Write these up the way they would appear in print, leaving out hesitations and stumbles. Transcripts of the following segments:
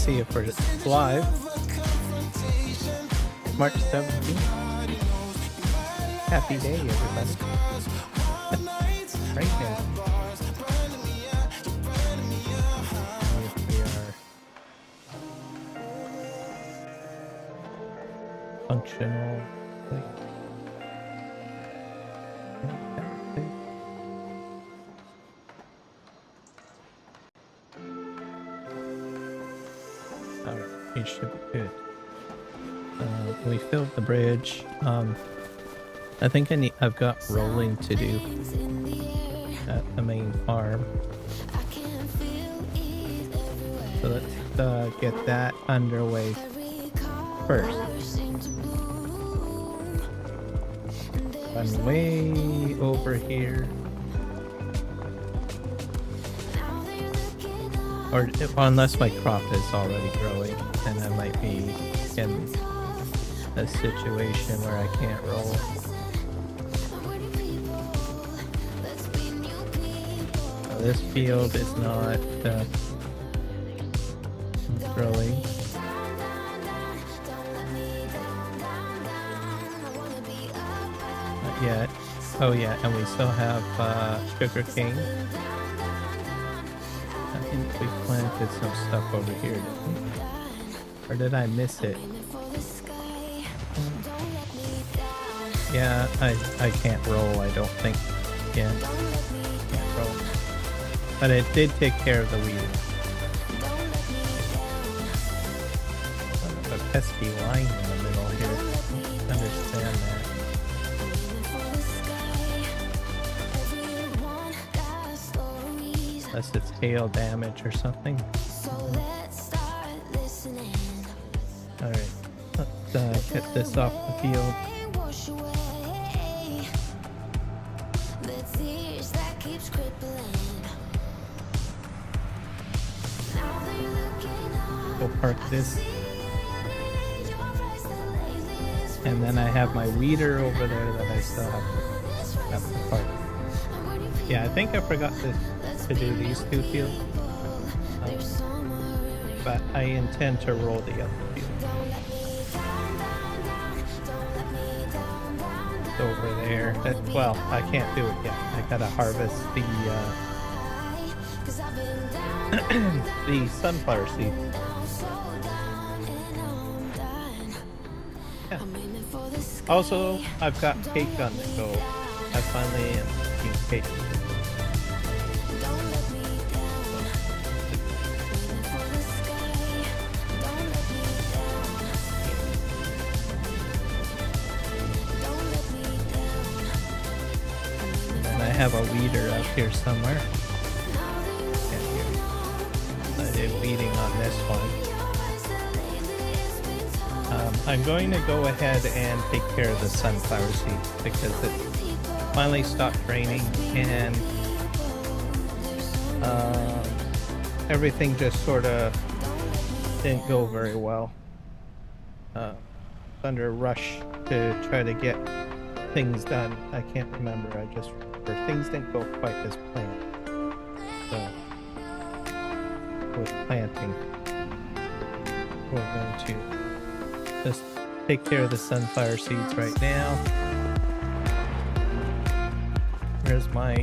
See if we're live. March 17th. Happy day, everybody. Right now. We are functional. Alright, we should be good. We filled the bridge. I think I've got rolling to do at the main farm. So let's get that underway first. I'm way over here. Or unless my crop is already growing, then I might be in a situation where I can't roll. This field is not growing. Not yet. Oh yeah, and we still have sugar cane. I think we planted some stuff over here, didn't we? Or did I miss it? Yeah, I can't roll, I don't think. Yeah, can't roll. But it did take care of the weed. A pesky line in the middle here. Understand that. Unless it's hail damage or something. Alright, let's get this off the field. We'll park this. And then I have my weeder over there that I still have to park. Yeah, I think I forgot to do these two fields. But I intend to roll the other field. It's over there. Well, I can't do it yet. I gotta harvest the sunflower seed. Yeah. Also, I've got cake on the go. I finally am eating cake. And I have a weeder out here somewhere. I did weeding on this one. I'm going to go ahead and take care of the sunflower seeds because it finally stopped raining and everything just sort of didn't go very well. Under a rush to try to get things done. I can't remember. I just remember things didn't go quite as planned. So with planting, we're going to just take care of the sunflower seeds right now. Here's my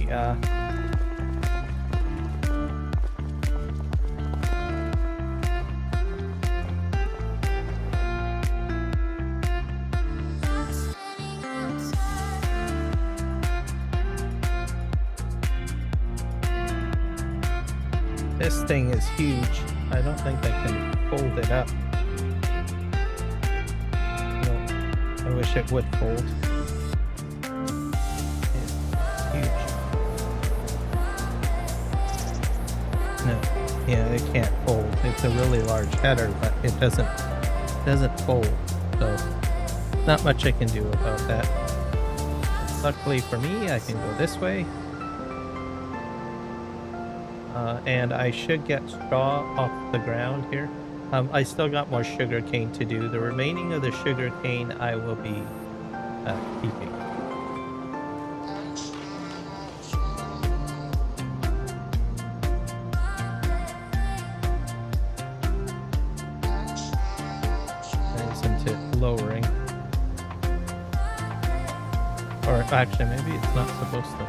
this thing is huge. I don't think I can fold it up. I wish it would fold. It's huge. No, yeah, it can't fold. It's a really large header, but it doesn't fold. So, not much I can do about that. Luckily for me, I can go this way. And I should get straw off the ground here. I still got more sugar cane to do. The remaining of the sugar cane I will be keeping. Isn't it lowering? Or actually, maybe it's not supposed to.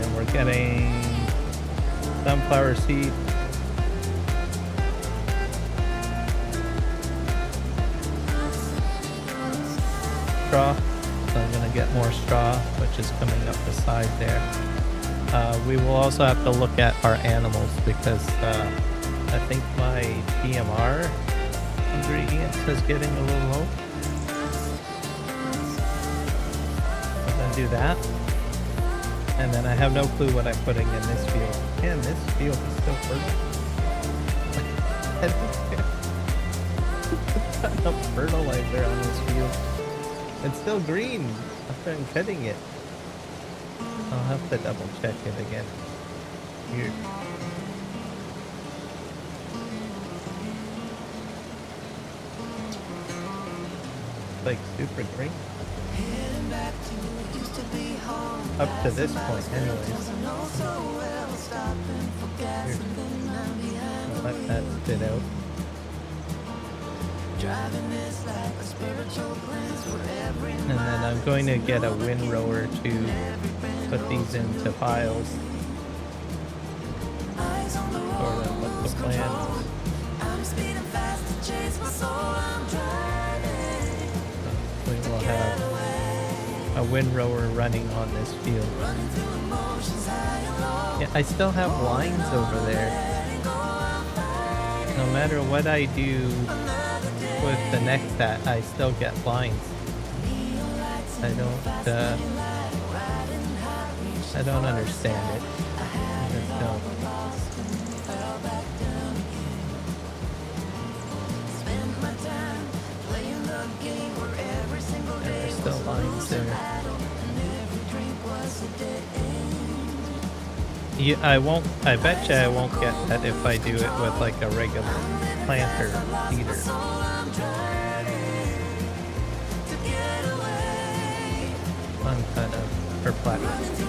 And we're getting sunflower seed. Straw. So I'm gonna get more straw, which is coming up the side there. We will also have to look at our animals because I think my PMR ingredients is getting a little low. I'm gonna do that. And then I have no clue what I'm putting in this field. Man, this field is still fertile. Enough fertilizer on this field. It's still green after I'm cutting it. I'll have to double check it again. Weird. Like super green. Up to this point anyways. Weird. I'll let that spit out. And then I'm going to get a windrower to put these into piles. Or what's the plan? We will have a windrower running on this field. Yeah, I still have lines over there. No matter what I do with the next stat, I still get lines. I don't understand it. I just don't. There's still lines there. I bet you I won't get that if I do it with like a regular planter seeder. I'm kind of perplexed.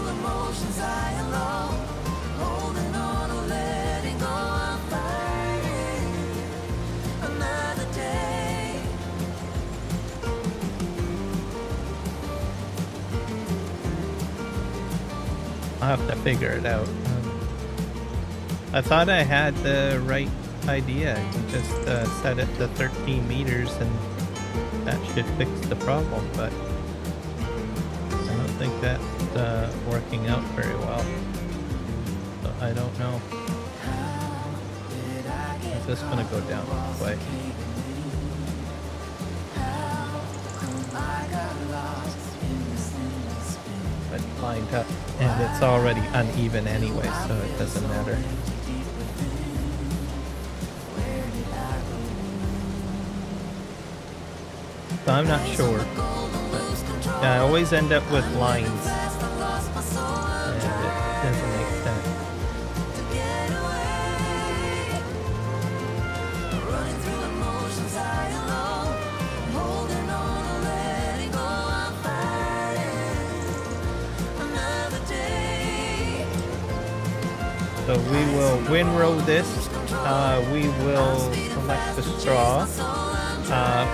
I'll have to figure it out. I thought I had the right idea. You just set it to 13 meters and that should fix the problem, but I don't think that's working out very well. So I don't know. I'm just gonna go down this way. But lined up, and it's already uneven anyway, so it doesn't matter. So I'm not sure, but I always end up with lines, and it doesn't make sense. So we will windrow this, we will select the straw,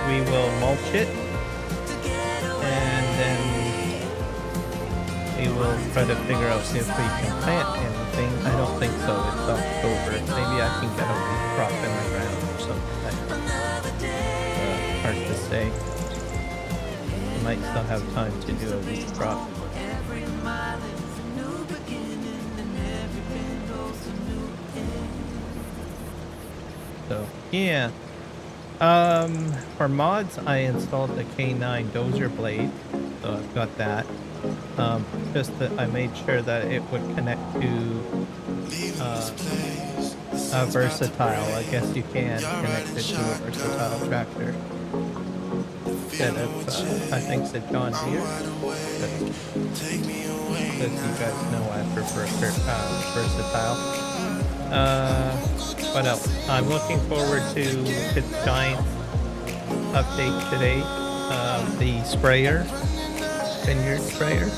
we will mulch it, and then we will try to figure out if we can plant anything. I don't think so, it's October. Maybe I can get a wheat crop in the ground or something. Hard to say. We might still have time to do a wheat crop. So yeah, for mods I installed the K9 dozer blade, so I've got that. Just that I made sure that it would connect to a versatile. I guess you can connect it to a versatile tractor. instead of, I think, the John Deere. But as you guys know, I prefer versatile. What else? I'm looking forward to the Giants update today. The sprayer, vineyard sprayer,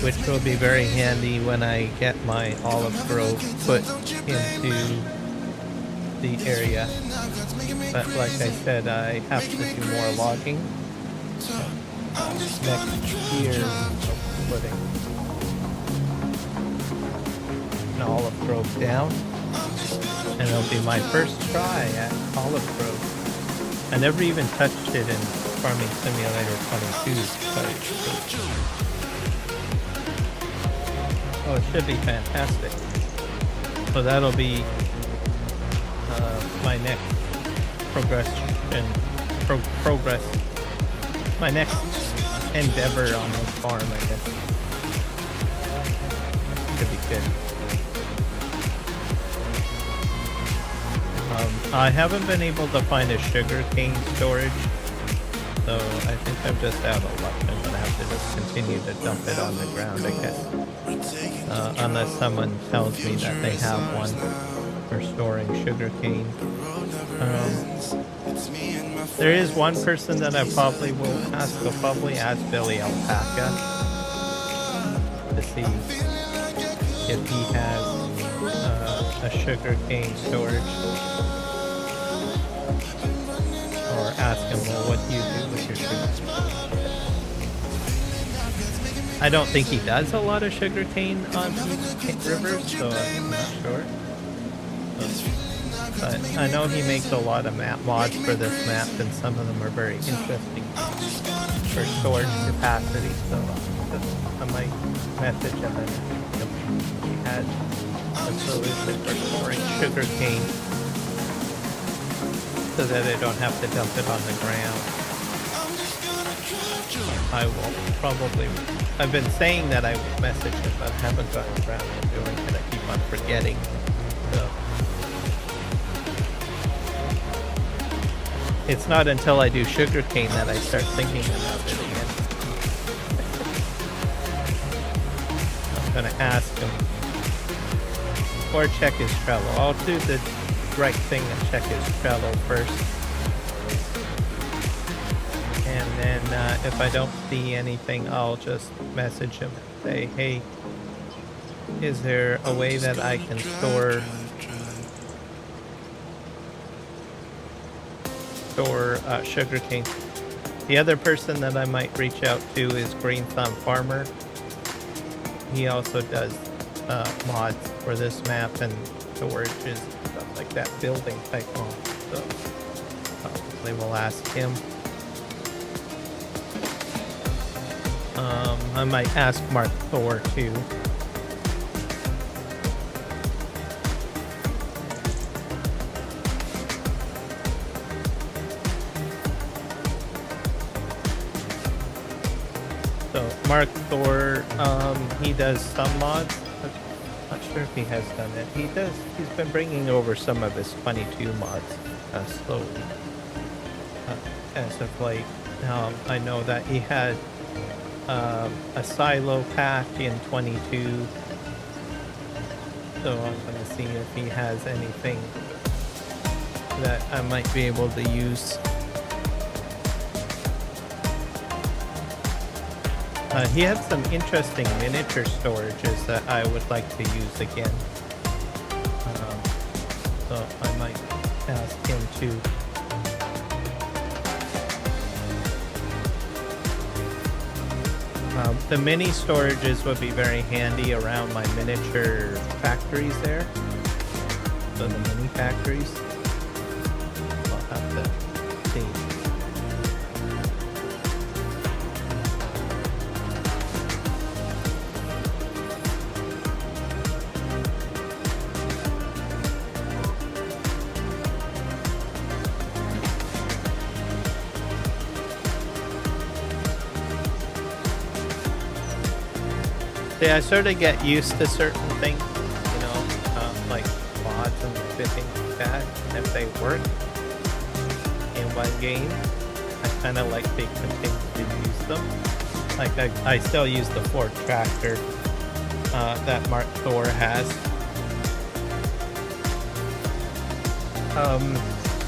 which will be very handy when I get my olive grove put into the area. But like I said, I have to do more logging. Next year, putting an olive grove down, and it'll be my first try at olive grove. I never even touched it in Farming Simulator 22, but oh, it should be fantastic. So that'll be my next progress, my next endeavor on this farm, I guess. Should be good. I haven't been able to find a sugarcane storage, so I think I'm just out of luck. I'm gonna have to just continue to dump it on the ground, I guess. Unless someone tells me that they have one for storing sugarcane. There is one person that I probably will ask. I'll probably ask Billy Alpaca to see if he has a sugarcane storage. Or ask him, well, what do you do with your sugarcane? I don't think he does a lot of sugarcane on these rivers, so I'm not sure. But I know he makes a lot of map mods for this map, and some of them are very interesting for storage capacity, so I might message him and if he had a solution for storing sugarcane so that I don't have to dump it on the ground. I will probably... I've been saying that I would message him, but I haven't gotten around to doing it. I keep on forgetting. So it's not until I do sugarcane that I start thinking about it again. I'm gonna ask him. Or check his Trello. I'll do the right thing and check his Trello first. And then if I don't see anything, I'll just message him and say, hey, is there a way that I can store sugarcane? The other person that I might reach out to is Green Thumb Farmer. He also does mods for this map and storages and stuff like that, building type mods. So probably we'll ask him. I might ask Mark Thor too. So Mark Thor, he does some mods. I'm not sure if he has done it. He's been bringing over some of his 22 mods slowly. As of late. I know that he had a silo pack in 22. So I'm gonna see if he has anything that I might be able to use. He had some interesting miniature storages that I would like to use again. So I might ask him to. The mini storages would be very handy around my miniature factories there. So the mini factories. I'll have to see. Yeah, I sort of get used to certain things, you know, like mods and everything like that, and if they work. combine games, I kind of like they continue to use them. Like I still use the Ford tractor that Mark Thor has.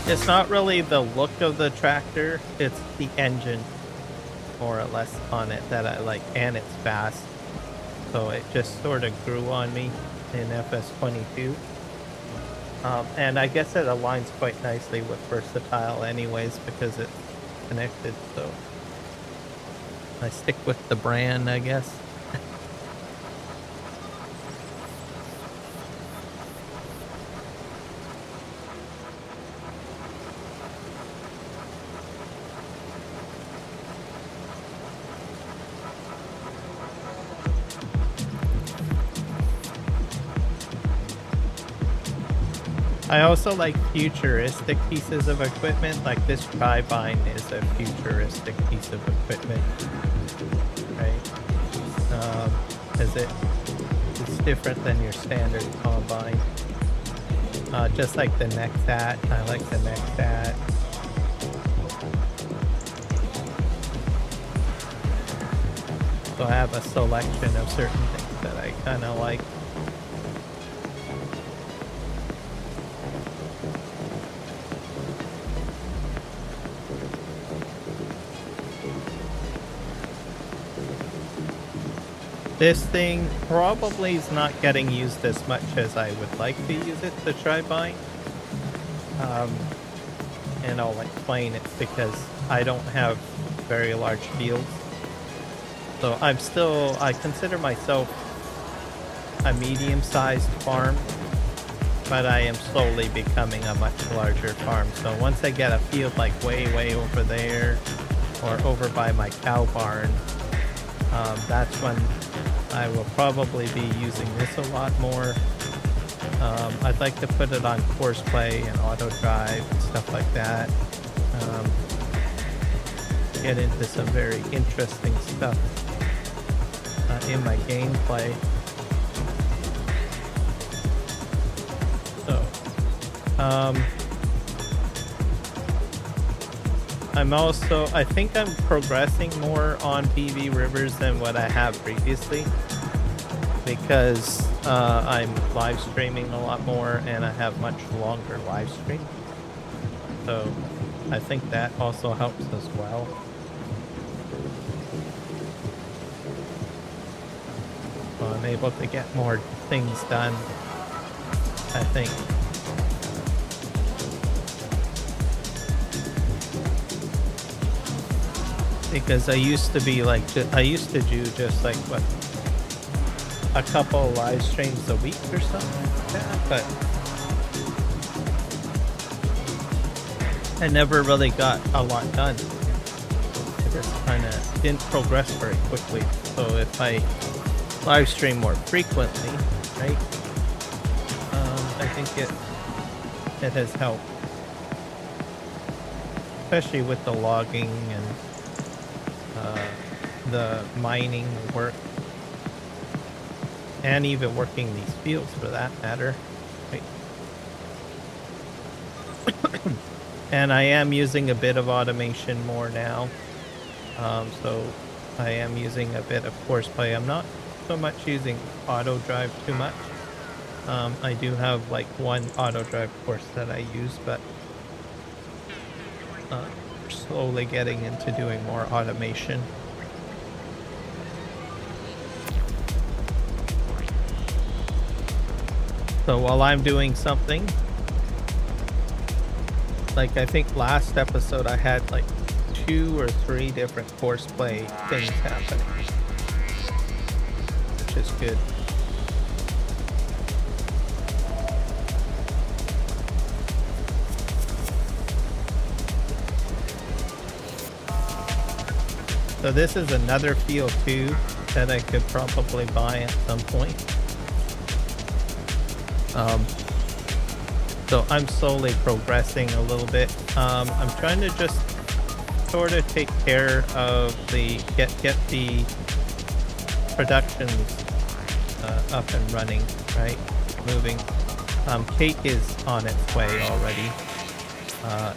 It's not really the look of the tractor, it's the engine, more or less, on it that I like, and it's fast. So it just sort of grew on me in FS22. And I guess it aligns quite nicely with Versatile anyways, because it's connected, so I stick with the brand, I guess. I also like futuristic pieces of equipment, like this tri-vine is a futuristic piece of equipment, right? Because it's different than your standard combine. Just like the Nexat, I like the Nexat. So I have a selection of certain things that I kind of like. This thing probably is not getting used as much as I would like to use it, the tri-vine. And I'll explain it because I don't have very large fields. So I consider myself a medium-sized farm, but I am slowly becoming a much larger farm. So once I get a field like way over there, or over by my cow barn, that's when I will probably be using this a lot more. I'd like to put it on course play and auto drive and stuff like that. Get into some very interesting stuff in my gameplay. So, I think I'm progressing more on PV rivers than what I have previously, because I'm live streaming a lot more and I have much longer live stream. So I think that also helps as well. So I'm able to get more things done, I think. Because I used to be like, I used to do just like, what, a couple live streams a week or something like that, but I never really got a lot done. I just kind of didn't progress very quickly. So if I live stream more frequently, right, I think it has helped, especially with the logging and the mining work, and even working these fields for that matter, right? And I am using a bit of automation more now, so I am using a bit of course play. I'm not so much using auto drive too much. I do have like one auto drive course that I use, but slowly getting into doing more automation. So while I'm doing something, like I think last episode I had like 2 or 3 different course play things happening, which is good. So this is another field too that I could probably buy at some point. So I'm slowly progressing a little bit. I'm trying to just sort of take care of get the productions up and running, right? Moving. Cake is on its way already,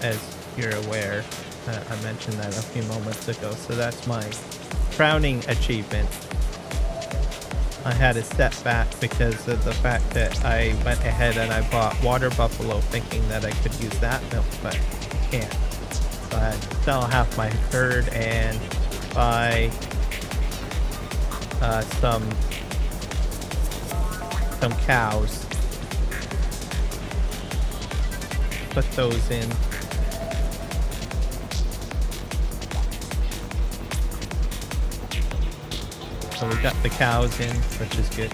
as you're aware. I mentioned that a few moments ago, so that's my crowning achievement. I had a setback because of the fact that I went ahead and I bought water buffalo thinking that I could use that milk, but can't. So I had to sell half my herd and buy some cows. Put those in. So we got the cows in, which is good.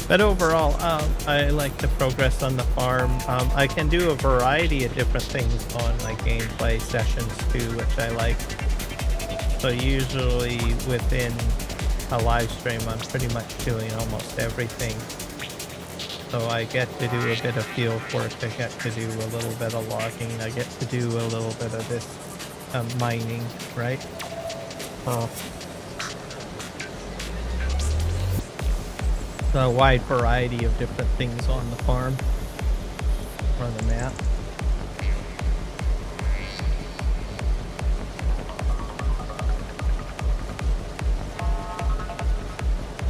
But overall, I like the progress on the farm. I can do a variety of different things on my gameplay sessions too, which I like. So usually within a live stream, I'm pretty much doing almost everything. So I get to do a bit of field work, I get to do a little bit of logging, I get to do a little bit of this mining, right? A wide variety of different things on the farm, or the map.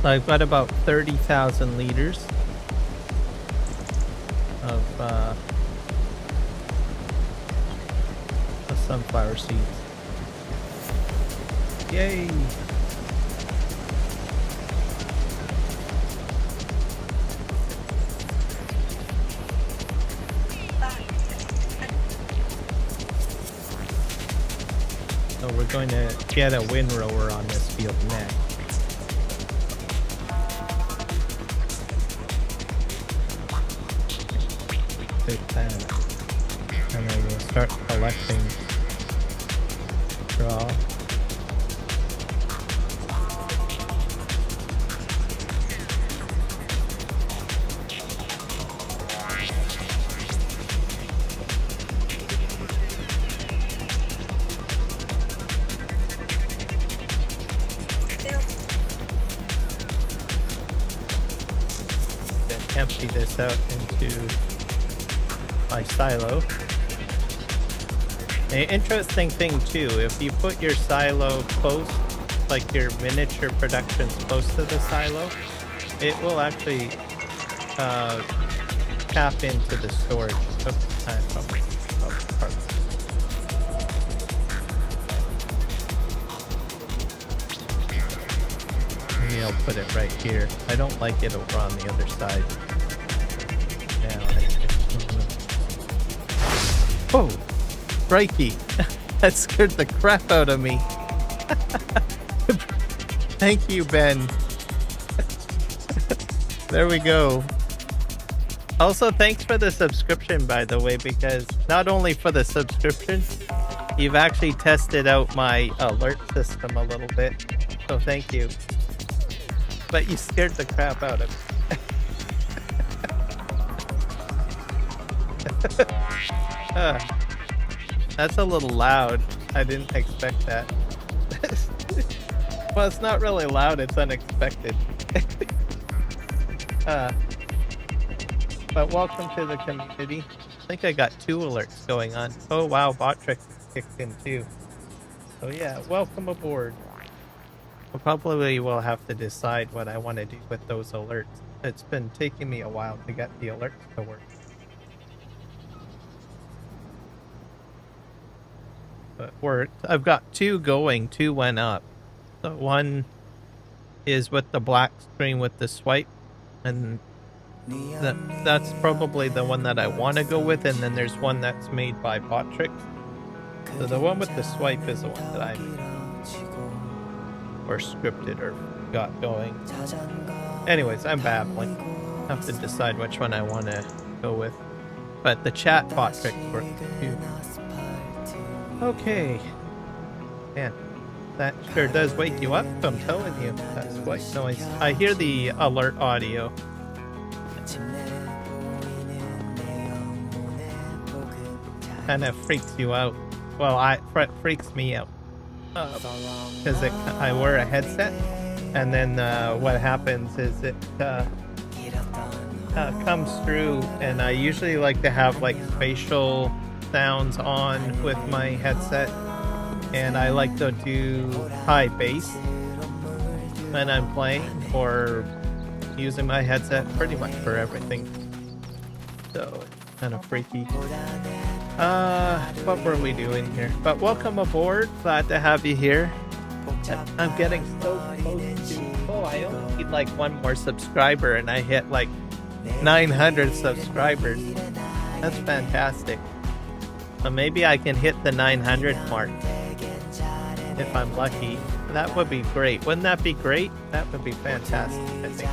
So I've got about 30,000 liters of sunflower seeds. Yay! So we're going to get a windrower on this field next. Big plan. And then we'll start collecting straw. Then empty this out into my silo. An interesting thing too, if you put your silo close, like your miniature productions close to the silo, it will actually tap into the storage. Maybe I'll put it right here. I don't like it over on the other side. Whoa! Crikey! That scared the crap out of me. Thank you, Ben. There we go. Also, thanks for the subscription, by the way, because not only for the subscription, you've actually tested out my alert system a little bit. So thank you. But you scared the crap out of me. That's a little loud. I didn't expect that. Well, it's not really loud, it's unexpected. But welcome to the community. I think I got 2 alerts going on. Oh wow, bot trick kicked in too. So yeah, welcome aboard. I probably will have to decide what I want to do with those alerts. It's been taking me a while to get the alerts to work. But worked. I've got 2 going, 2 went up. So one is with the black screen with the swipe, and that's probably the one that I want to go with, and then there's one that's made by bot tricks. So the one with the swipe is the one that I made, or scripted, or got going. Anyways, I'm babbling. I have to decide which one I want to go with. But the chat bot tricks work too. Okay. Man, that sure does wake you up, I'm telling you. That's quite noise. I hear the alert audio. Kind of freaks you out. Well, freaks me out. Because I wear a headset. and then what happens is it comes through, and I usually like to have like spatial sounds on with my headset, and I like to do high bass when I'm playing or using my headset pretty much for everything. So it's kind of freaky. What were we doing here? But welcome aboard. Glad to have you here. I'm getting so close to... Oh, I only need like one more subscriber and I hit like 900 subscribers. That's fantastic. So maybe I can hit the 900 mark if I'm lucky. That would be great. Wouldn't that be great? That would be fantastic, I think.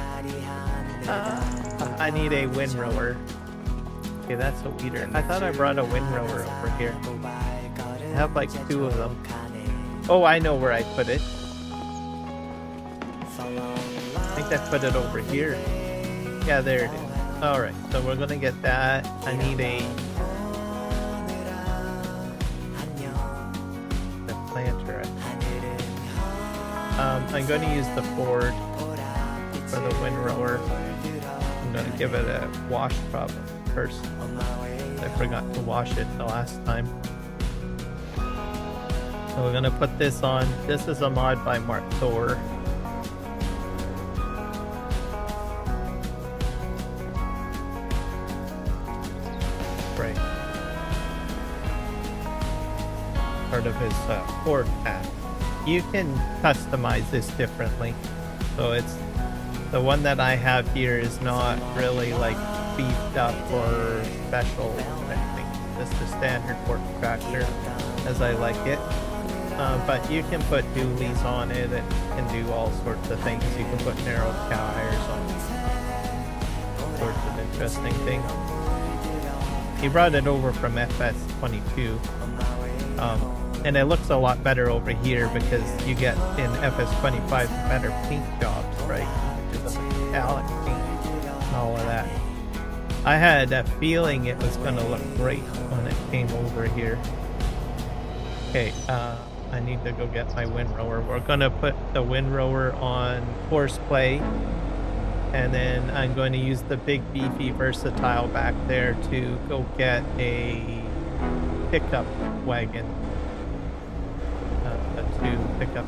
I need a windrower. Okay, that's a weeder. I thought I brought a windrower over here. I have like 2 of them. Oh, I know where I put it. I think I put it over here. Yeah, there it is. Alright, so we're gonna get that. I need a planter. I'm going to use the Ford for the windrower. I'm going to give it a wash probably first. I forgot to wash it the last time. So we're going to put this on. This is a mod by Mark Thor. Right. Part of his Ford pack. You can customize this differently. So it's the one that I have here is not really like beefed up or special or anything. Just a standard fork tractor as I like it. But you can put dualies on it and can do all sorts of things. You can put narrow tires on all sorts of interesting things. He brought it over from FS25. And it looks a lot better over here because you get in FS25 better paint jobs, right? The metallic paint and all of that. I had a feeling it was going to look great when it came over here. Okay, I need to go get my windrower. We're going to put the windrower on horseplay, and then I'm going to use the big beefy versatile back there to go get a pickup wagon. To pick up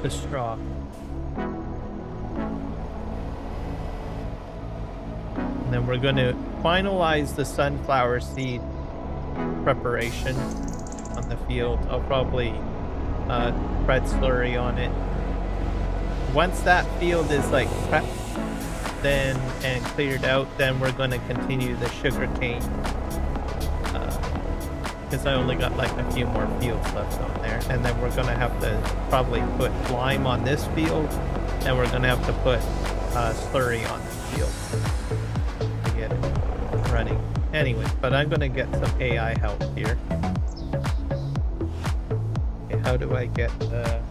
the straw. And then we're going to finalize the sunflower seed preparation on the field. I'll probably spread slurry on it. Once that field is like prepped then and cleared out, then we're going to continue the sugar cane. Because I only got like a few more fields left on there, and then we're gonna have to probably put lime on this field, and we're gonna have to put slurry on this field to get it running. Anyway, but I'm gonna get some AI help here. Okay, how do I get the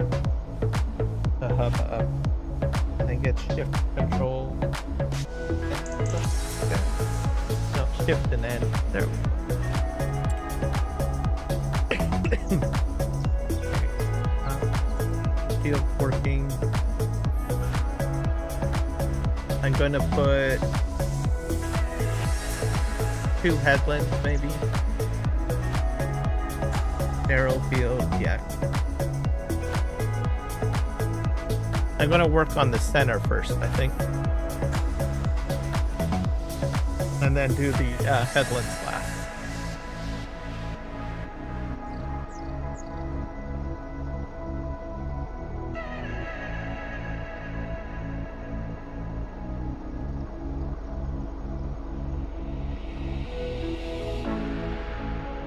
hub up? I think it's shift control. Okay. No, shift and N. There we go. Field working. I'm gonna put 2 headlands maybe. Narrow field, yeah. I'm gonna work on the center first, I think. And then do the headlands last.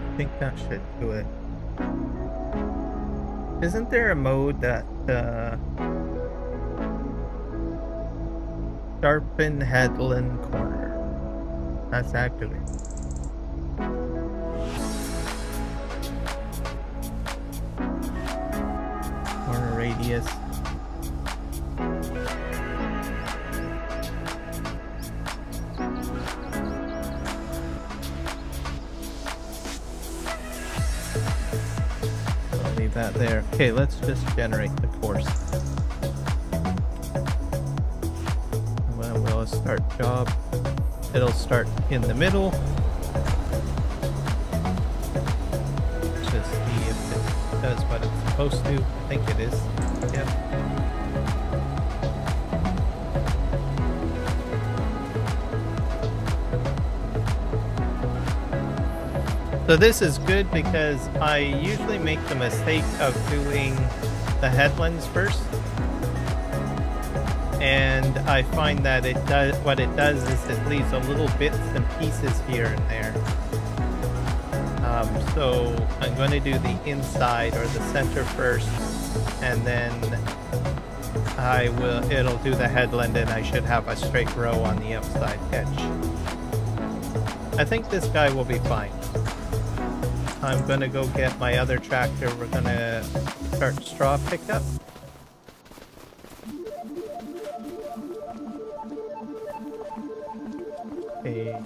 I think that should do it. Isn't there a mode that sharpen headland corner? That's activated. Corner radius. That there. Okay, let's just generate the course. start job. It'll start in the middle. Just see if it does what it's supposed to. I think it is. Yep. So this is good because I usually make the mistake of doing the headlands first. And I find that it does, what it does is it leaves a little bits and pieces here and there. So I'm going to do the inside or the center first, and then it'll do the headland, and I should have a straight row on the outside edge. I think this guy will be fine. I'm going to go get my other tractor. We're going to start straw pickup. Okay.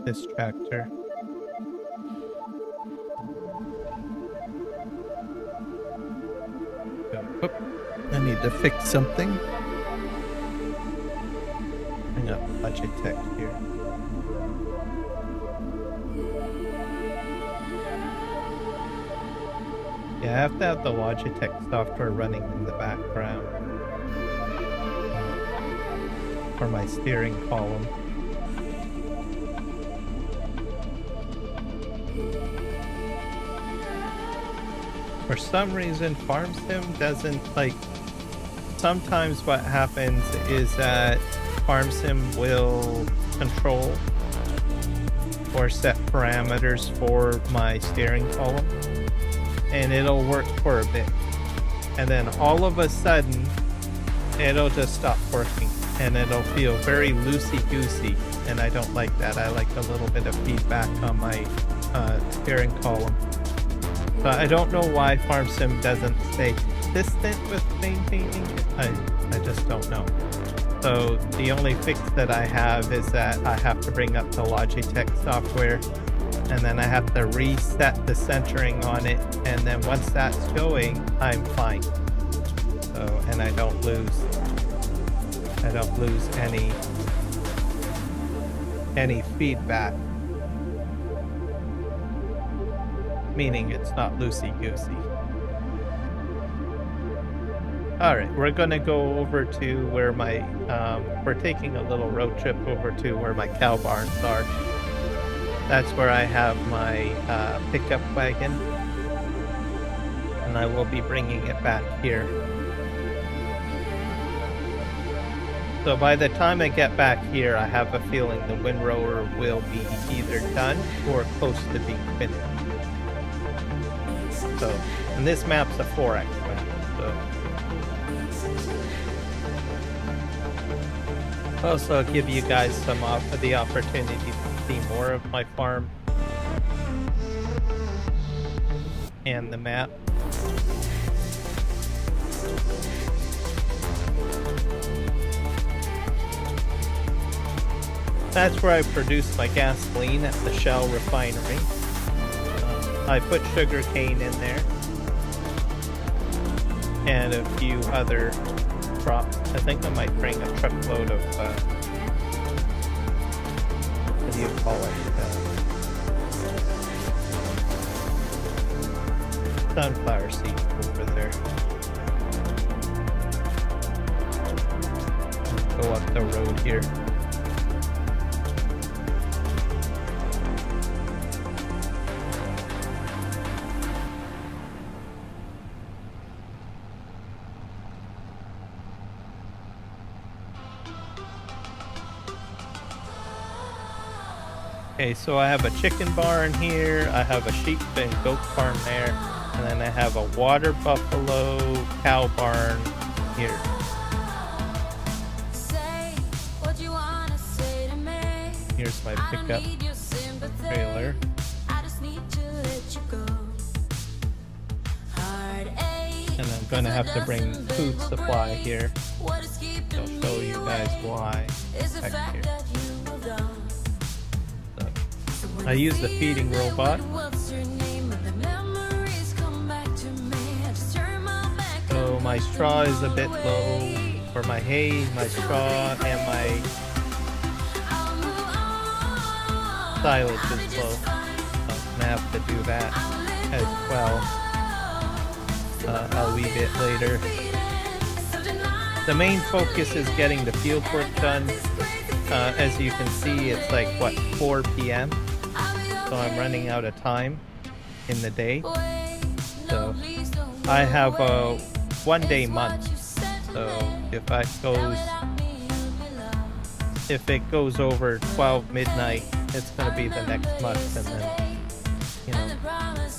This tractor. Oop. I need to fix something. Bring up Logitech here. Yeah, I have to have the Logitech software running in the background for my steering column. For some reason, Farm Sim doesn't like. Sometimes what happens is that Farm Sim will control or set parameters for my steering column, and it'll work for a bit, and then all of a sudden it'll just stop working and it'll feel very loosey-goosey, and I don't like that. I like a little bit of feedback on my steering column. But I don't know why Farm Sim doesn't stay consistent with maintaining it. I just don't know. So the only fix that I have is that I have to bring up the Logitech software, and then I have to reset the centering on it, and then once that's going, I'm fine. So, and I don't lose any feedback, meaning it's not loosey-goosey. Alright, we're gonna go over to where my we're taking a little road trip over to where my cow barns are. That's where I have my pickup wagon, and I will be bringing it back here. So by the time I get back here, I have a feeling the windrower will be either done or close to being finished. So, and this map's a 4x map, so. Also, I'll give you guys some the opportunity to see more of my farm and the map. That's where I produce my gasoline, at the Shell refinery. I put sugar cane in there and a few other crops. I think I might bring a truckload of what do you call it? Sunflower seeds over there. Go up the road here. Okay, so I have a chicken barn here, I have a sheep and goat farm there, and then I have a water buffalo cow barn here. Here's my pickup trailer. And I'm going to have to bring food supply here. I'll show you guys why back here. I use the feeding robot. So my straw is a bit low. for my hay, my straw, and my silage is low. I'm gonna have to do that as well. I'll leave it later. The main focus is getting the field work done. As you can see, it's like, what, 4 p.m.? So I'm running out of time in the day. So I have a 1-day month. So if it goes over 12 midnight, it's going to be the next month, and then, you know,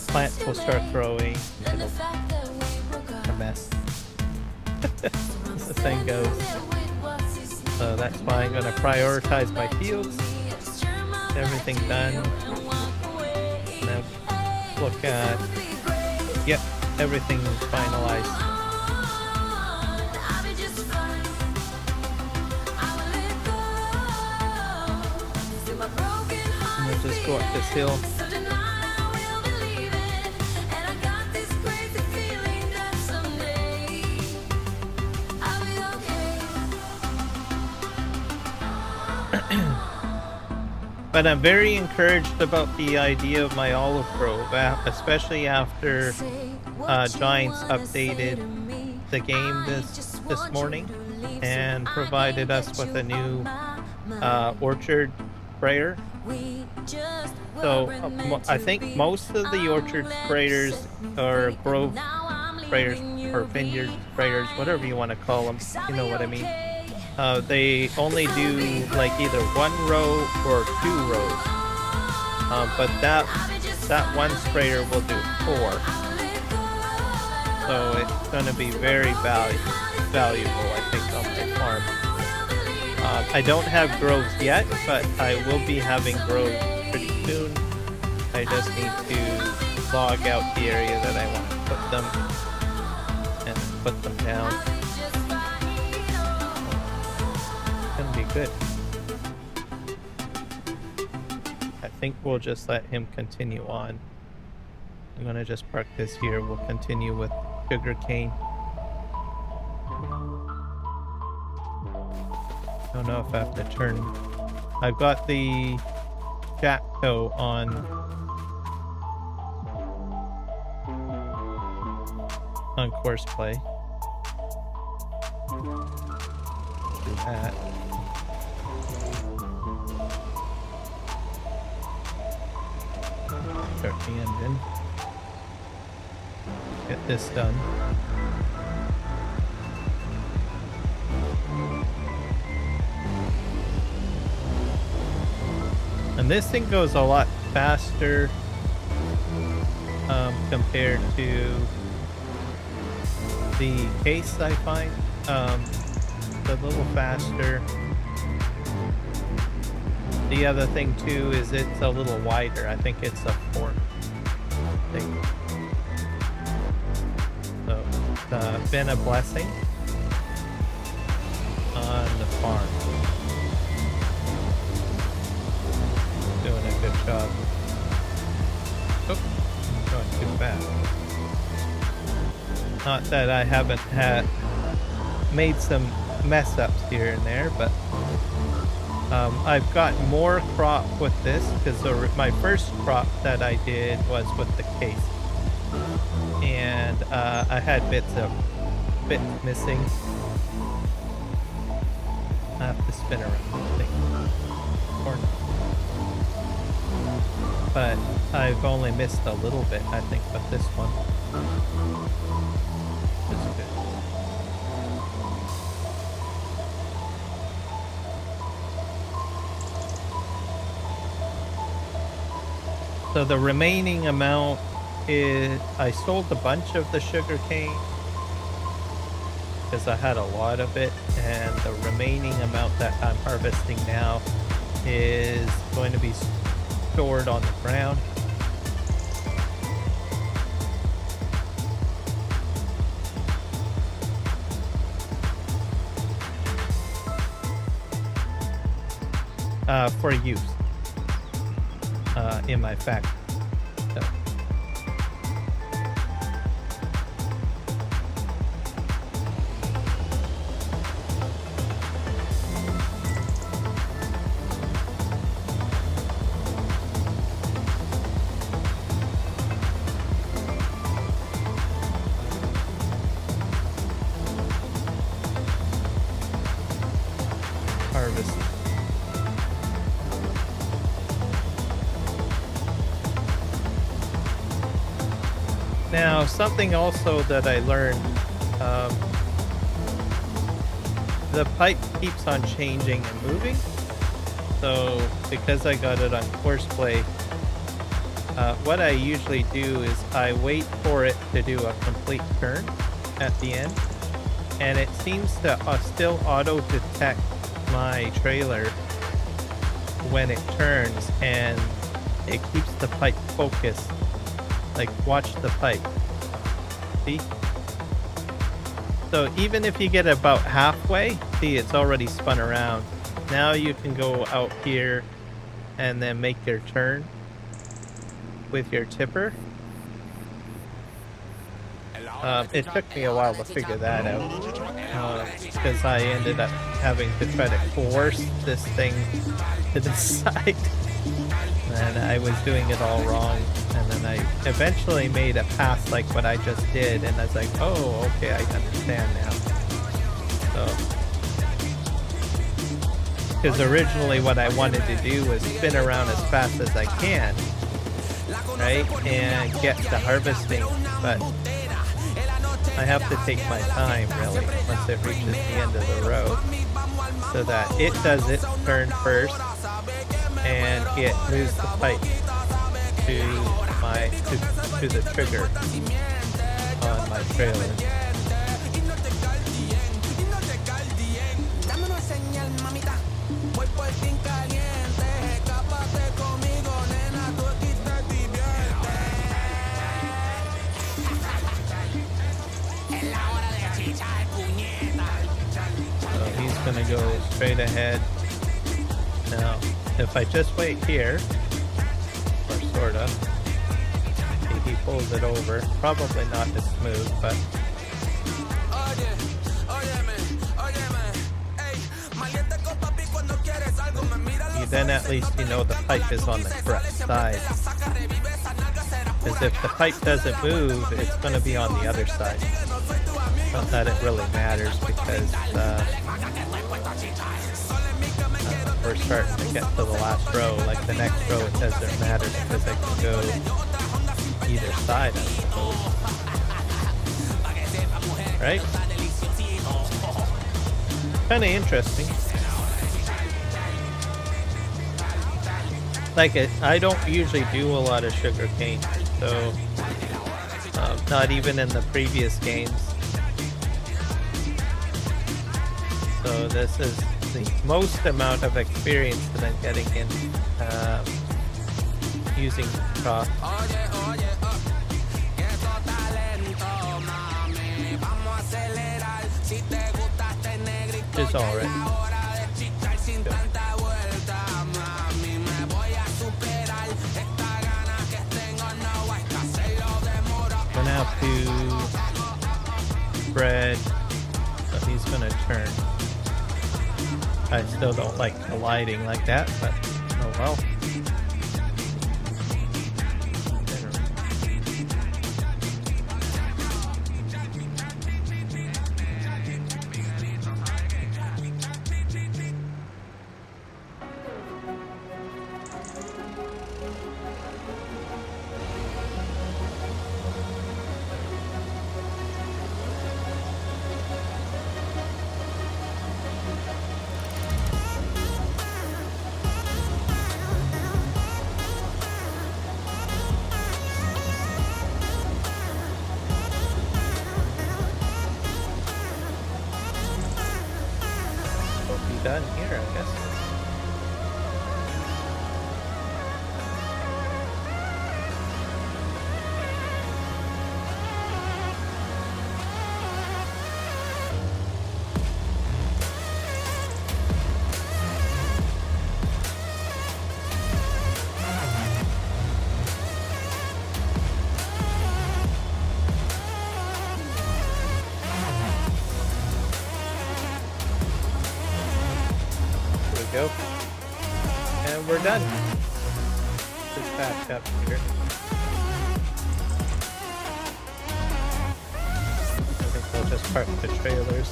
plants will start growing. It'll a mess. As the thing goes. So that's why I'm going to prioritize my fields. Everything done. Now look at, yep, everything's finalized. I'm going to just go up this hill. But I'm very encouraged about the idea of my olive grove, especially after Giants updated the game this morning and provided us with a new orchard sprayer. So I think most of the orchard sprayers or grove sprayers or vineyard sprayers, whatever you want to call them, you know what I mean. They only do like either 1 row or 2 rows, but that one sprayer will do 4. So it's going to be very valuable, I think, on my farm. I don't have groves yet, but I will be having groves pretty soon. I just need to log out the area that I want to put them and put them down. Be good. I think we'll just let him continue on. I'm gonna just park this here. We'll continue with sugarcane. I don't know if I have to turn. I've got the jack toe on course play. Do that. Start the engine. Get this done. And this thing goes a lot faster compared to the case, I find. It's a little faster. The other thing too is it's a little wider. I think it's a 4 thing. So it's been a blessing on the farm. Doing a good job. Oh, I'm going too fast. Not that I haven't made some mess ups here and there, but I've got more crop with this because my first crop that I did was with the case, and I had bits missing. I have to spin around, I think, or not. But I've only missed a little bit, I think, with this one. It's good. So the remaining amount is, I sold a bunch of the sugar cane because I had a lot of it, and the remaining amount that I'm harvesting now is going to be stored on the ground. For use in my factory. So. harvest. Now, something also that I learned, the pipe keeps on changing and moving. So because I got it on course play, what I usually do is I wait for it to do a complete turn at the end, and it seems to still auto detect my trailer when it turns, and it keeps the pipe focused. Like, watch the pipe. See? So even if you get about halfway, see, it's already spun around. Now you can go out here and then make your turn with your tipper. It took me a while to figure that out, because I ended up having to try to force this thing to the side, and I was doing it all wrong. And then I eventually made a pass like what I just did, and I was like, oh, okay, I understand now. So, because originally what I wanted to do was spin around as fast as I can, right, and get to harvesting, but I have to take my time, really, once it reaches the end of the row, so that it does its turn first, and it moves the pipe to the trigger on my trailer. So he's gonna go straight ahead. Now, if I just wait here, or sort of, he pulls it over. Probably not as smooth, but then at least you know the pipe is on the correct side. Because if the pipe doesn't move, it's going to be on the other side. Not that it really matters, because we're starting to get to the last row. Like the next row, it doesn't matter because I can go either side, I suppose. Right? Kind of interesting. Like I don't usually do a lot of sugar cane, so not even in the previous games. So this is the most amount of experience that I'm getting in using crop. Which is alright. Gonna have to spread, so he's gonna turn. I still don't like colliding like that, but oh well. Done here, I guess. Go. And we're done. Just back up here. I think we'll just park the trailers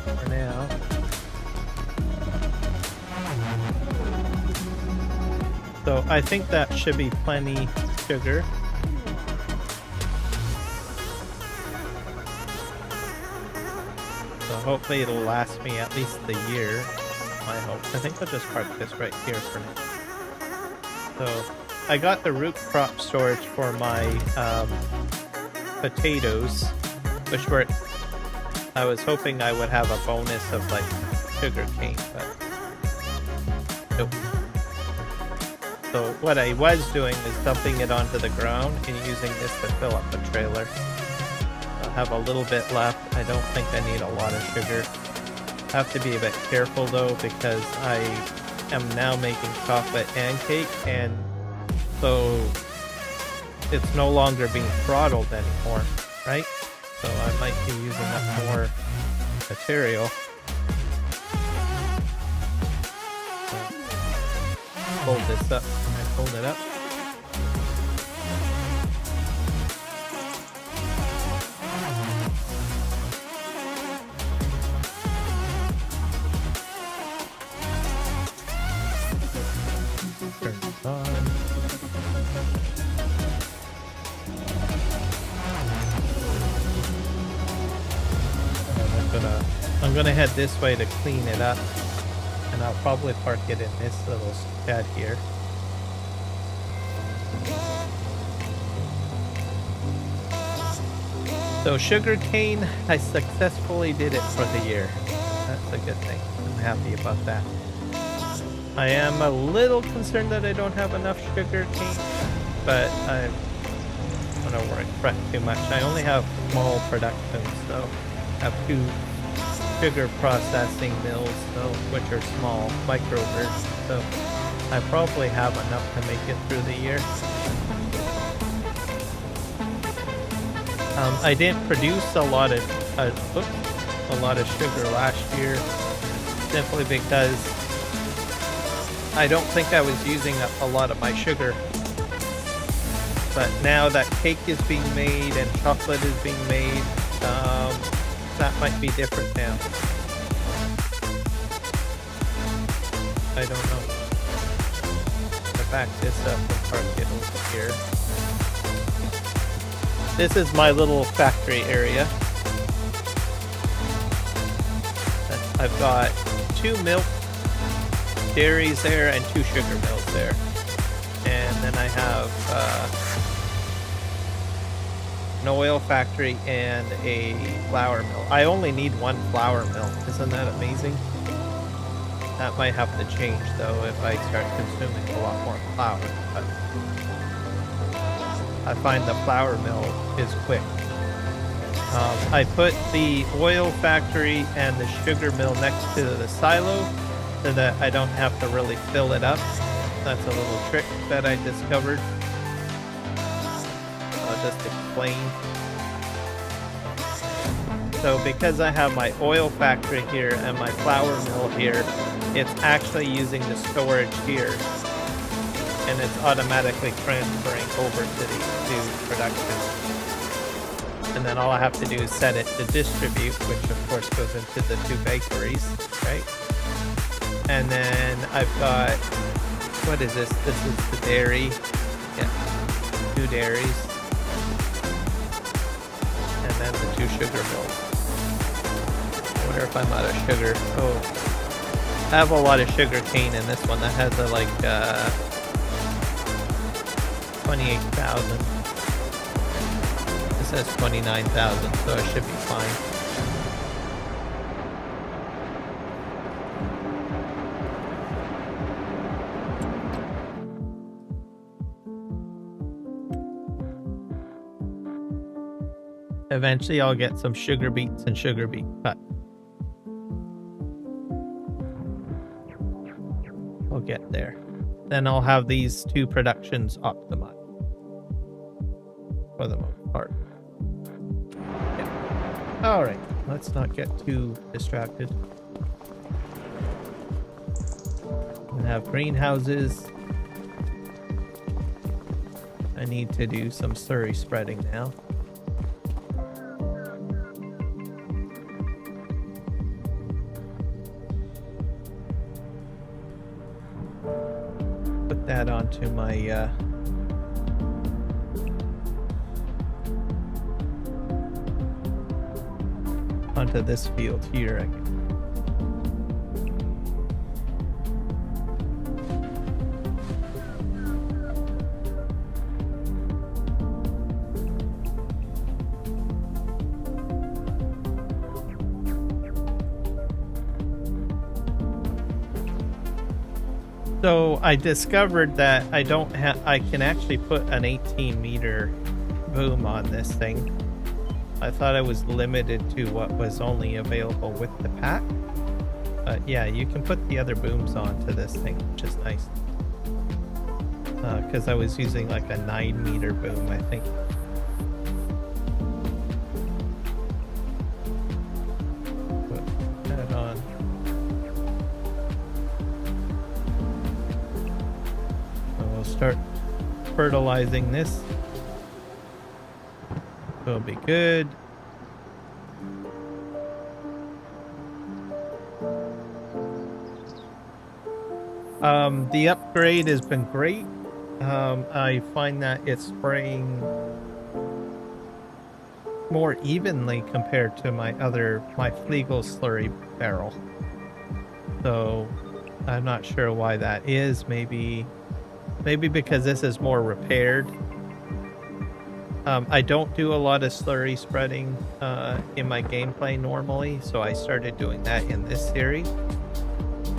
for now. So I think that should be plenty sugar. So hopefully it'll last me at least the year. My hope. I think I'll just park this right here for now. So I got the root crop storage for my potatoes, which were, I was hoping I would have a bonus of like sugar cane, but nope. So what I was doing is dumping it onto the ground and using this to fill up the trailer. I'll have a little bit left. I don't think I need a lot of sugar. I have to be a bit careful though, because I am now making chocolate and cake, and so it's no longer being throttled anymore, right? So I might be using up more material. Hold this up and hold it up. Turn it on. I'm gonna head this way to clean it up, and I'll probably park it in this little shed here. So sugarcane, I successfully did it for the year. That's a good thing. I'm happy about that. I am a little concerned that I don't have enough sugarcane, but I don't worry, fret too much. I only have small production, so I have 2 sugar processing mills, so which are small microverts, so I probably have enough to make it through the year. I didn't produce a lot of sugar last year, simply because I don't think I was using up a lot of my sugar. But now that cake is being made and chocolate is being made, that might be different now. I don't know. I'll back this up and park it over here. This is my little factory area. I've got 2 milk dairies there and 2 sugar mills there. And then I have an oil factory and a flour mill. I only need 1 flour mill. Isn't that amazing? That might have to change though if I start consuming a lot more flour. But I find the flour mill is quick. I put the oil factory and the sugar mill next to the silo so that I don't have to really fill it up. That's a little trick that I discovered. I'll just explain. So because I have my oil factory here and my flour mill here, it's actually using the storage here, and it's automatically transferring over to production. And then all I have to do is set it to distribute, which of course goes into the 2 bakeries, right? And then I've got, what is this? This is the dairy. Yeah, 2 dairies. And then the 2 sugar mills. I wonder if I'm out of sugar. Oh, I have a lot of sugar cane in this one. That has a, like 28,000. This has 29,000, so I should be fine. Eventually I'll get some sugar beets and sugar beet cut. I'll get there. Then I'll have these 2 productions optimized. For the most part. Yeah. Alright, let's not get too distracted. We have greenhouses. I need to do some slurry spreading now. add on to my onto this field here. So I discovered that I can actually put an 18-meter boom on this thing. I thought I was limited to what was only available with the pack. But yeah, you can put the other booms onto this thing, which is nice. Because I was using like a 9-meter boom, I think. Put that on. We'll start fertilizing this. It'll be good. The upgrade has been great. I find that it's spraying more evenly compared to my Flegel slurry barrel. So I'm not sure why that is. Maybe because this is more repaired. I don't do a lot of slurry spreading in my gameplay normally, so I started doing that in this series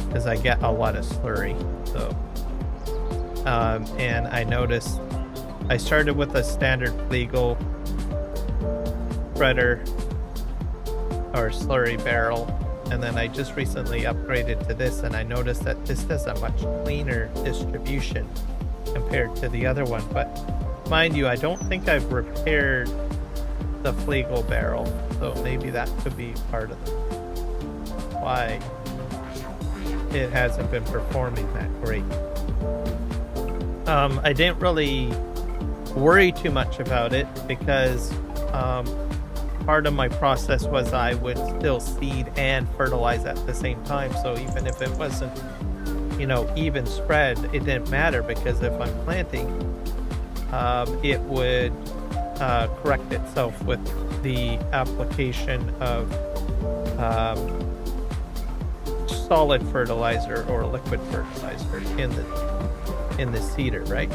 because I get a lot of slurry. So, and I noticed I started with a standard Flegel spreader or slurry barrel, and then I just recently upgraded to this, and I noticed that this does a much cleaner distribution compared to the other one. But mind you, I don't think I've repaired the Flegel barrel, so maybe that could be part of why it hasn't been performing that great. I didn't really worry too much about it because part of my process was I would still seed and fertilize at the same time, so even if it wasn't, even spread, it didn't matter, because if I'm planting, it would correct itself with the application of solid fertilizer or liquid fertilizer in the seeder, right?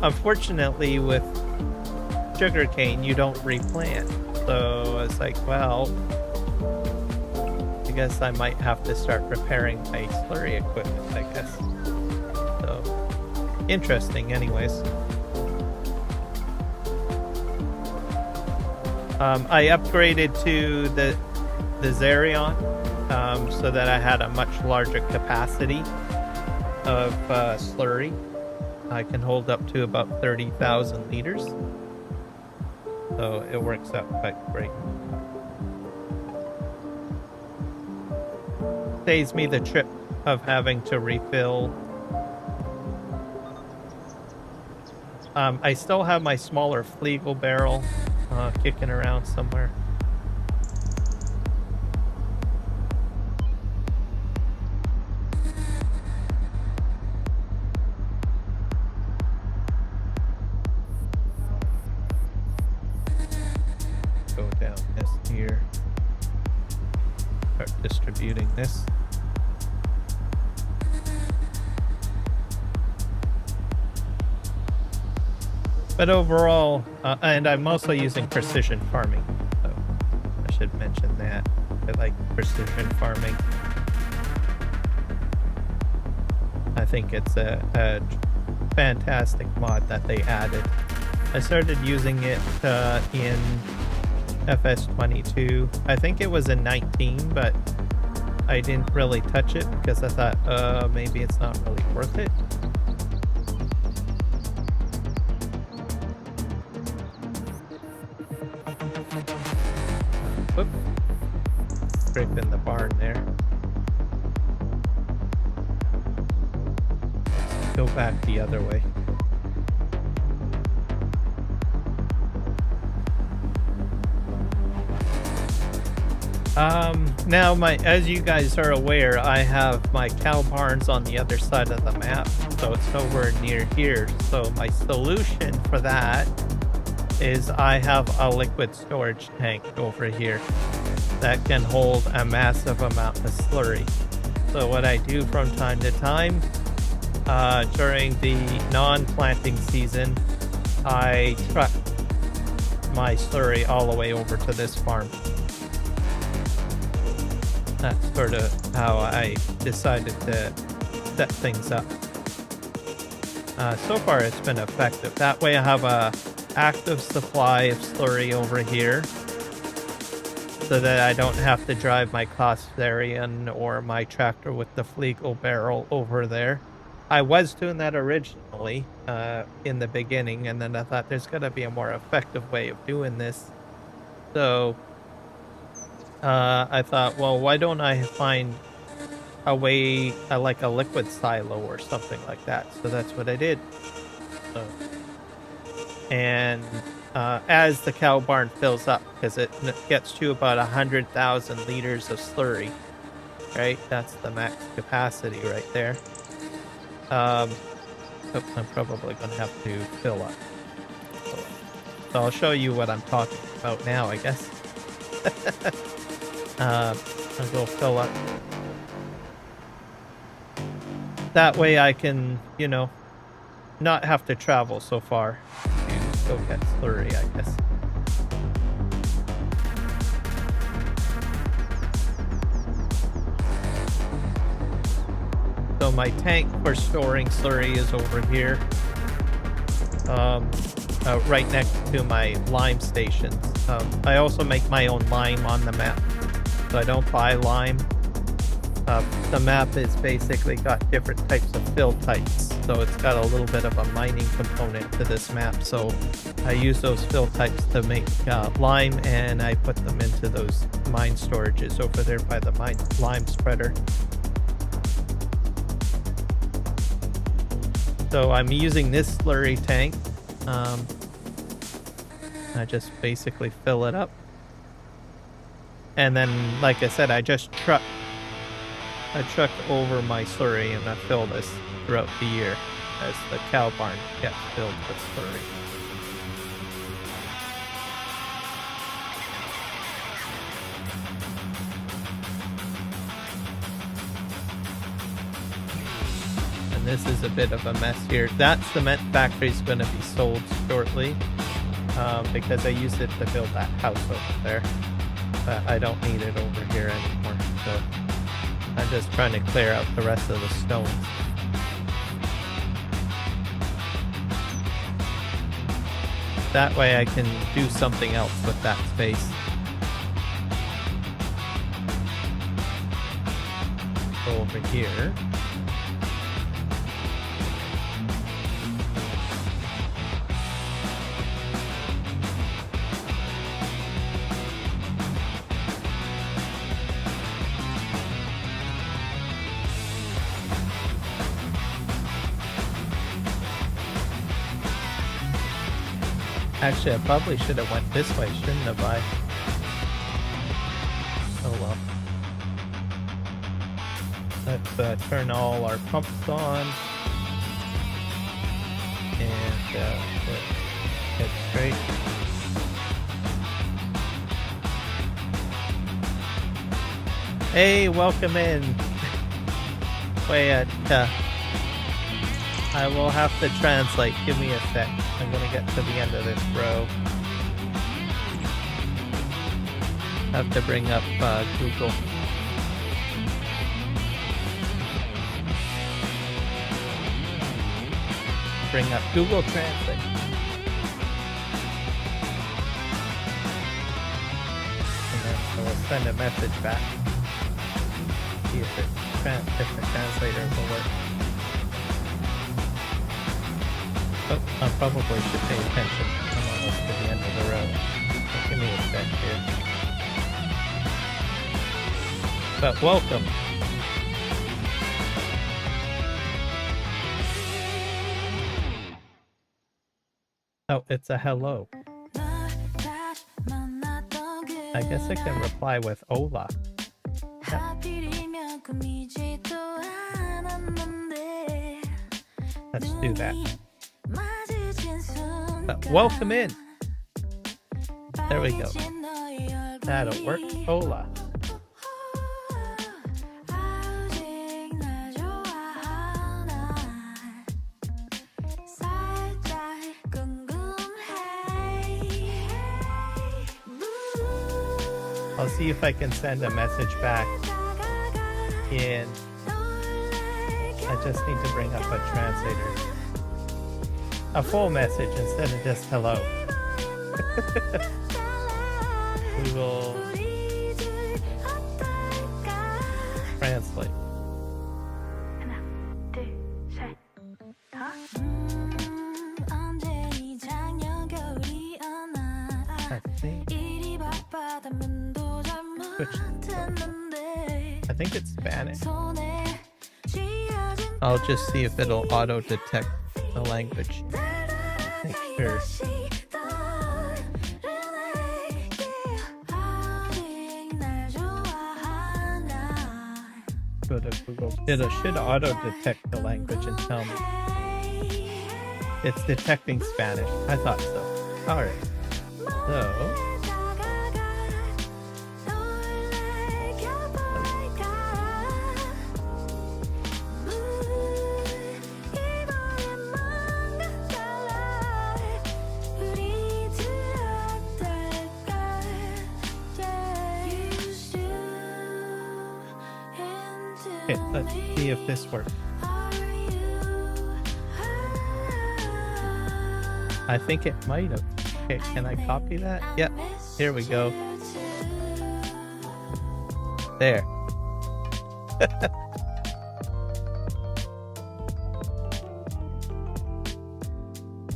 Unfortunately, with sugarcane, you don't replant, so it's like, well, I guess I might have to start repairing my slurry equipment, I guess. So interesting, anyways. I upgraded to the Zerion so that I had a much larger capacity of slurry. I can hold up to about 30,000 liters, so it works out quite great. Saves me the trip of having to refill. I still have my smaller Flegel barrel kicking around somewhere. Go down this here. Start distributing this. But overall, and I'm also using precision farming, so I should mention that. I like precision farming. I think it's a fantastic mod that they added. I started using it in FS25. I think it was in 19, but I didn't really touch it because I thought maybe it's not really worth it. Whoop. Scraping the barn there. Let's go back the other way. Now as you guys are aware, I have my cow barns on the other side of the map, so it's nowhere near here. So my solution for that is I have a liquid storage tank over here that can hold a massive amount of slurry. So what I do from time to time, during the non-planting season, I truck my slurry all the way over to this farm. That's sort of how I decided to set things up. So far it's been effective. That way I have a active supply of slurry over here, so that I don't have to drive my Costarian or my tractor with the Flegel barrel over there. I was doing that originally in the beginning, and then I thought there's got to be a more effective way of doing this. So I thought, well, why don't I find a way, like a liquid silo or something like that? So that's what I did. And as the cow barn fills up, because it gets to about 100,000 liters of slurry, right? That's the max capacity right there. I'm probably going to have to fill up. So I'll show you what I'm talking about now, I guess. I'll go fill up. That way I can, you know, not have to travel so far to go get slurry, I guess. So my tank for storing slurry is over here, right next to my lime stations. I also make my own lime on the map, so I don't buy lime. The map is basically got different types of fill types, so it's got a little bit of a mining component to this map. So I use those fill types to make lime, and I put them into those mine storages over there by the lime spreader. So I'm using this slurry tank. I just basically fill it up, and then, like I said, I truck over my slurry, and I fill this throughout the year as the cow barn gets filled with slurry. And this is a bit of a mess here. That cement factory is going to be sold shortly, because I used it to build that house over there. But I don't need it over here anymore, so I'm just trying to clear out the rest of the stones. That way I can do something else with that space. Go over here. Actually, I probably should have went this way, shouldn't have I? Oh well. Let's turn all our pumps on. And get straight. Hey, welcome in. Wait, I will have to translate. Give me a sec. I'm gonna get to the end of this row. Have to bring up Google. Bring up Google Translate. And then we'll send a message back. See if the translator will work. Oh, I probably should pay attention. I'm almost to the end of the row. So give me a sec here. But welcome. Oh, it's a hello. I guess I can reply with hola. Yeah. Let's do that. Welcome in. There we go. That'll work. Hola. I'll see if I can send a message back in. I just need to bring up a translator. A full message instead of just hello. We will translate. I think it's Spanish. I'll just see if it'll auto detect the language. Make sure. Go to Google. It should auto detect the language and tell me. It's detecting Spanish. I thought so. Alright. So. Okay, let's see if this works. I think it might have. Okay, can I copy that? Yep, here we go. There.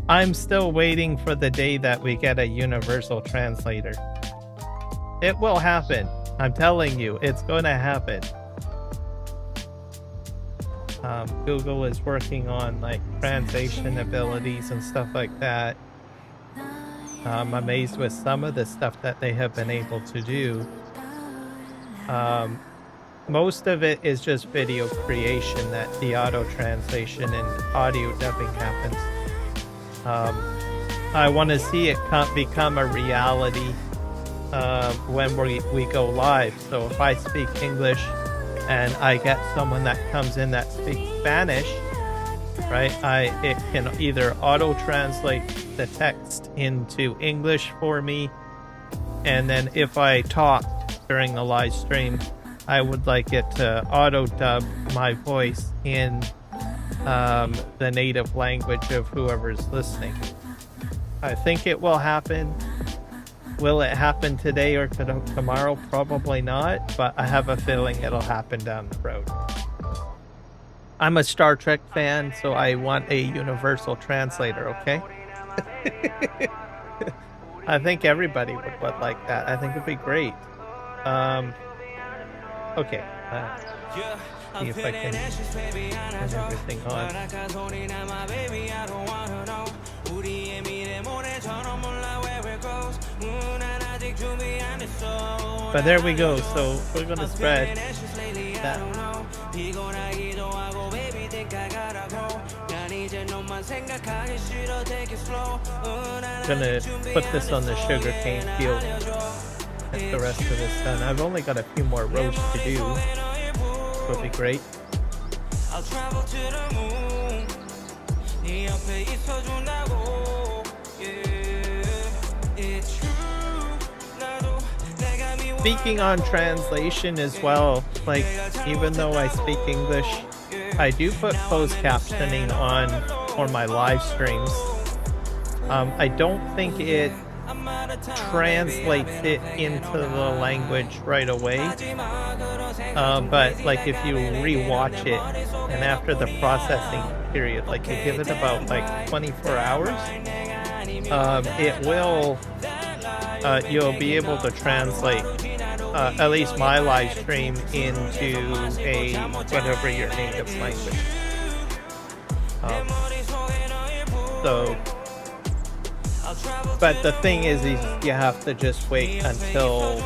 I'm still waiting for the day that we get a universal translator. It will happen. I'm telling you, it's going to happen. Google is working on like translation abilities and stuff like that. I'm amazed with some of the stuff that they have been able to do. Most of it is just video creation that the auto translation and audio dubbing happens. I want to see it become a reality when we go live. So if I speak English and I get someone that comes in that speaks Spanish, right? It can either auto translate the text into English for me, and then if I talk during the live stream, I would like it to auto dub my voice in the native language of whoever's listening. I think it will happen. Will it happen today or tomorrow? Probably not, but I have a feeling it'll happen down the road. I'm a Star Trek fan, so I want a universal translator, okay? I think everybody would like that. I think it'd be great. Okay. See if I can turn everything on. But there we go. So we're gonna spread that. Gonna put this on the sugarcane field. Get the rest of this done. I've only got a few more rows to do. Would be great. I'll travel to the moon. Speaking on translation as well, like even though I speak English, I do put closed captioning on for my live streams. I don't think it translates it into the language right away, but like if you rewatch it and after the processing period, like you give it about like 24 hours, it will you'll be able to translate at least my live stream into a whatever your native language. So But the thing is you have to just wait until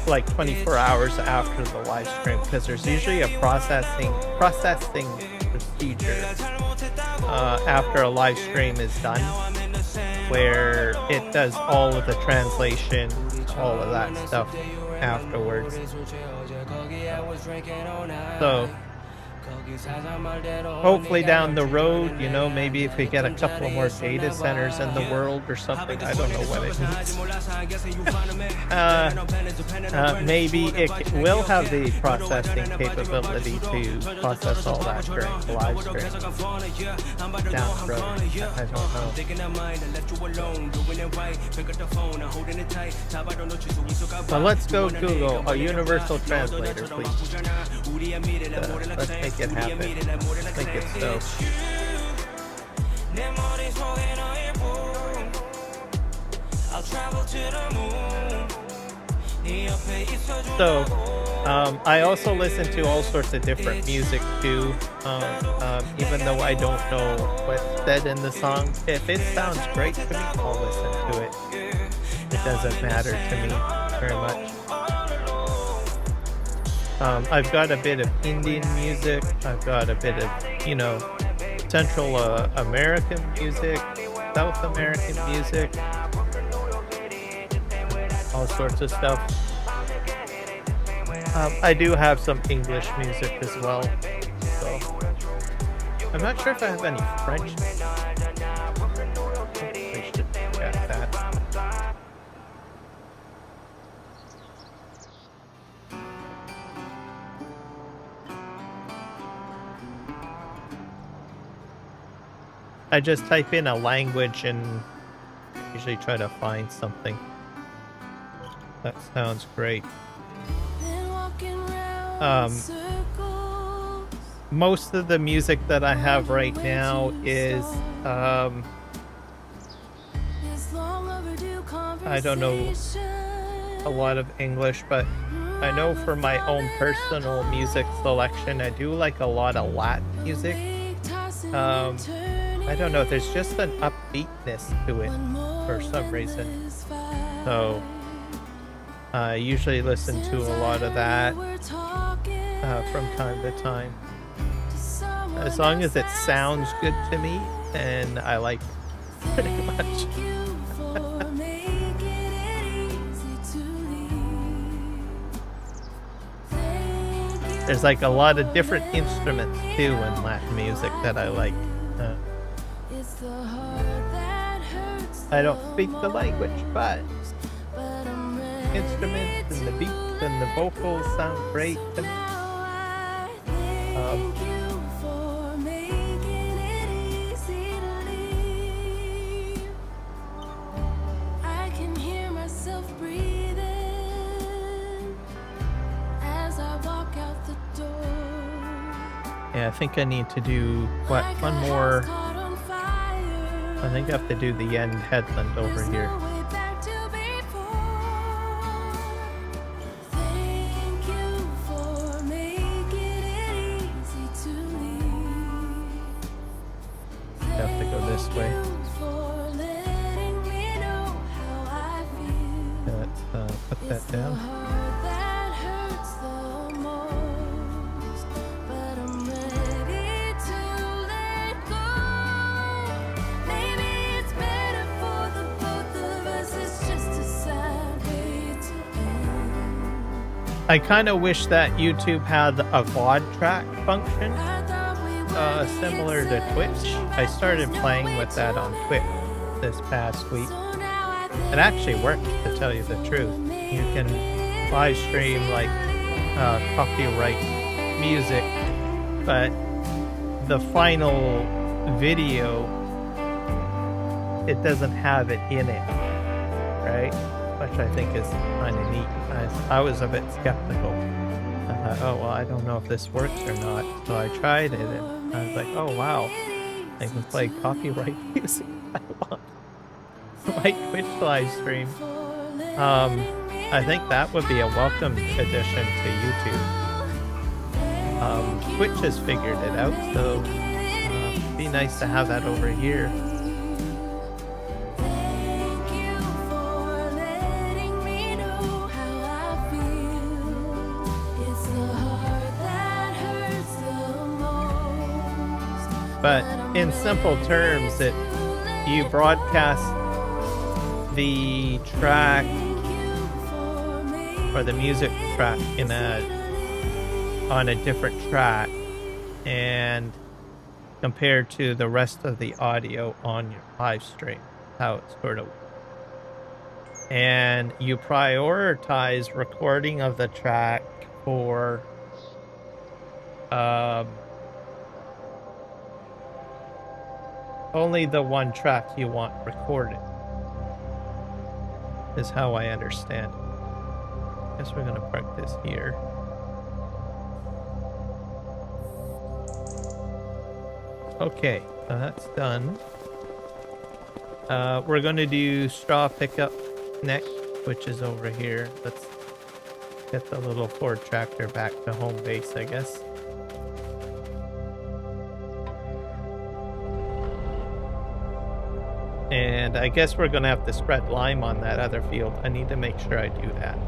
like 24 hours after the live stream, because there's usually a processing procedure after a live stream is done, where it does all of the translation, all of that stuff afterwards. So hopefully down the road, you know, maybe if we get a couple more data centers in the world or something, I don't know what it needs. Maybe it will have the processing capability to process all that during the live stream down the road. I don't know. So let's go Google a universal translator, please. Let's make it happen. I think it's so. So, I also listen to all sorts of different music too. Even though I don't know what's said in the song, if it sounds great to me, I'll listen to it. It doesn't matter to me very much. I've got a bit of Indian music. I've got a bit of, you know, Central American music, South American music, all sorts of stuff. I do have some English music as well. So I'm not sure if I have any French. I should check that. I just type in a language and usually try to find something. That sounds great. Most of the music that I have right now is I don't know a lot of English, but I know for my own personal music selection, I do like a lot of Latin music. I don't know, there's just an upbeatness to it for some reason. So I usually listen to a lot of that from time to time. As long as it sounds good to me, then I like it pretty much. There's like a lot of different instruments too in Latin music that I like. I don't speak the language, but instruments and the beats and the vocals sound great to me. Yeah, I think I need to do one more. I think I have to do the end headland over here. I have to go this way. Let's put that down. I kind of wish that YouTube had a VOD track function, similar to Twitch. I started playing with that on Twitch this past week. It actually worked, to tell you the truth. You can live stream like copyright music, but the final video, it doesn't have it in it, right? Which I think is kind of neat. I was a bit skeptical. I thought, oh, well, I don't know if this works or not. So I tried it, and I was like, oh, wow. I can play copyright music if I want. My Twitch live stream. I think that would be a welcome addition to YouTube. Twitch has figured it out, so it'd be nice to have that over here. But in simple terms, you broadcast the track or the music track on a different track and compared to the rest of the audio on your live stream, how it's sort of. And you prioritize recording of the track for only the one track you want recorded, is how I understand it. Guess we're gonna practice here. Okay, so that's done. We're gonna do straw pickup next, which is over here. Let's get the little Ford tractor back to home base, I guess. And I guess we're gonna have to spread lime on that other field. I need to make sure I do that.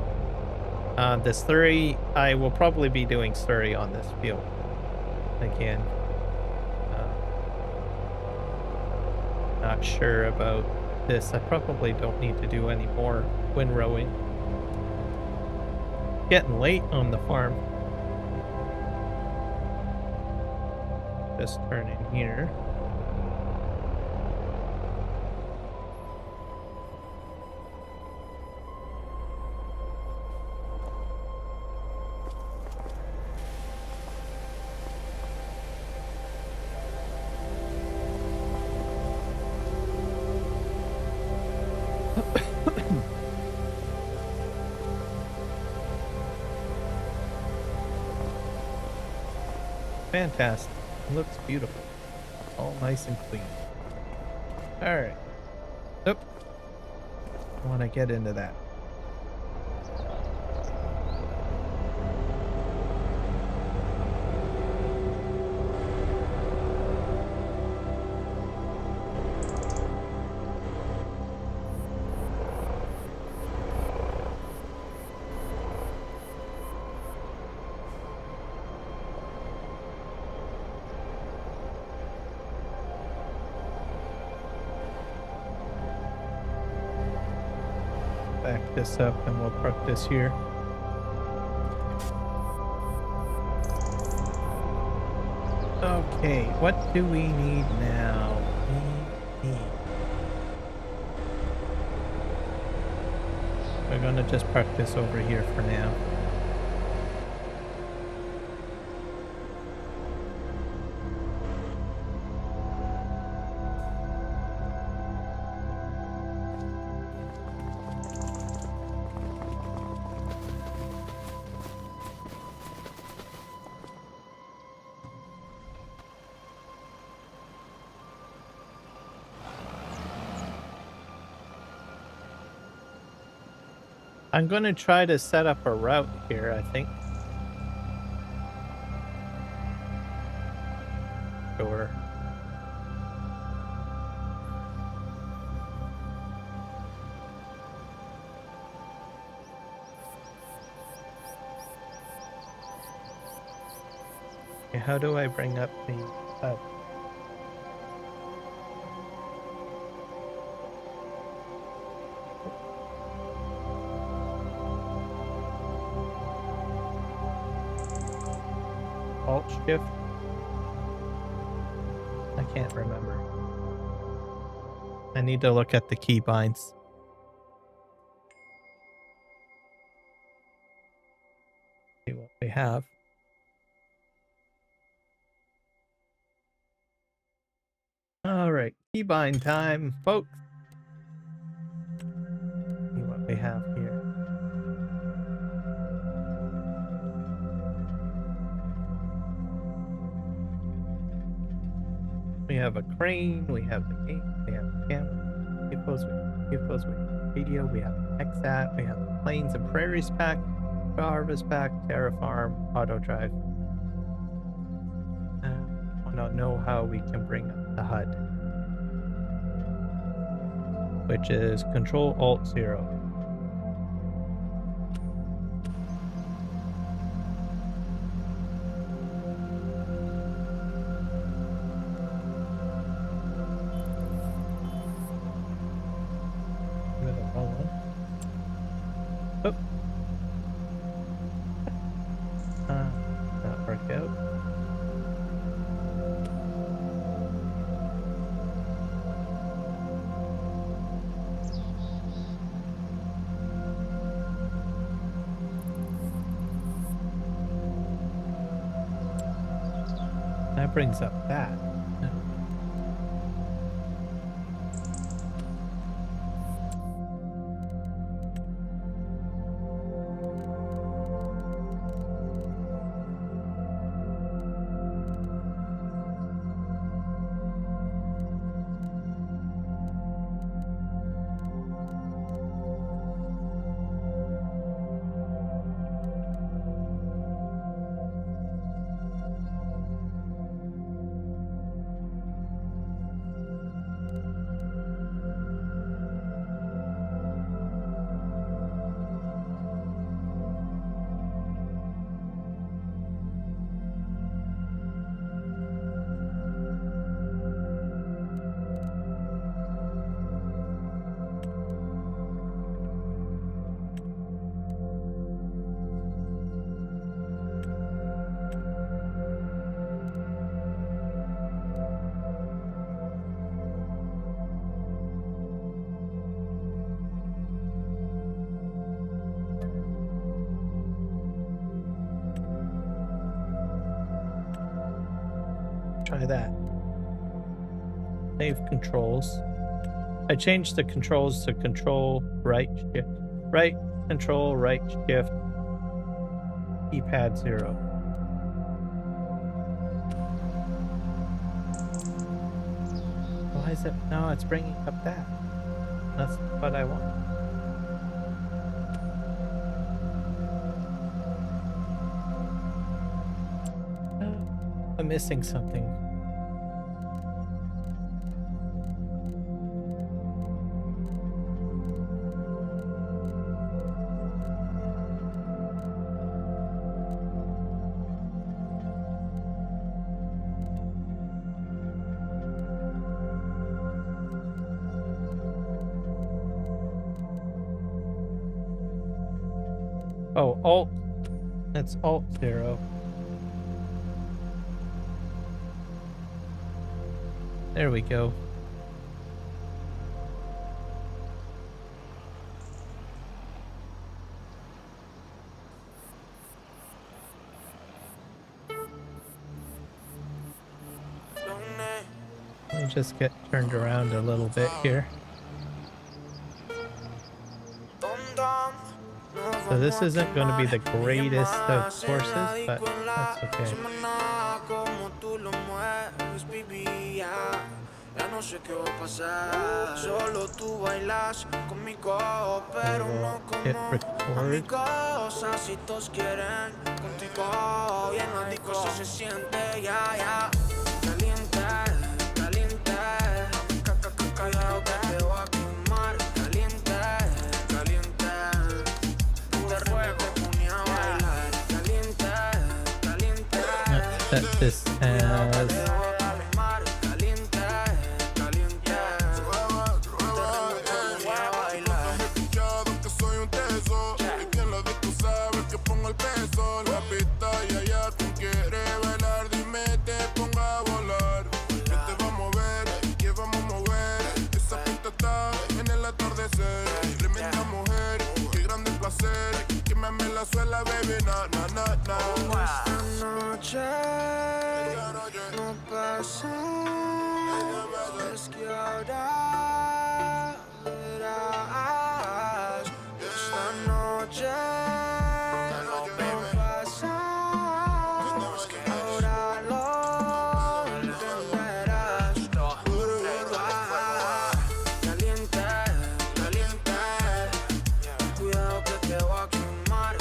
This slurry, I will probably be doing slurry on this field again. Not sure about this. I probably don't need to do any more windrowing. Getting late on the farm. Just turn in here. Fantastic. It looks beautiful. All nice and clean. Alright. Oop. I want to get into that. Back this up and we'll park this here. Okay, what do we need now? We're gonna just park this over here for now. I'm going to try to set up a route here, I think. Sure. Okay, how do I bring up the hub? Alt shift? I can't remember. I need to look at the keybinds. See what we have. Alright, keybind time, folks. See what we have here. We have a crane, we have the gate, we have the camera, UFOs with radio, we have the XAT, we have the plains and prairies pack, harvest pack, Terra Farm, auto drive. I don't know how we can bring up the HUD, which is Control Alt 0. That brings up that. Try that. Save controls. I changed the controls to control right shift. Right control, right shift, keypad 0. Why is it? No, it's bringing up that. That's what I want. I'm missing something. Oh, Alt. That's Alt 0. There we go. Let me just get turned around a little bit here. So this isn't going to be the greatest of courses, but that's okay. No sé qué va a pasar. Solo tú bailas conmigo, pero no como amigos. Así todos quieren contigo. Bien rico se siente, ya. Caliente, caliente. Callado que te voy a quemar. Caliente, caliente. Te ruego, te pone a bailar. Caliente, caliente. Set this as suela, baby, no. Esta noche no pasa, es que ahora verás. Esta noche no pasa, es que ahora lo entenderás. Caliente, caliente, cuidado que te voy a quemar.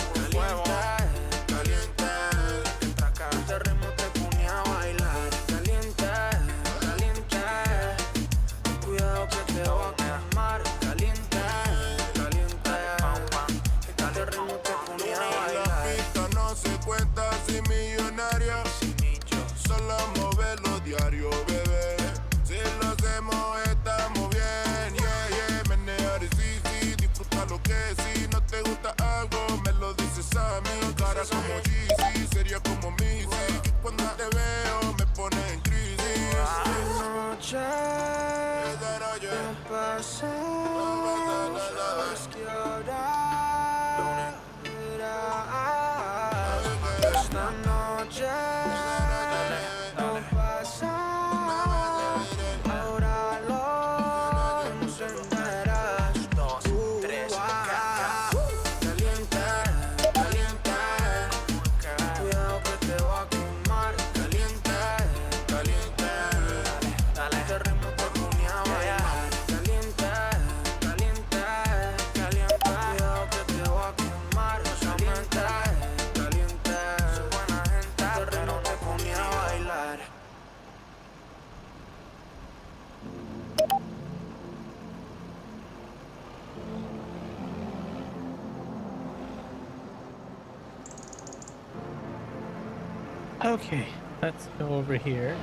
Como Jeezy, sería como Missy, que cuando te veo me pone en crisis. Esta noche no pasa, es que ahora verás. Esta noche no Okay, let's go over here.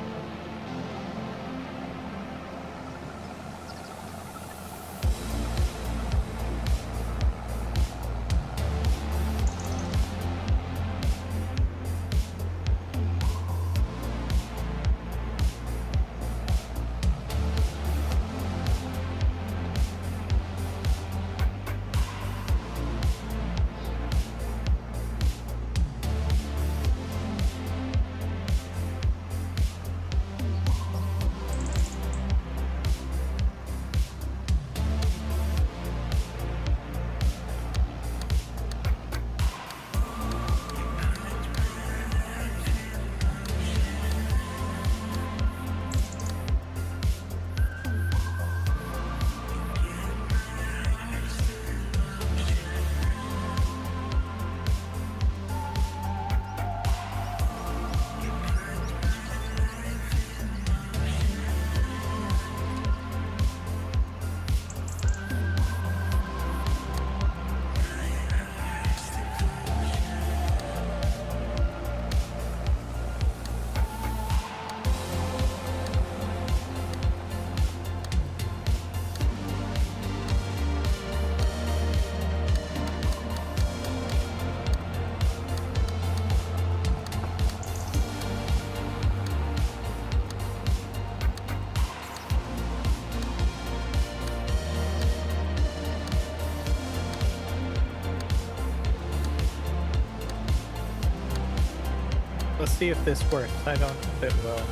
Let's see if this works. I don't know if it will.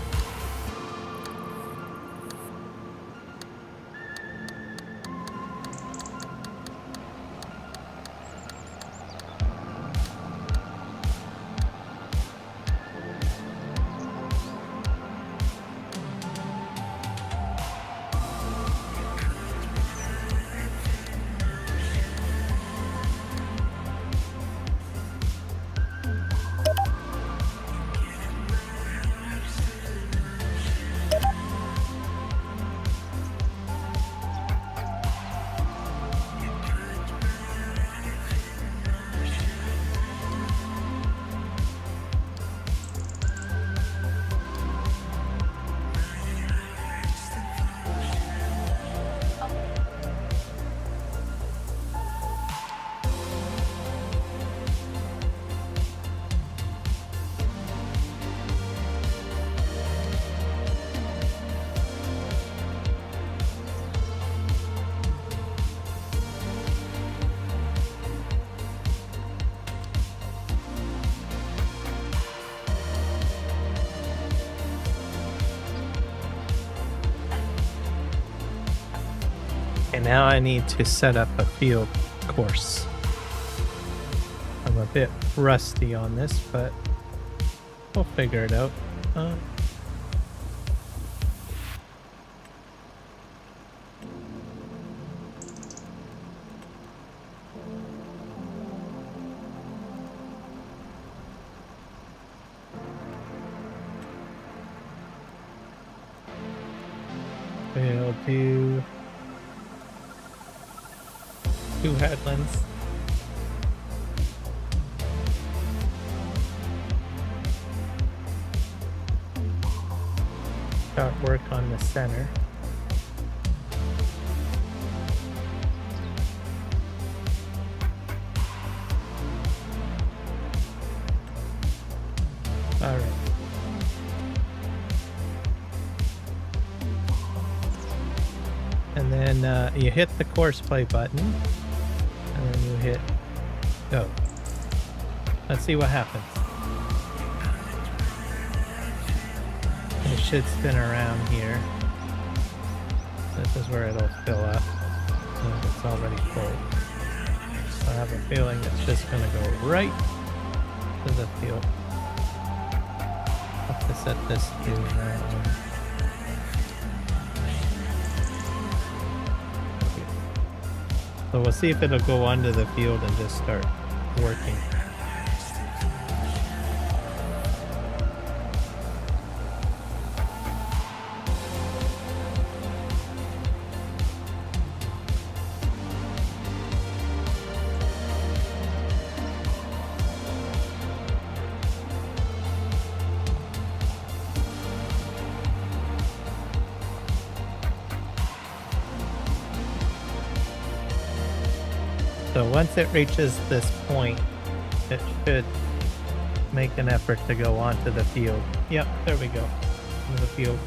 Okay, now I need to set up a field course. I'm a bit rusty on this, but we'll figure it out. We'll do 2 headlands. Start work on the center. All right. And then you hit the course play button, and then you hit go. Let's see what happens. It should spin around here. This is where it'll fill up. And it's already full. So I have a feeling it's just going to go right to the field. I have to set this to so we'll see if it'll go onto the field and just start working. So once it reaches this point, it should make an effort to go onto the field. Yep, there we go. Into the field.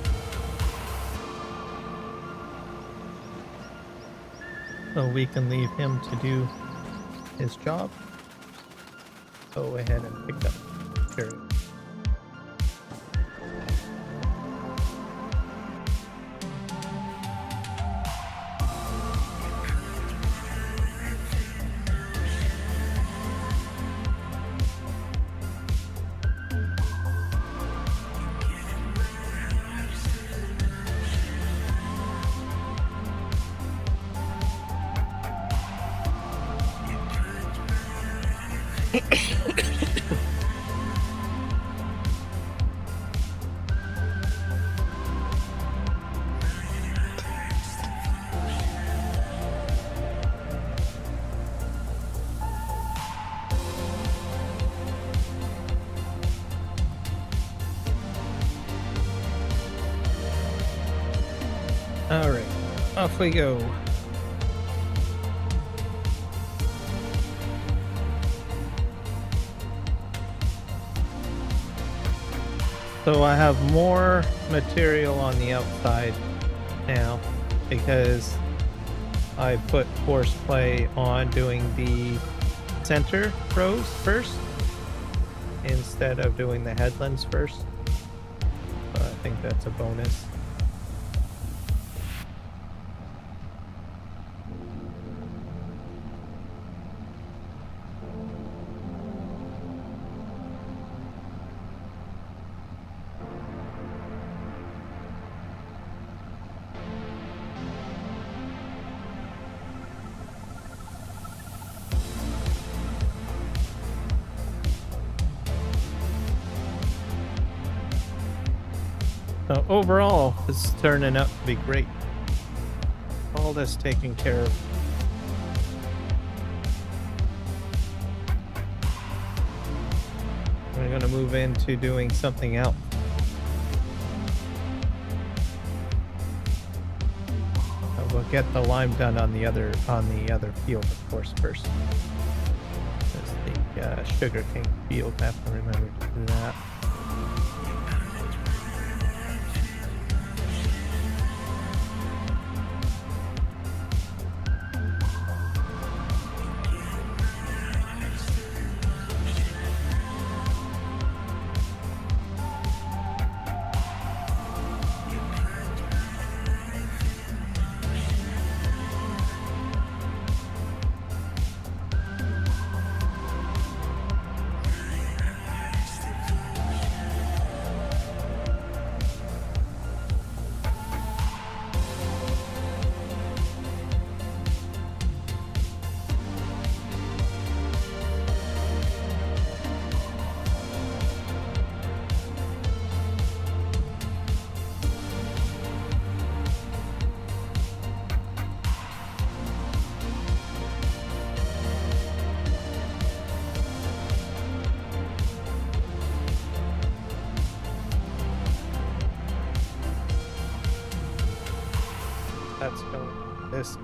So we can leave him to do his job. Go ahead and pick up material. All right, off we go. So I have more material on the outside now because I put horseplay on doing the center rows first instead of doing the headlands first. So I think that's a bonus. So overall, this is turning out to be great. All this taken care of. We're going to move into doing something else. We'll get the lime done on the other field, of course, first. There's the sugarcane field. I have to remember to do that. That's going this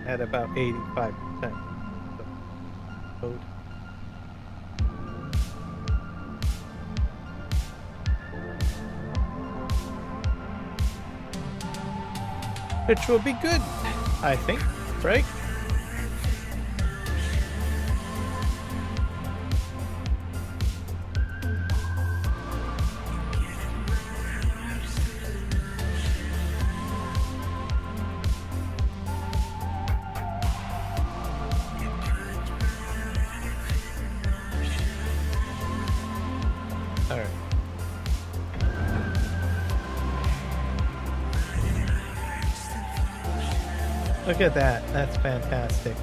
at about 85%. Load. Which will be good, I think, right? Look at that. That's fantastic.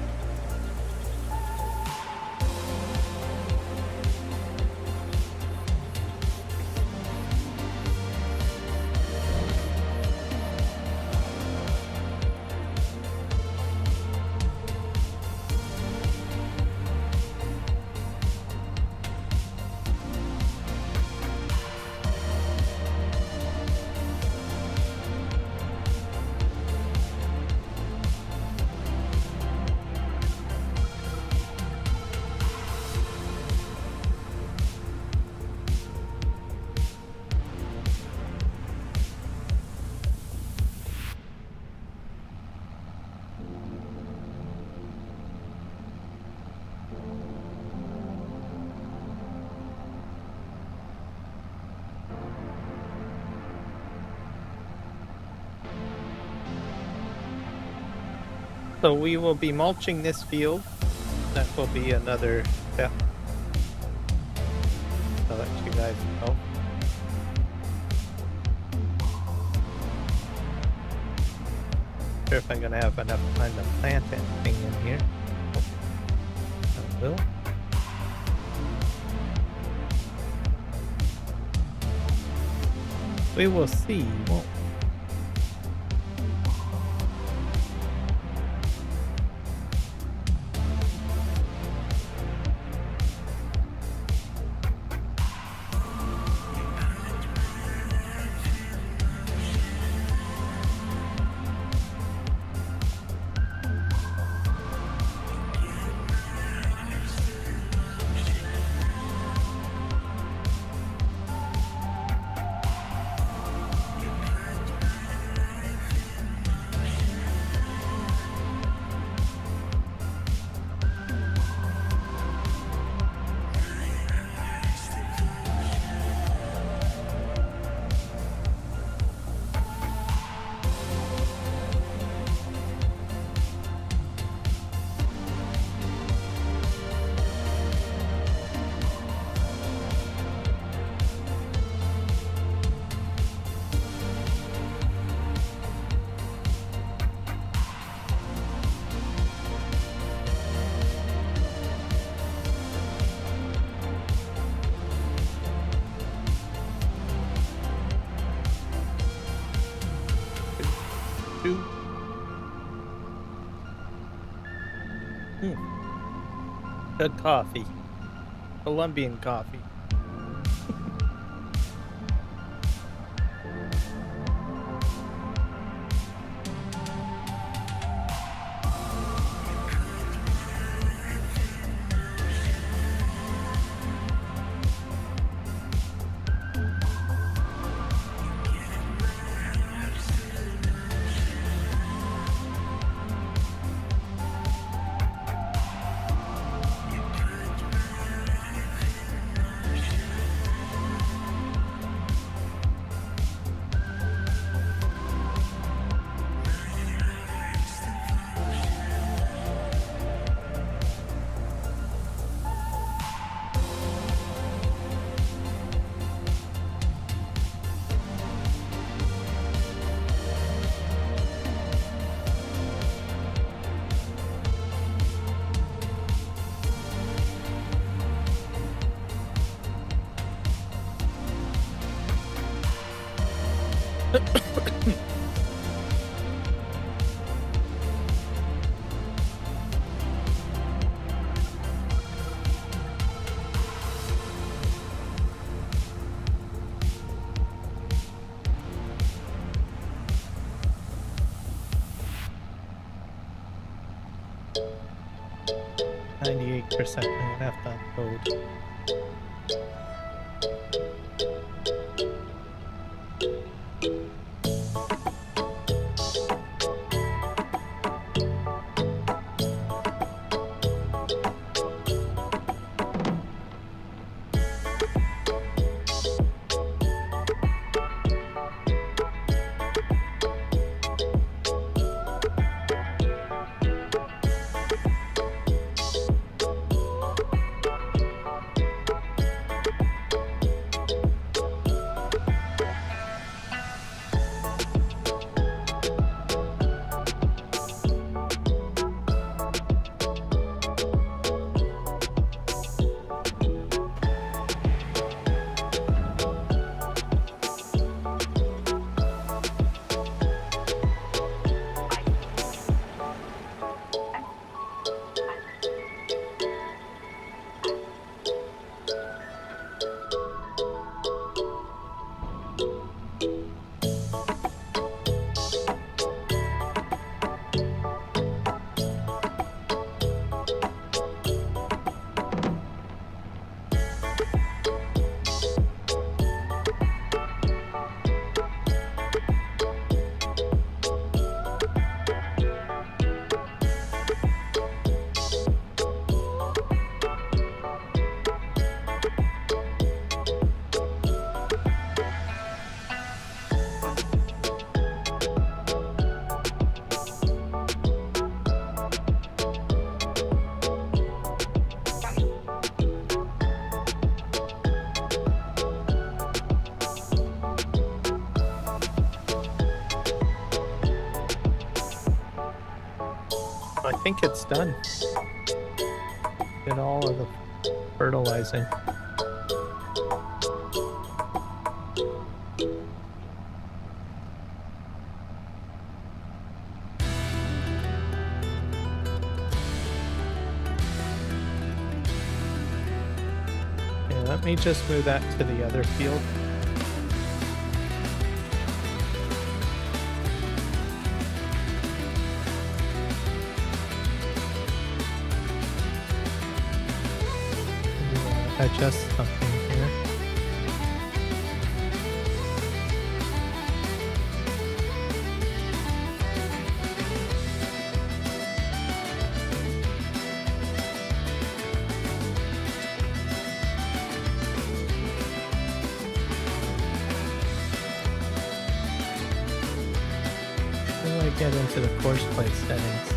So we will be mulching this field. That will be another step. I'll let you guys know. Not sure if I'm gonna have enough time to plant anything in here. I will. We will see, won't we? Good coffee. Colombian coffee. %. I'm gonna have to upload. think it's done. Did all of the fertilizing. Okay, let me just move that to the other field. Adjust something here. How do I get into the course plate settings?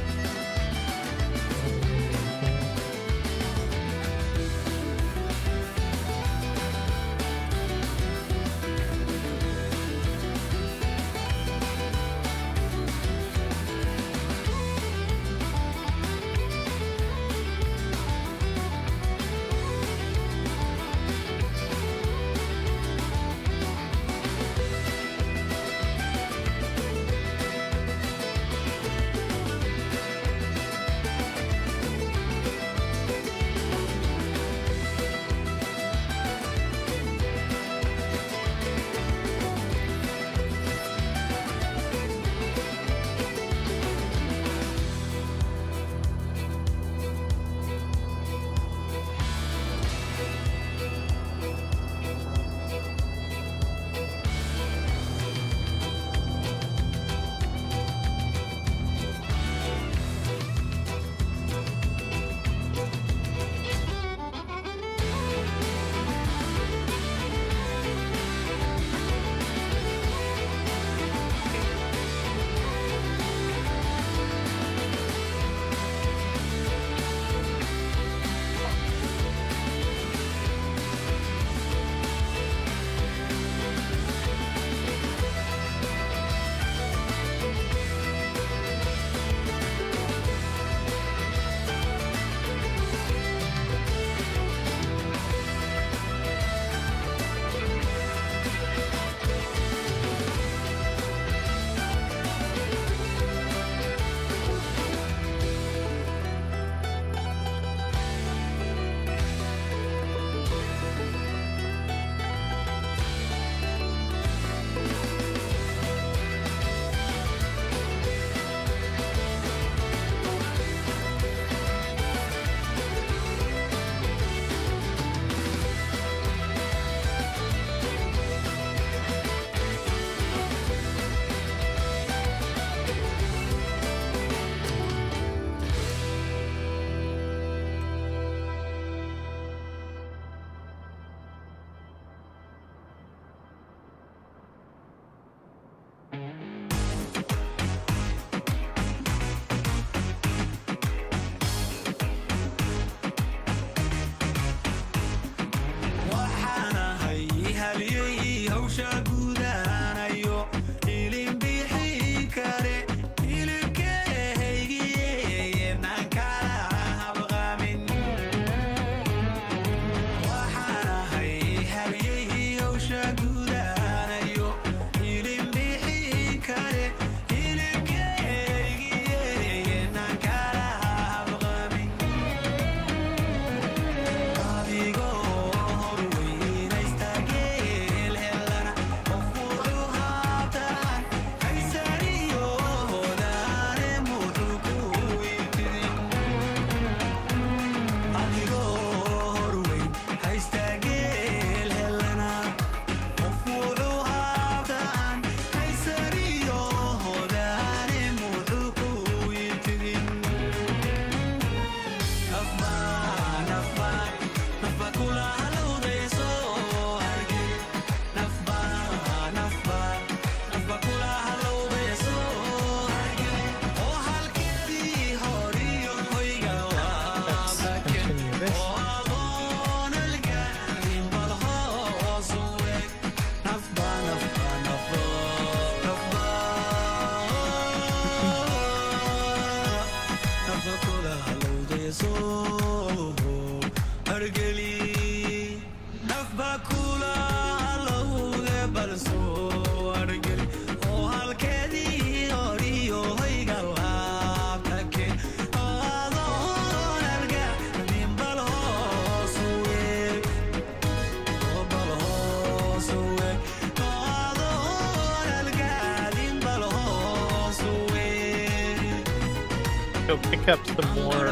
go pick up some more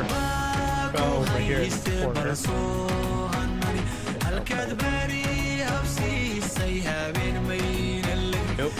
over here in the corner. Nope.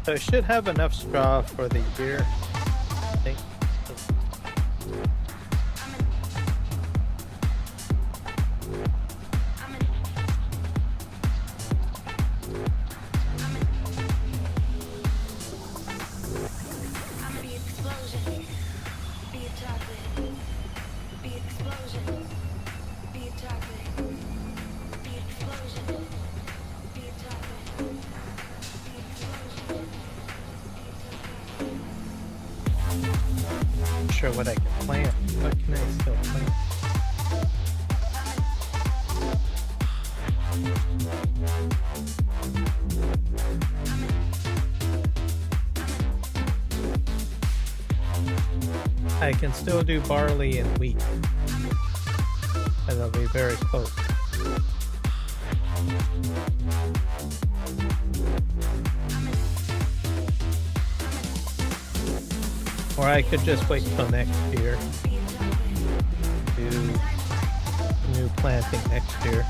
So I should have enough straw for the year, I think. Not sure what I can plant. What can I still plant? I can still do barley and wheat, and they'll be very close. Or I could just wait till next year. Do new planting next year.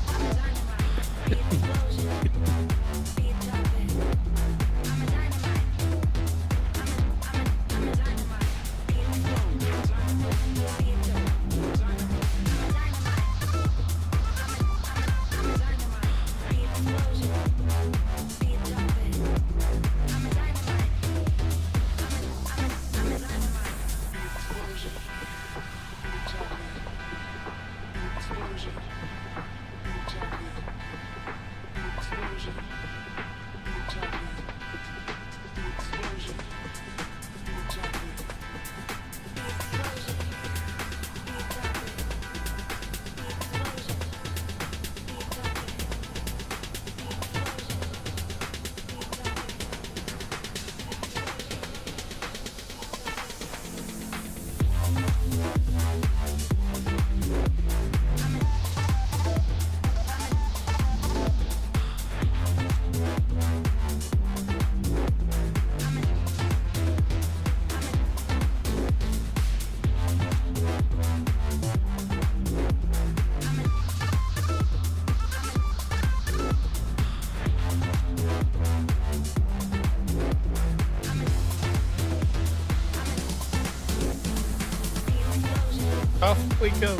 Off we go.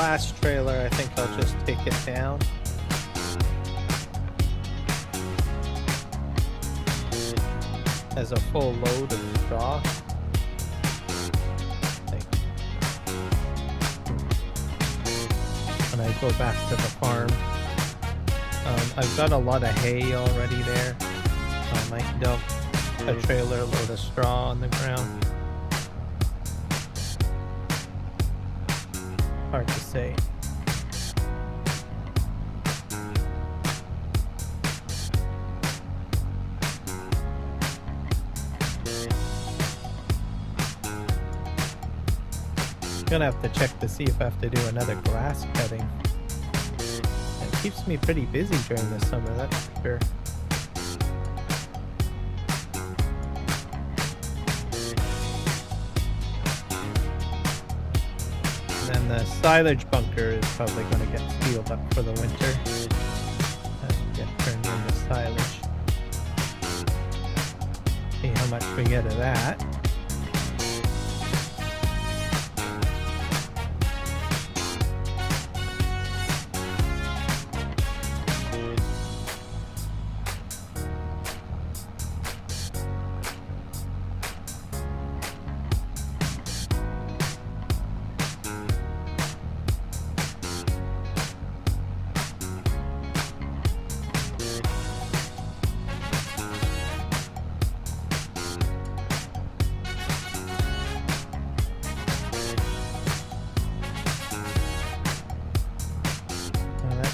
last trailer, I think I'll just take it down. As a full load of straw. When I go back to the farm. I've got a lot of hay already there. I might dump a trailer load of straw on the ground. Hard to say. Gonna have to check to see if I have to do another grass cutting. It keeps me pretty busy during the summer, that's for sure. And then the silage bunker is probably gonna get sealed up for the winter and get turned into silage. See how much we get of that.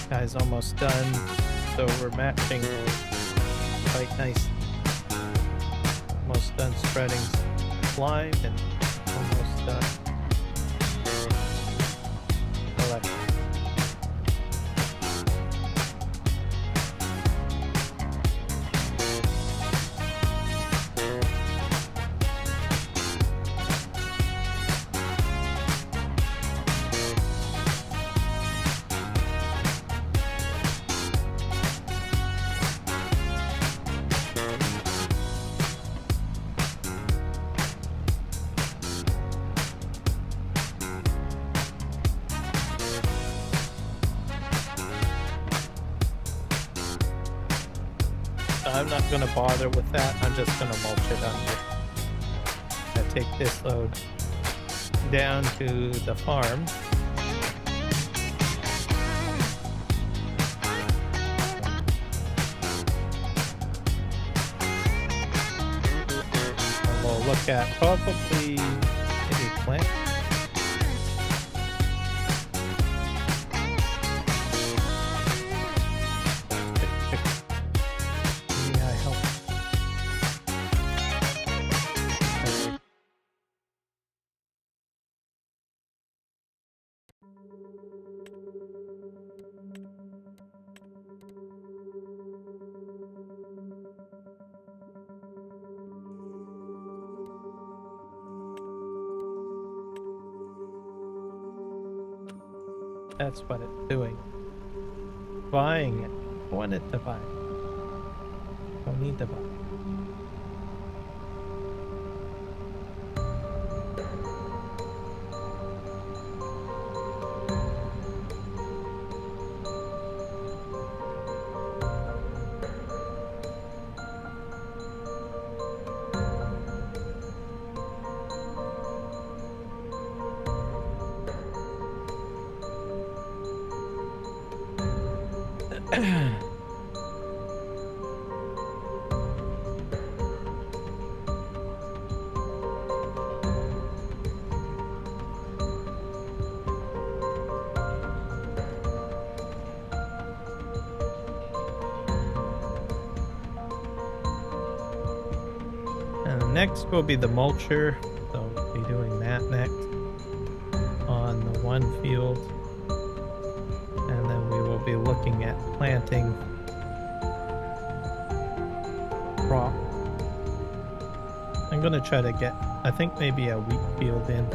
Guy's almost done, so we're matching quite nice. Almost done spreading slime and almost done collecting. I'm not going to bother with that. I'm just going to mulch it under. I take this load down to the farm. And we'll look at probably maybe plant. That's what it's doing. Buying it. I want it to buy. Don't need to buy. Next will be the mulcher, so we'll be doing that next on the one field, and then we will be looking at planting crop. I'm gonna try to get, I think maybe a wheat field in.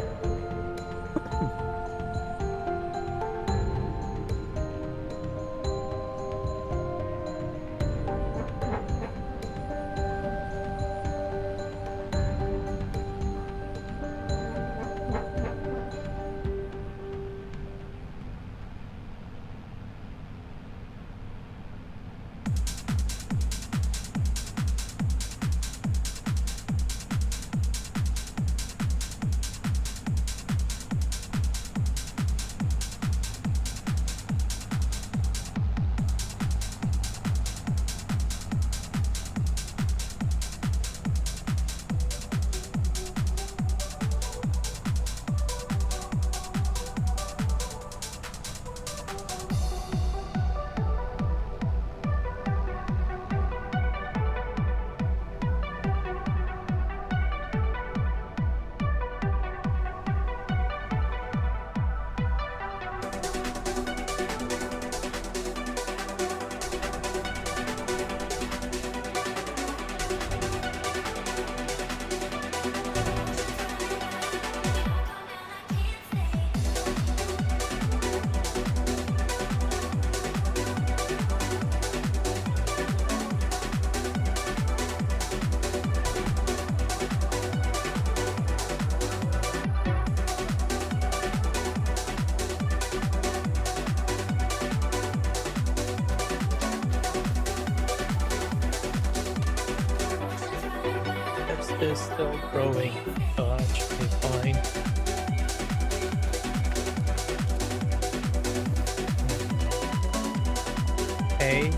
is still growing, so that should be fine. Okay.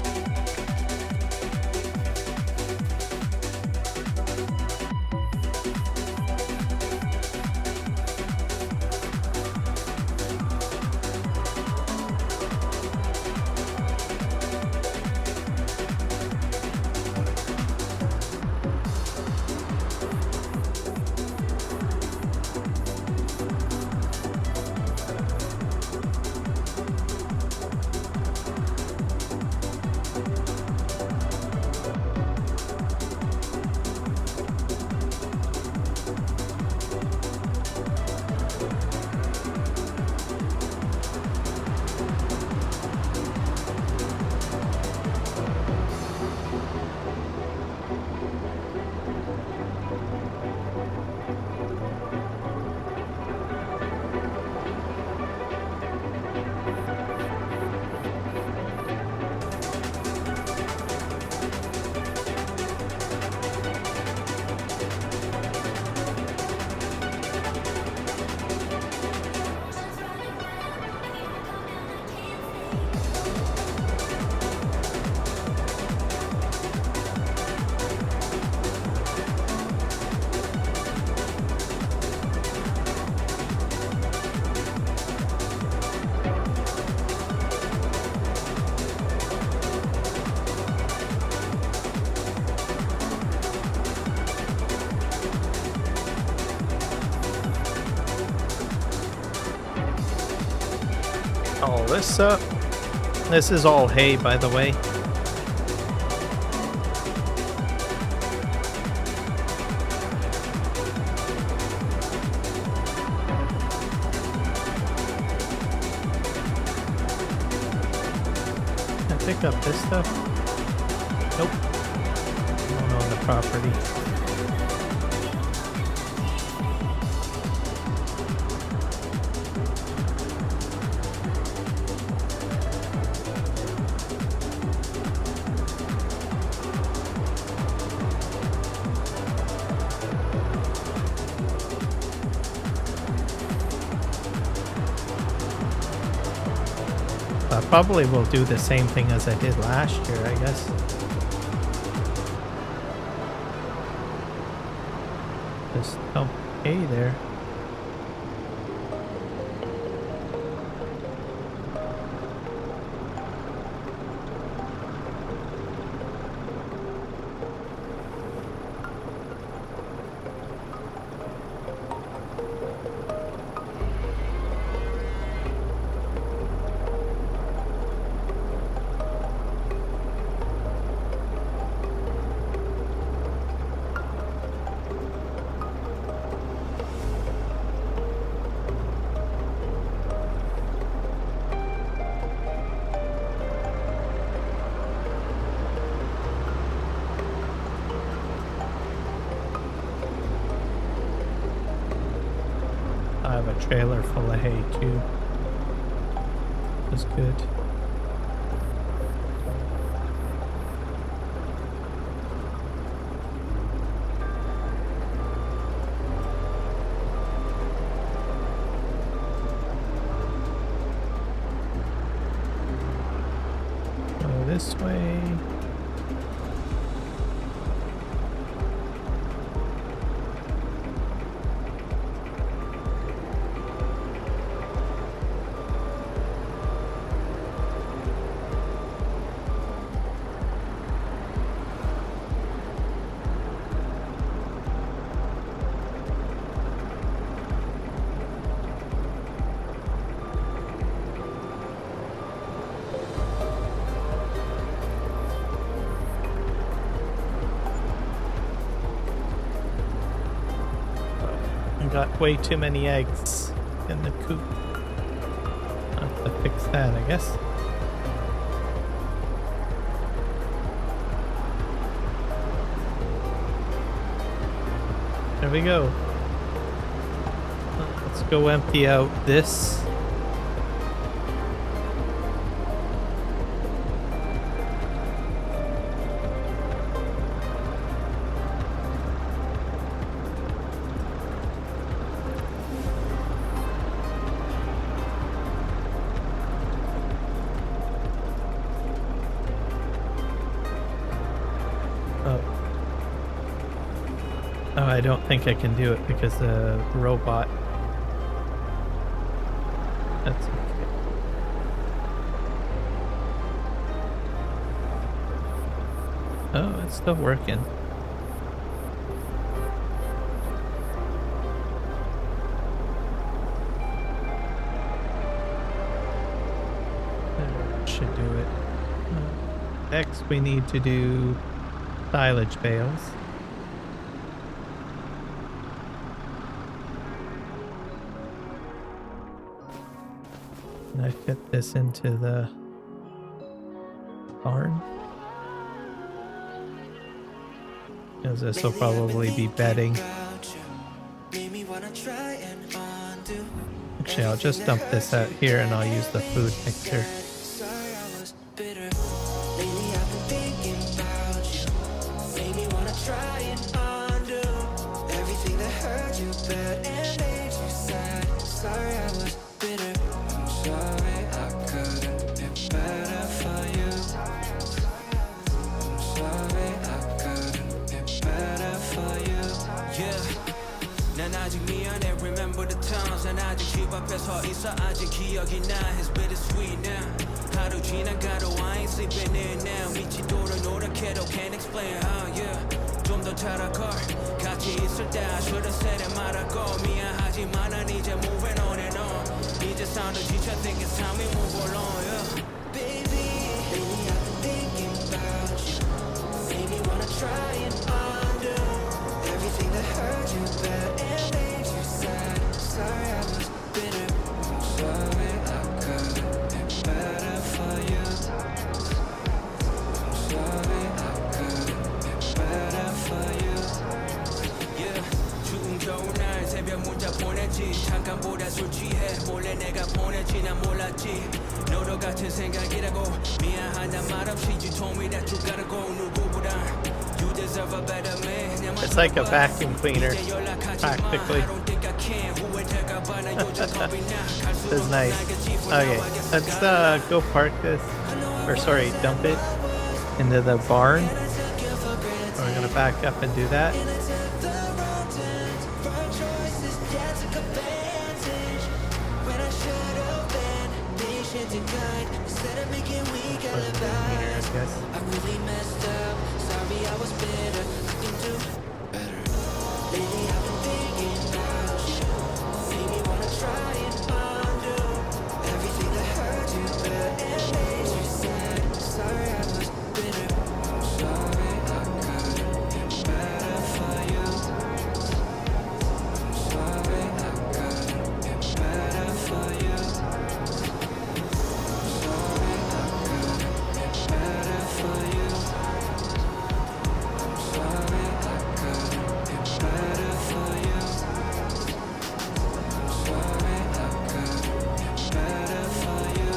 Oh, this is all hay, by the way. Can I pick up this stuff? Nope. I don't own the property. I probably will do the same thing as I did last year, I guess. Just dump hay there. I have a trailer full of hay too. That's good. Go this way. Got way too many eggs in the coop. I'll have to fix that, I guess. There we go. Let's go empty out this. Oh, I don't think I can do it because the robot. That's okay. Oh, it's still working. That should do it. Next, we need to do silage bales. And I fit this into the barn. Because this will probably be bedding. Actually, I'll just dump this out here and I'll use the food mixer. Remember the times and 아직 집 앞에 서 있어 아직 기억이 나. It's bittersweet now. 하루 지나가도 I ain't sleeping in now. 미치도록 노력해도 can't explain how. Yeah. 좀 더 잘할걸. 같이 있을 때 I should've said it 말하고 미안하지만 난 이제 moving on and on. 이제 삶도 지쳐 think it's time we move along. Yeah. Baby, lately I've been thinking about you. Made me wanna try and undo everything that hurt you bad and made you sad. Sorry I was bitter. I'm sorry I couldn't be better for you. I'm sorry I couldn't be better for you. Yeah. 추운 겨울날 새벽 문자 보냈지. 잠깐보다 술 취해 몰래 내가 보냈지. 난 몰랐지 너도 같은 생각이라고. 미안한 말 없이 you told me that you gotta go. 누구보다 you deserve a better man. It's like a vacuum cleaner, practically. This is nice. Okay, let's go park this, or sorry, dump it into the barn. We're gonna back up and do that. I really messed up. Sorry I was bitter. I can do better. Lately I've been thinking about you. Made me wanna try and undo everything that hurt you bad and made you sad. Sorry I was bitter. I'm sorry I couldn't be better for you. I'm sorry I couldn't be better for you. I'm sorry I couldn't be better for you. I'm sorry I couldn't be better for you. I'm sorry I couldn't be better for you.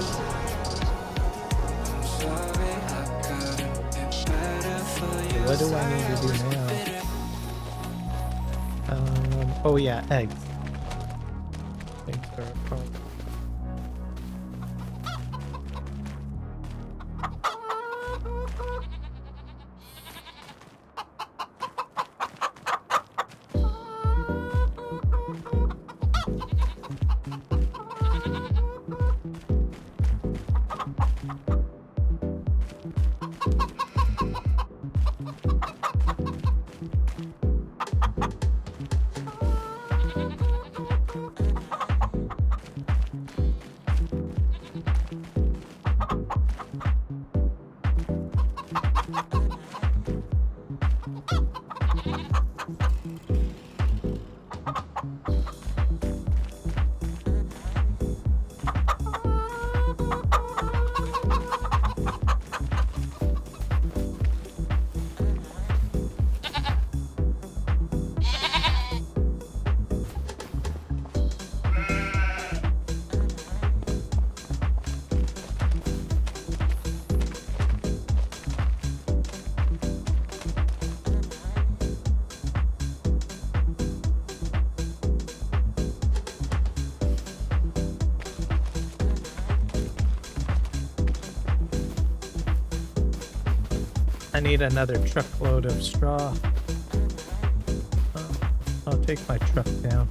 I'm sorry I couldn't be better for you. What do I need to do now? Oh yeah, eggs. Eggs are a problem. I need another truckload of straw. Oh. I'll take my truck down.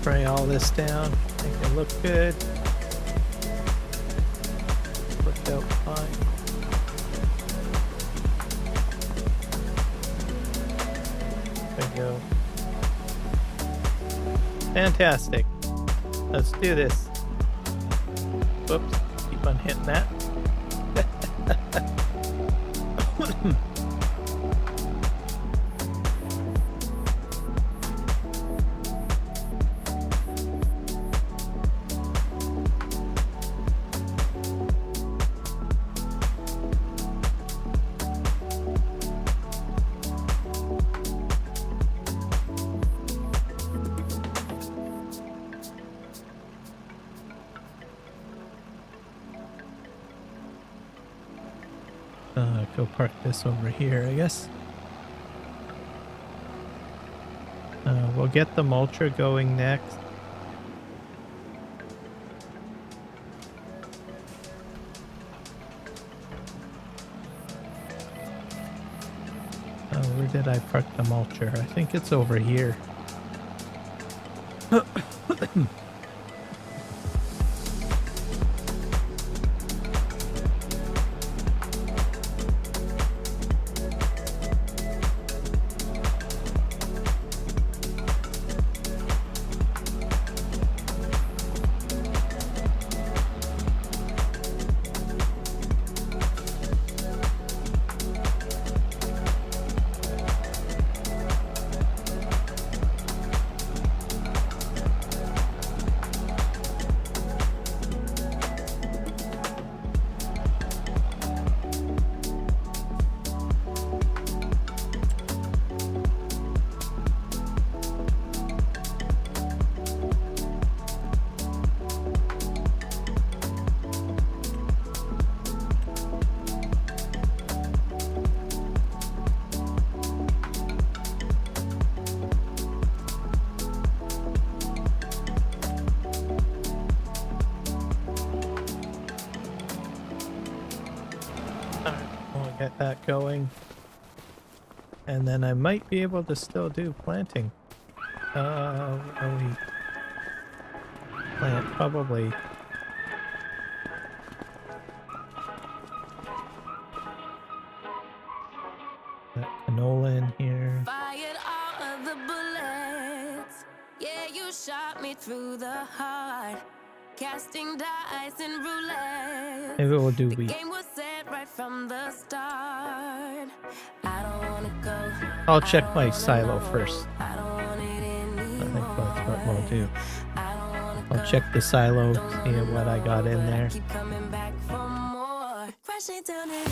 Spray all this down, make it look good. Worked out fine. There we go. Fantastic. Let's do this. Whoops, keep on hitting that. Go park this over here, I guess. We'll get the mulcher going next. Where did I park the mulcher? I think it's over here. get that going. And then I might be able to still do planting. Where we plant probably. That canola in here. Fired all of the bullets. Yeah, you shot me through the heart. Casting dice and roulette. Maybe we'll do wheat. Game was set right from the start. I don't wanna go. I'll check my silo first. I don't want it anymore. I think that's what we'll do. I'll check the silo, see what I got in there. Keep coming back for more. Crashing down in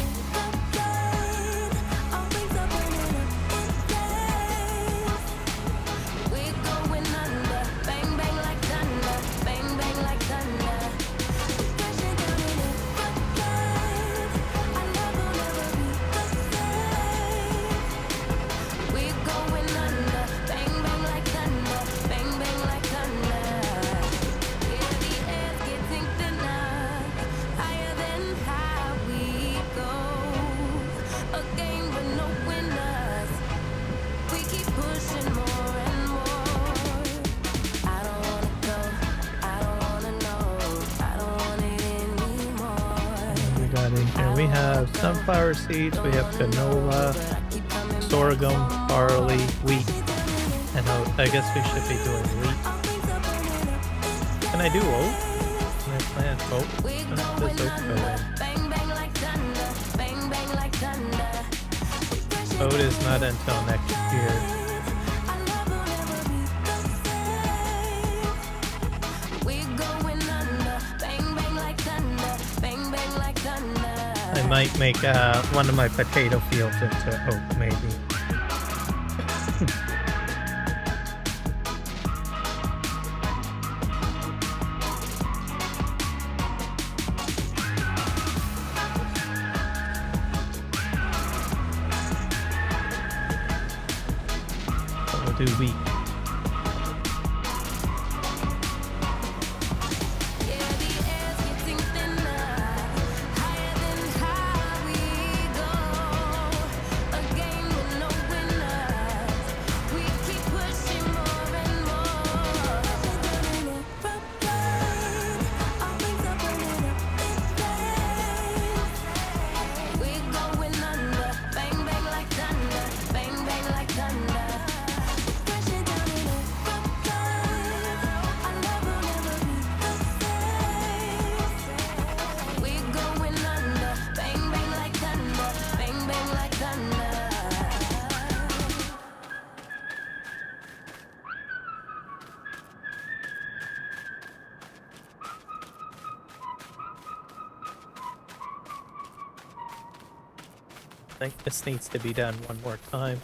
we have sunflower seeds, we have canola, sorghum, barley, wheat, and oat. I guess we should be doing wheat. Can I do oat? Can I plant oat? When does oat go in? Oat is not until next year. I might make one of my potato fields into oat, maybe. So we'll do wheat. I think this needs to be done one more time.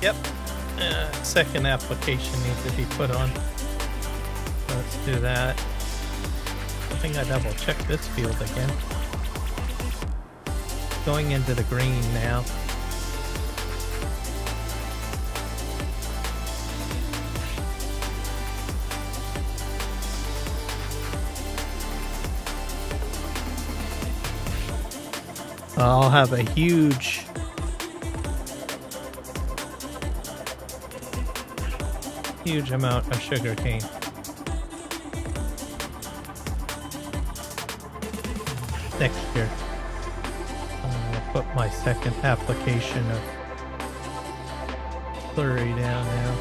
Yep. Second application needs to be put on. Let's do that. I think I double check this field again. Going into the green now. I'll have a huge amount of sugar cane. Next year. I'll put my second application of slurry down now.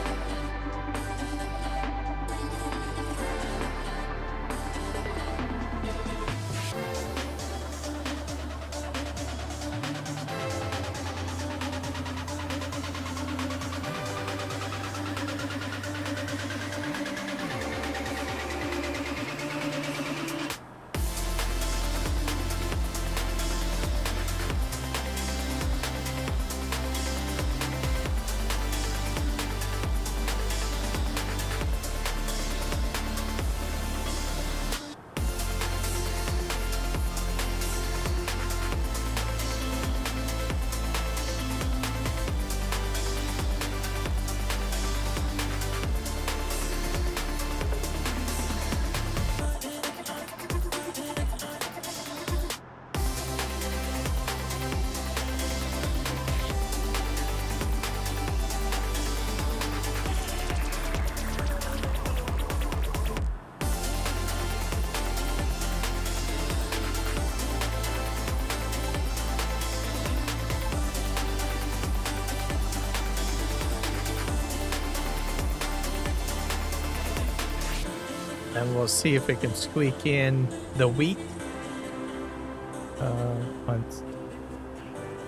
And we'll see if we can squeak in the wheat once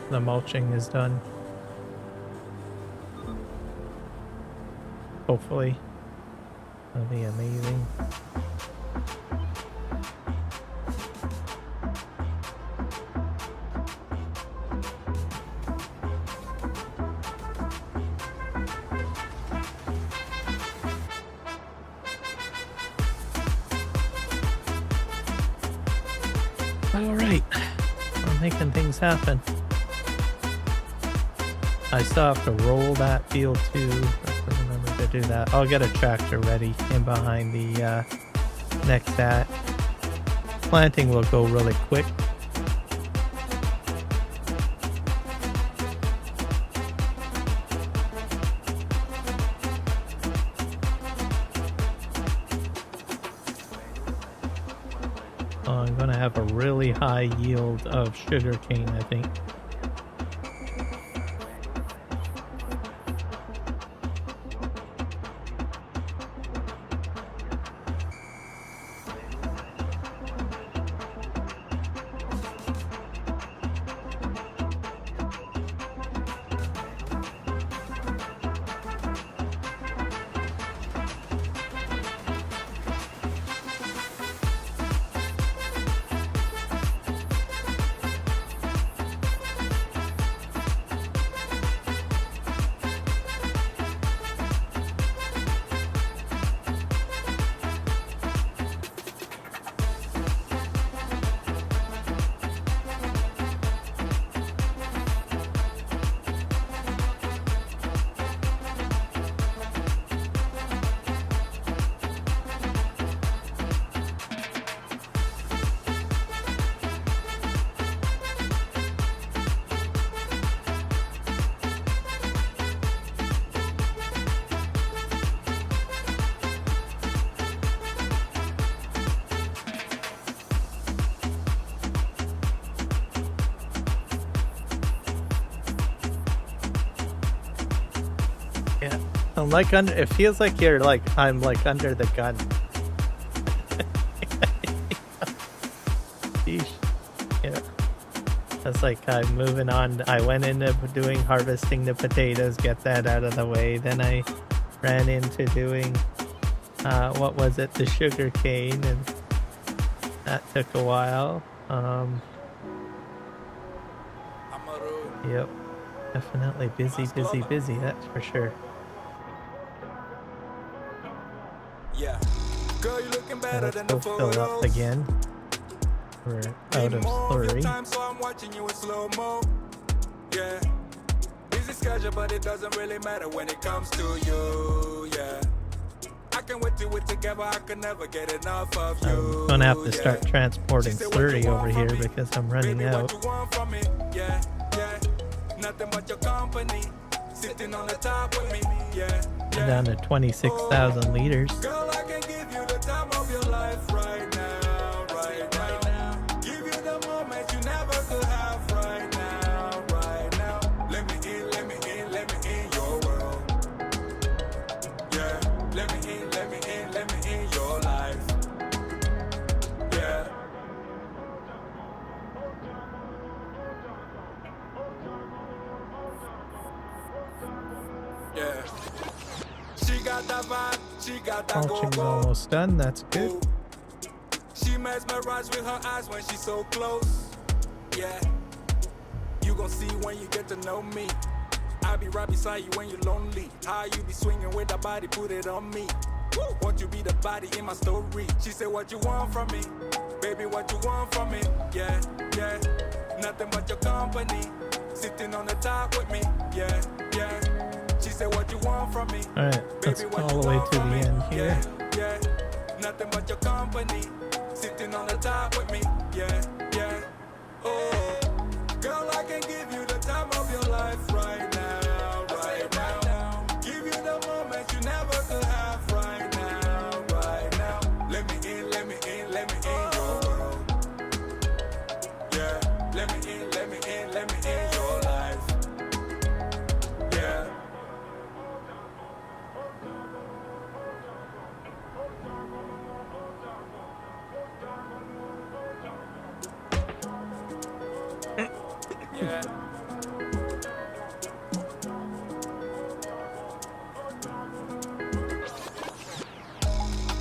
the mulching is done. Hopefully. That'll be amazing. All right, we're making things happen. I still have to roll that field too. I have to remember to do that. I'll get a tractor ready in behind the next that. Planting will go really quick. I'm gonna have a really high yield of sugarcane, I think. Yeah, I'm like under. It feels like you're like I'm like under the gun. Sheesh. Yeah, that's like I'm moving on. I went into doing harvesting the potatoes, get that out of the way. Then I ran into doing what was it, the sugar cane, and that took a while. Yep, definitely busy, that's for sure. Yeah, girl, you looking better Let's than go the fill photos. up again. We're out of slurry. Time, so I'm watching you in slow mo. Yeah, busy schedule, but it doesn't really matter when it comes to you. Yeah, I can wait till we're together. I can never get enough of you. I'm gonna have to start transporting slurry over here because I'm running Baby, out. what you want from me? Yeah, yeah, nothing but your company. Sitting on the top with me. Yeah, I'm down to 26,000 liters. girl, I can give you the time of your life right now, right now. Give you the moment you never could have right now, right now. Let me in, let me in, let me in your world. Yeah, let me in, let me in, let me in your life. Yeah. Yeah. She got that vibe, she got that Mulching's go-go. almost done. That's good. She mesmerized with her eyes when she's so close. Yeah, you gon' see when you get to know me. I'll be right beside you when you're lonely. How you be swinging with that body, put it on me. Woo. Want you be the body in my story. She said, what you want from me? Baby, what you want from me? Yeah, yeah, nothing but your company. Sitting on the top with me. Yeah, yeah. She said, what you want from me? All right, let's Baby, go what all you the way want to the from me? end here. Yeah, yeah, nothing but your company. Sitting on the top with me. Yeah, yeah. Oh, girl, I can give you the time of your life right now, right now. Give you the moment you never could have right now, right now. Let me in, let me in, let me in your world. Yeah, let me in, let me in, let me in your life. Yeah. Yeah.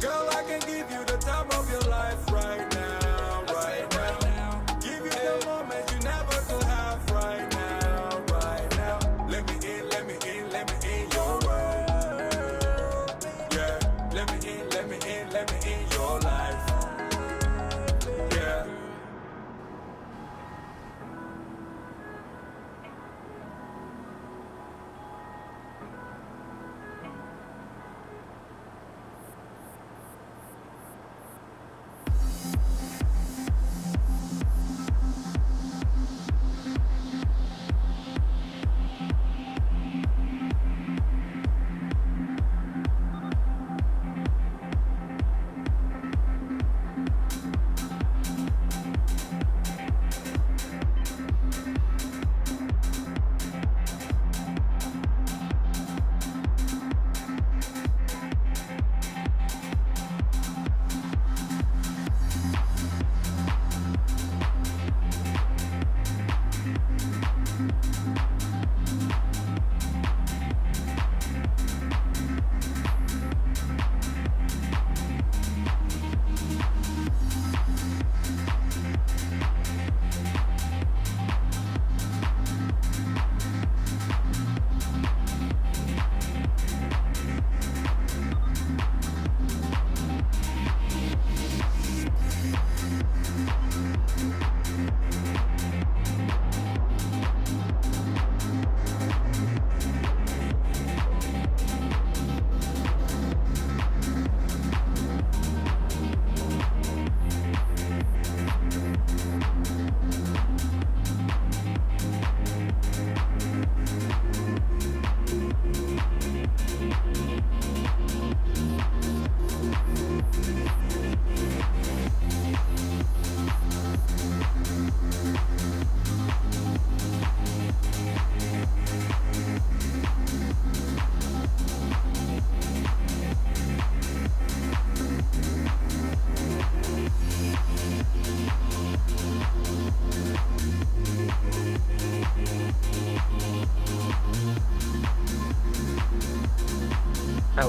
Girl, I can give you the time of your life right now, right now. Give you the moment you never could have right now, right now. Let me in, let me in, let me in your world. Yeah, let me in, let me in, let me in your life. Yeah.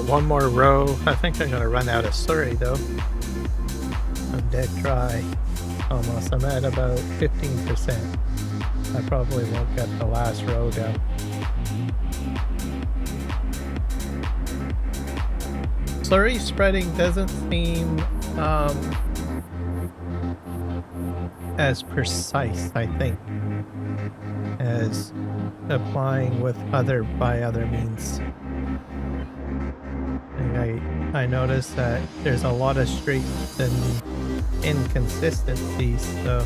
One more row. I think I'm gonna run out of slurry though. I'm dead dry. Almost. I'm at about 15%. I probably won't get the last row done. Slurry spreading doesn't seem as precise, I think, as applying with by other means. And I noticed that there's a lot of streaks and inconsistencies, so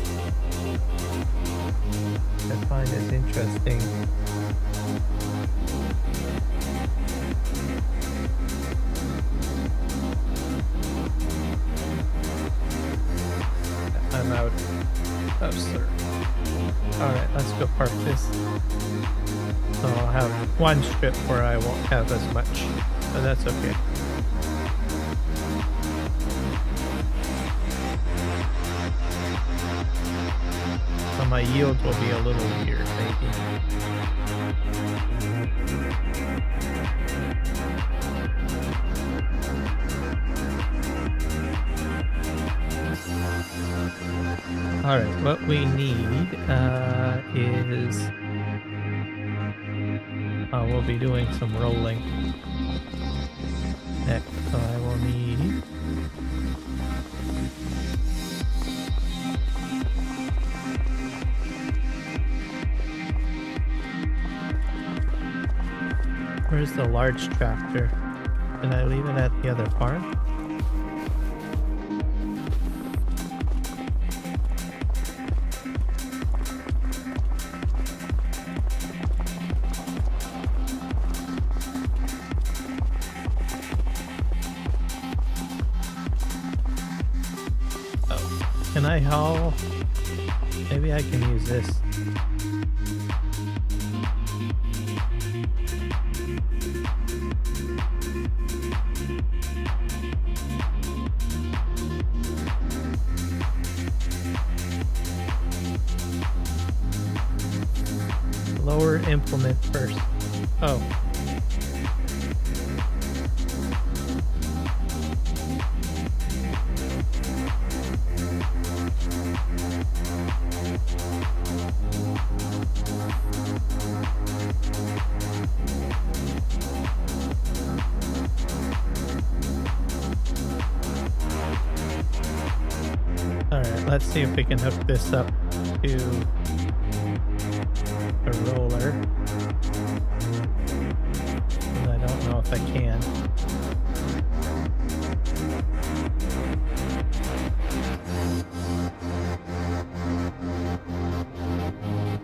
I find it interesting. I'm out of slurry. Alright, let's go park this. So I'll have one strip where I won't have as much, but that's okay. So my yield will be a little weird, maybe. Alright, what we need is... we'll be doing some rolling next, so I will need... Where's the large tractor? Did I leave it at the other farm? Can I haul? Maybe I can use this. Lower implement first. Oh. Alright, let's see if we can hook this up to a roller. And I don't know if I can.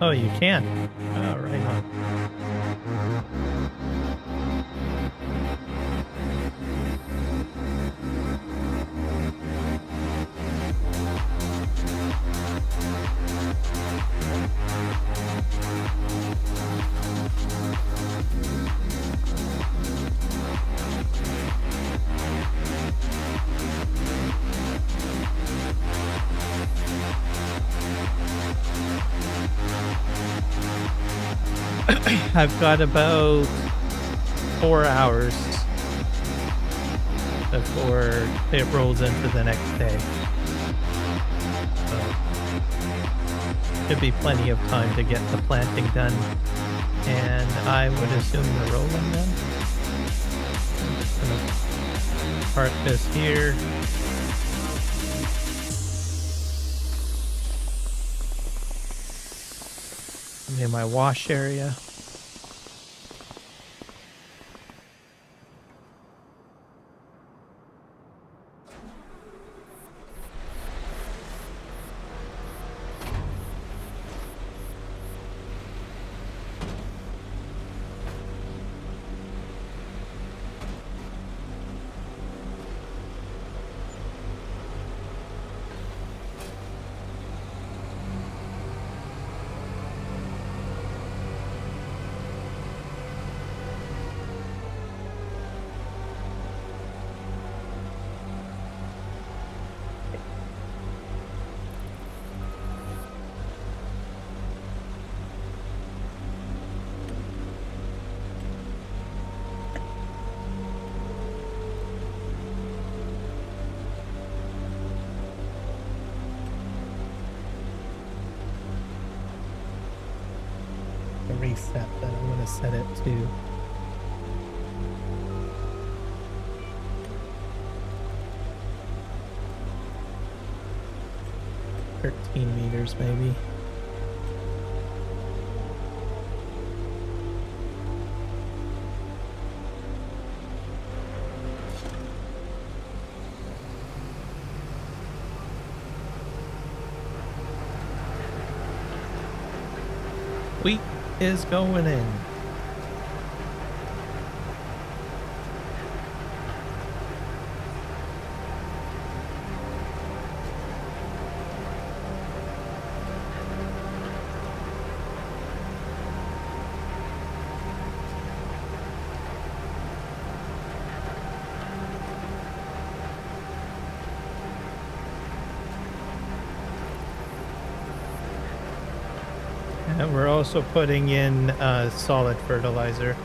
Oh, you can. Oh, right on. I've got about 4 hours before it rolls into the next day. So should be plenty of time to get the planting done. And I would assume the rolling done. I'm just gonna park this here. In my wash area. Reset that. I'm going to set it to 13 meters maybe. Wheat is going in. And we're also putting in solid fertilizer.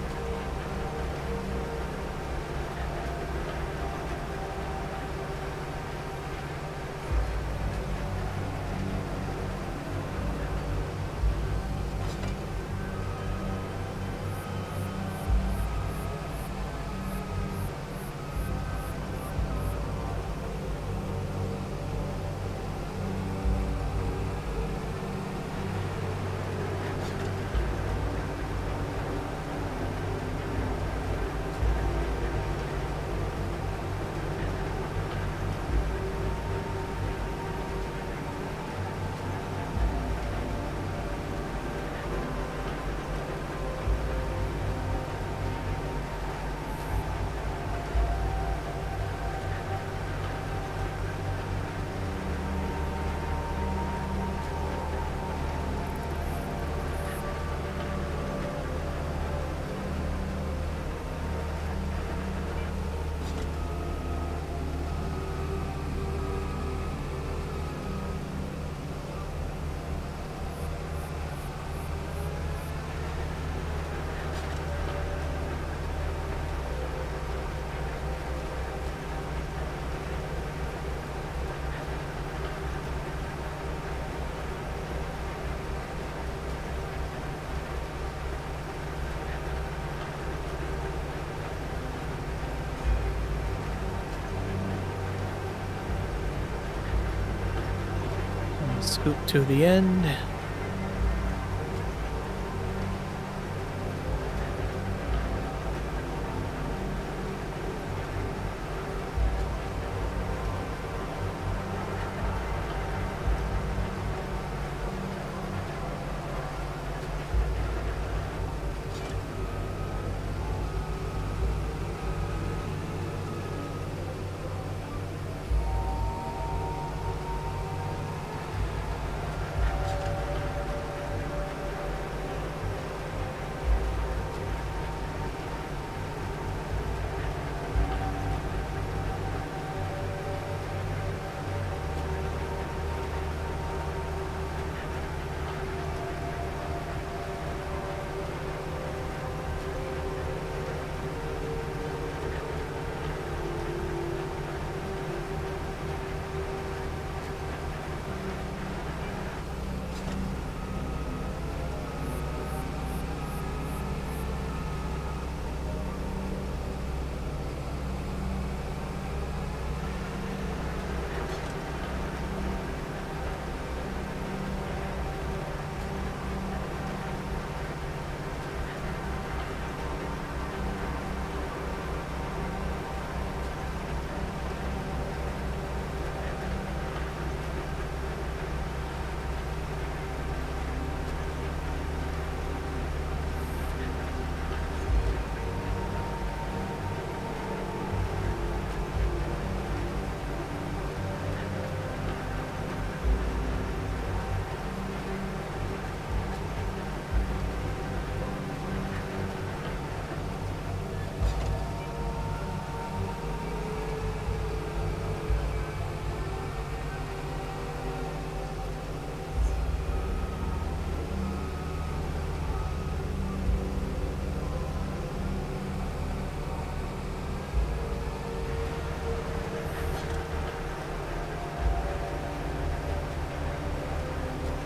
scoot to the end.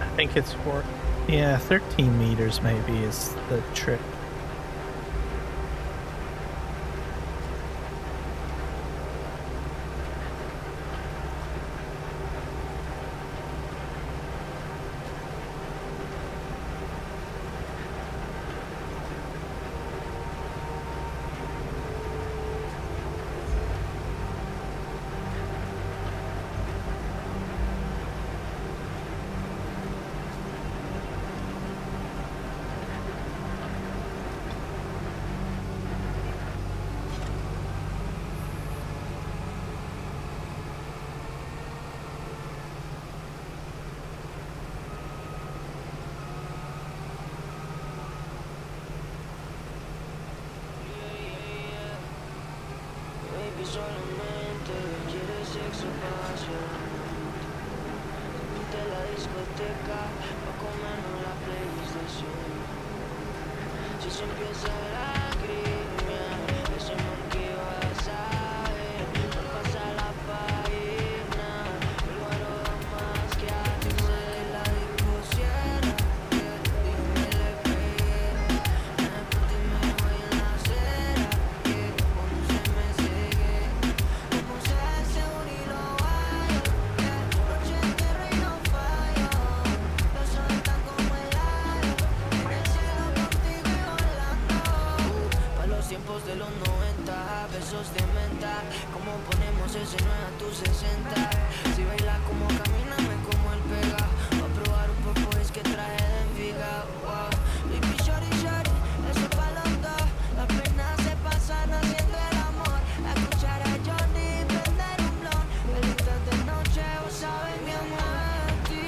I think it's 13 meters maybe is the trick. Solamente quieres sexo, pasión. Vente a la discoteca pa' comernos la PlayStation. Si se empieza la grima, ese man que vas a ver, no pasa la página, el guaro da más que hace la discusión. Dime le pegué, después dime voy en la acera, cuando se me cegue, me puse el seguro y lo bailo, noche entera y no fallo, los ojos están como el aire, en el cielo contigo y volando. Pa' los tiempos de los 90, besos de menta, como ponemos ese 9 a tu 60. Si baila como camina, me como el pega. Pa' probar un poco es que traje de Envigado. Wow. Baby shorty shorty, eso pa' los dos. Las penas se pasan haciendo el amor. A escuchar a Johnny, prender un blon. Velitas de noche, vos sabes mi amor de ti.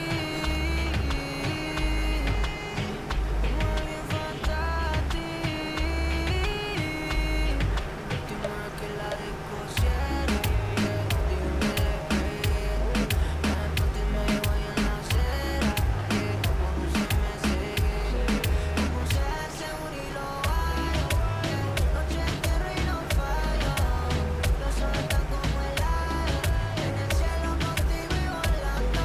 Muy bien fantástico. Última que la disco cierre, dime le pegué, después dime voy en la acera, cuando se me cegue, me puse el seguro y lo bailo, noche entera y no fallo, los ojos están como el aire, en el cielo contigo y volando.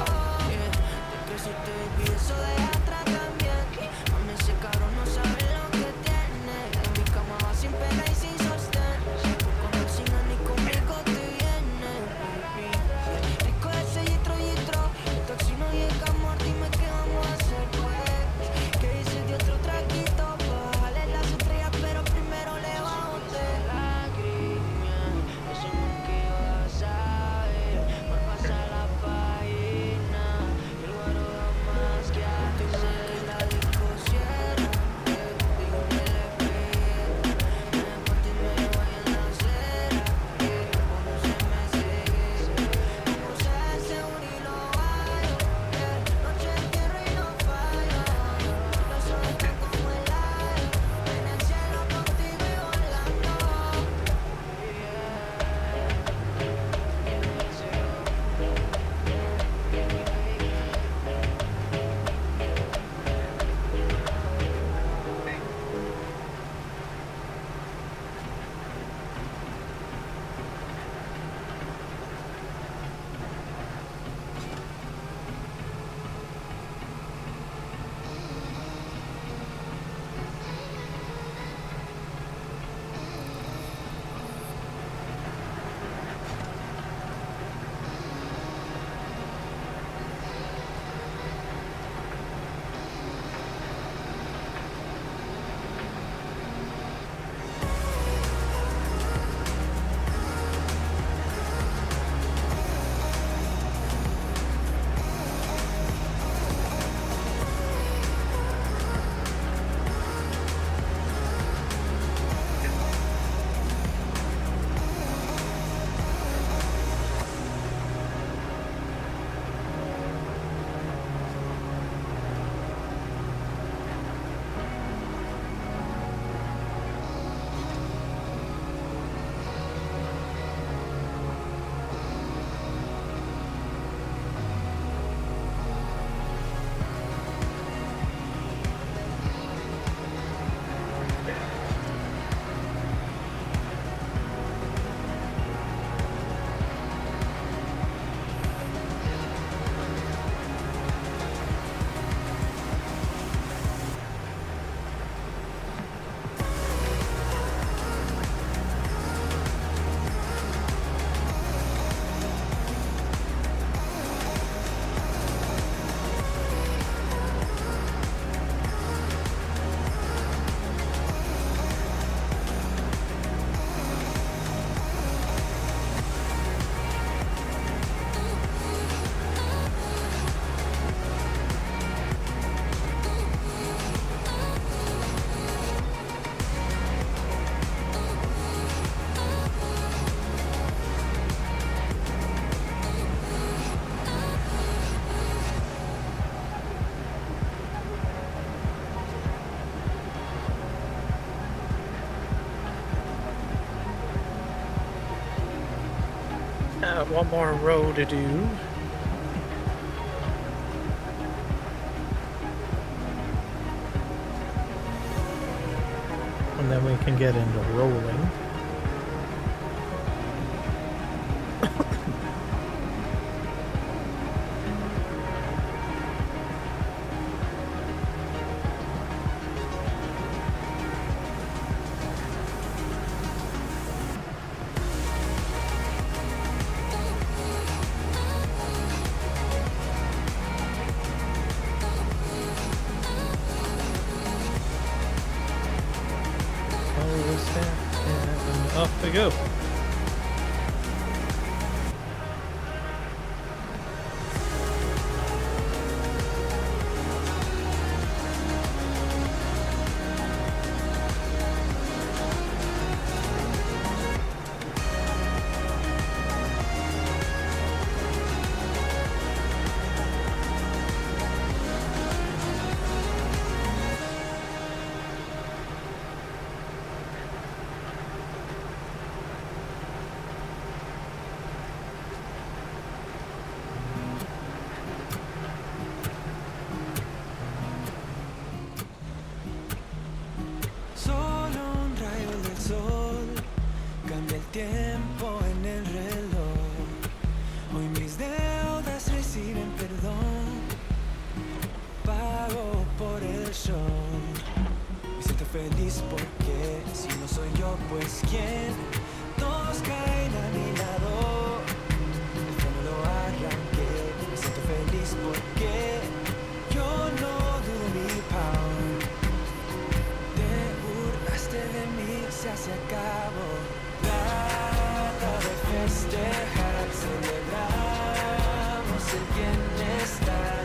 Te creciste baby, eso de atrás también, mami ese cabrón no sabe lo que tiene, en mi cama va sin pena y sin sostén, con el cine ni conmigo te viene, baby. Rico ese yitro, el taxi no llega a one more row to do. And then we can get into rolling. And off we go. Tiempo en el reloj. Hoy mis deudas reciben perdón. Pago por el show. Me siento feliz porque si no soy yo, pues quién. Todos caen a mi lado. El freno lo arranqué. Me siento feliz porque yo no dudo mi power. Te burlaste de mí, se acabó. Trata de festejar, celebramos el bienestar.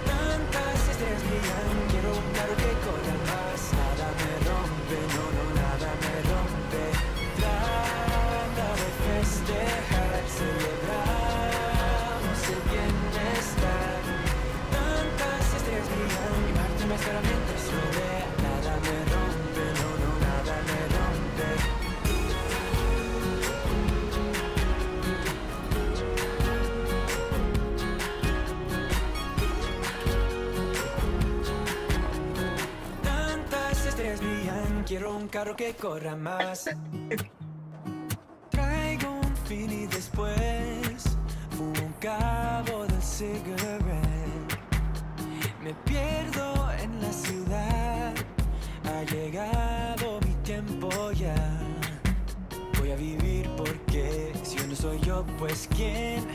Tantas estrellas brillan, quiero un carro que corra más. Nada me rompe, no, no, nada me rompe. Trata de festejar, celebramos el bienestar. Tantas estrellas brillan, mi Marte me espera mientras rodea. Nada me rompe, no, no, nada me rompe. Quiero un carro que corra más. Traigo un fin y después fumo un cabo del cigarette. Me pierdo en la ciudad. Ha llegado mi tiempo ya. Voy a vivir porque si yo no soy yo, pues quién.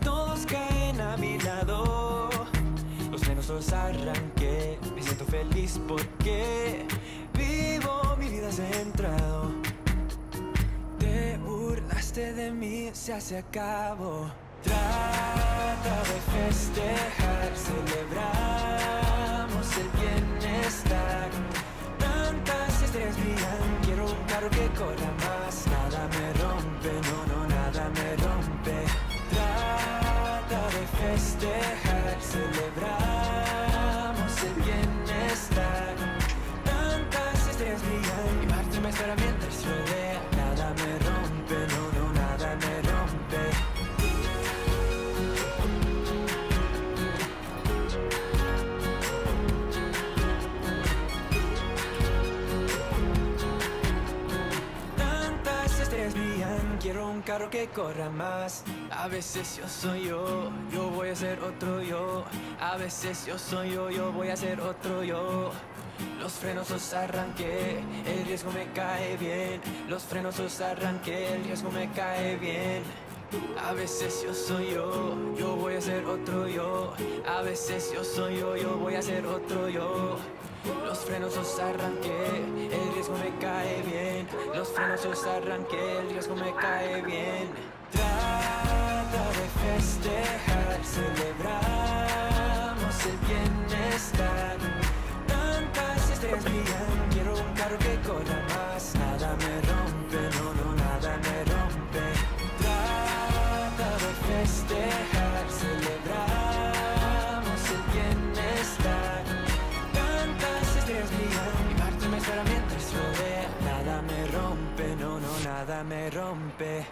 Todos caen a mi lado. Los frenos los arranqué. Me siento feliz porque vivo mi vida centrado. Te burlaste de mí, se acabó. Trata de festejar, celebramos el bienestar. Tantas estrellas brillan, quiero un carro que corra más. Nada me rompe, no, no, nada me rompe. Trata de festejar, celebramos el bienestar. Tantas estrellas brillan, mi Marte me espera mientras rodea. Nada me rompe, no, no, nada me rompe. Tantas estrellas brillan, quiero un carro que corra más. A veces yo soy yo voy a ser otro yo. A veces yo soy yo voy a ser otro yo. Los frenos los arranqué, el riesgo me cae bien. Los frenos los arranqué, el riesgo me cae bien. A veces yo soy yo voy a ser otro yo. A veces yo soy yo voy a ser otro yo. Los frenos los arranqué, el riesgo me cae bien. Los frenos los arranqué, el riesgo me cae bien. Trata de festejar, celebramos el bienestar. Tantas estrellas brillan, quiero un carro que corra más. Nada me rompe, no, no, nada me rompe. Trata de festejar, celebramos el bienestar. Tantas estrellas brillan, mi Marte me espera mientras rodea. Nada me rompe, no, no, nada me rompe.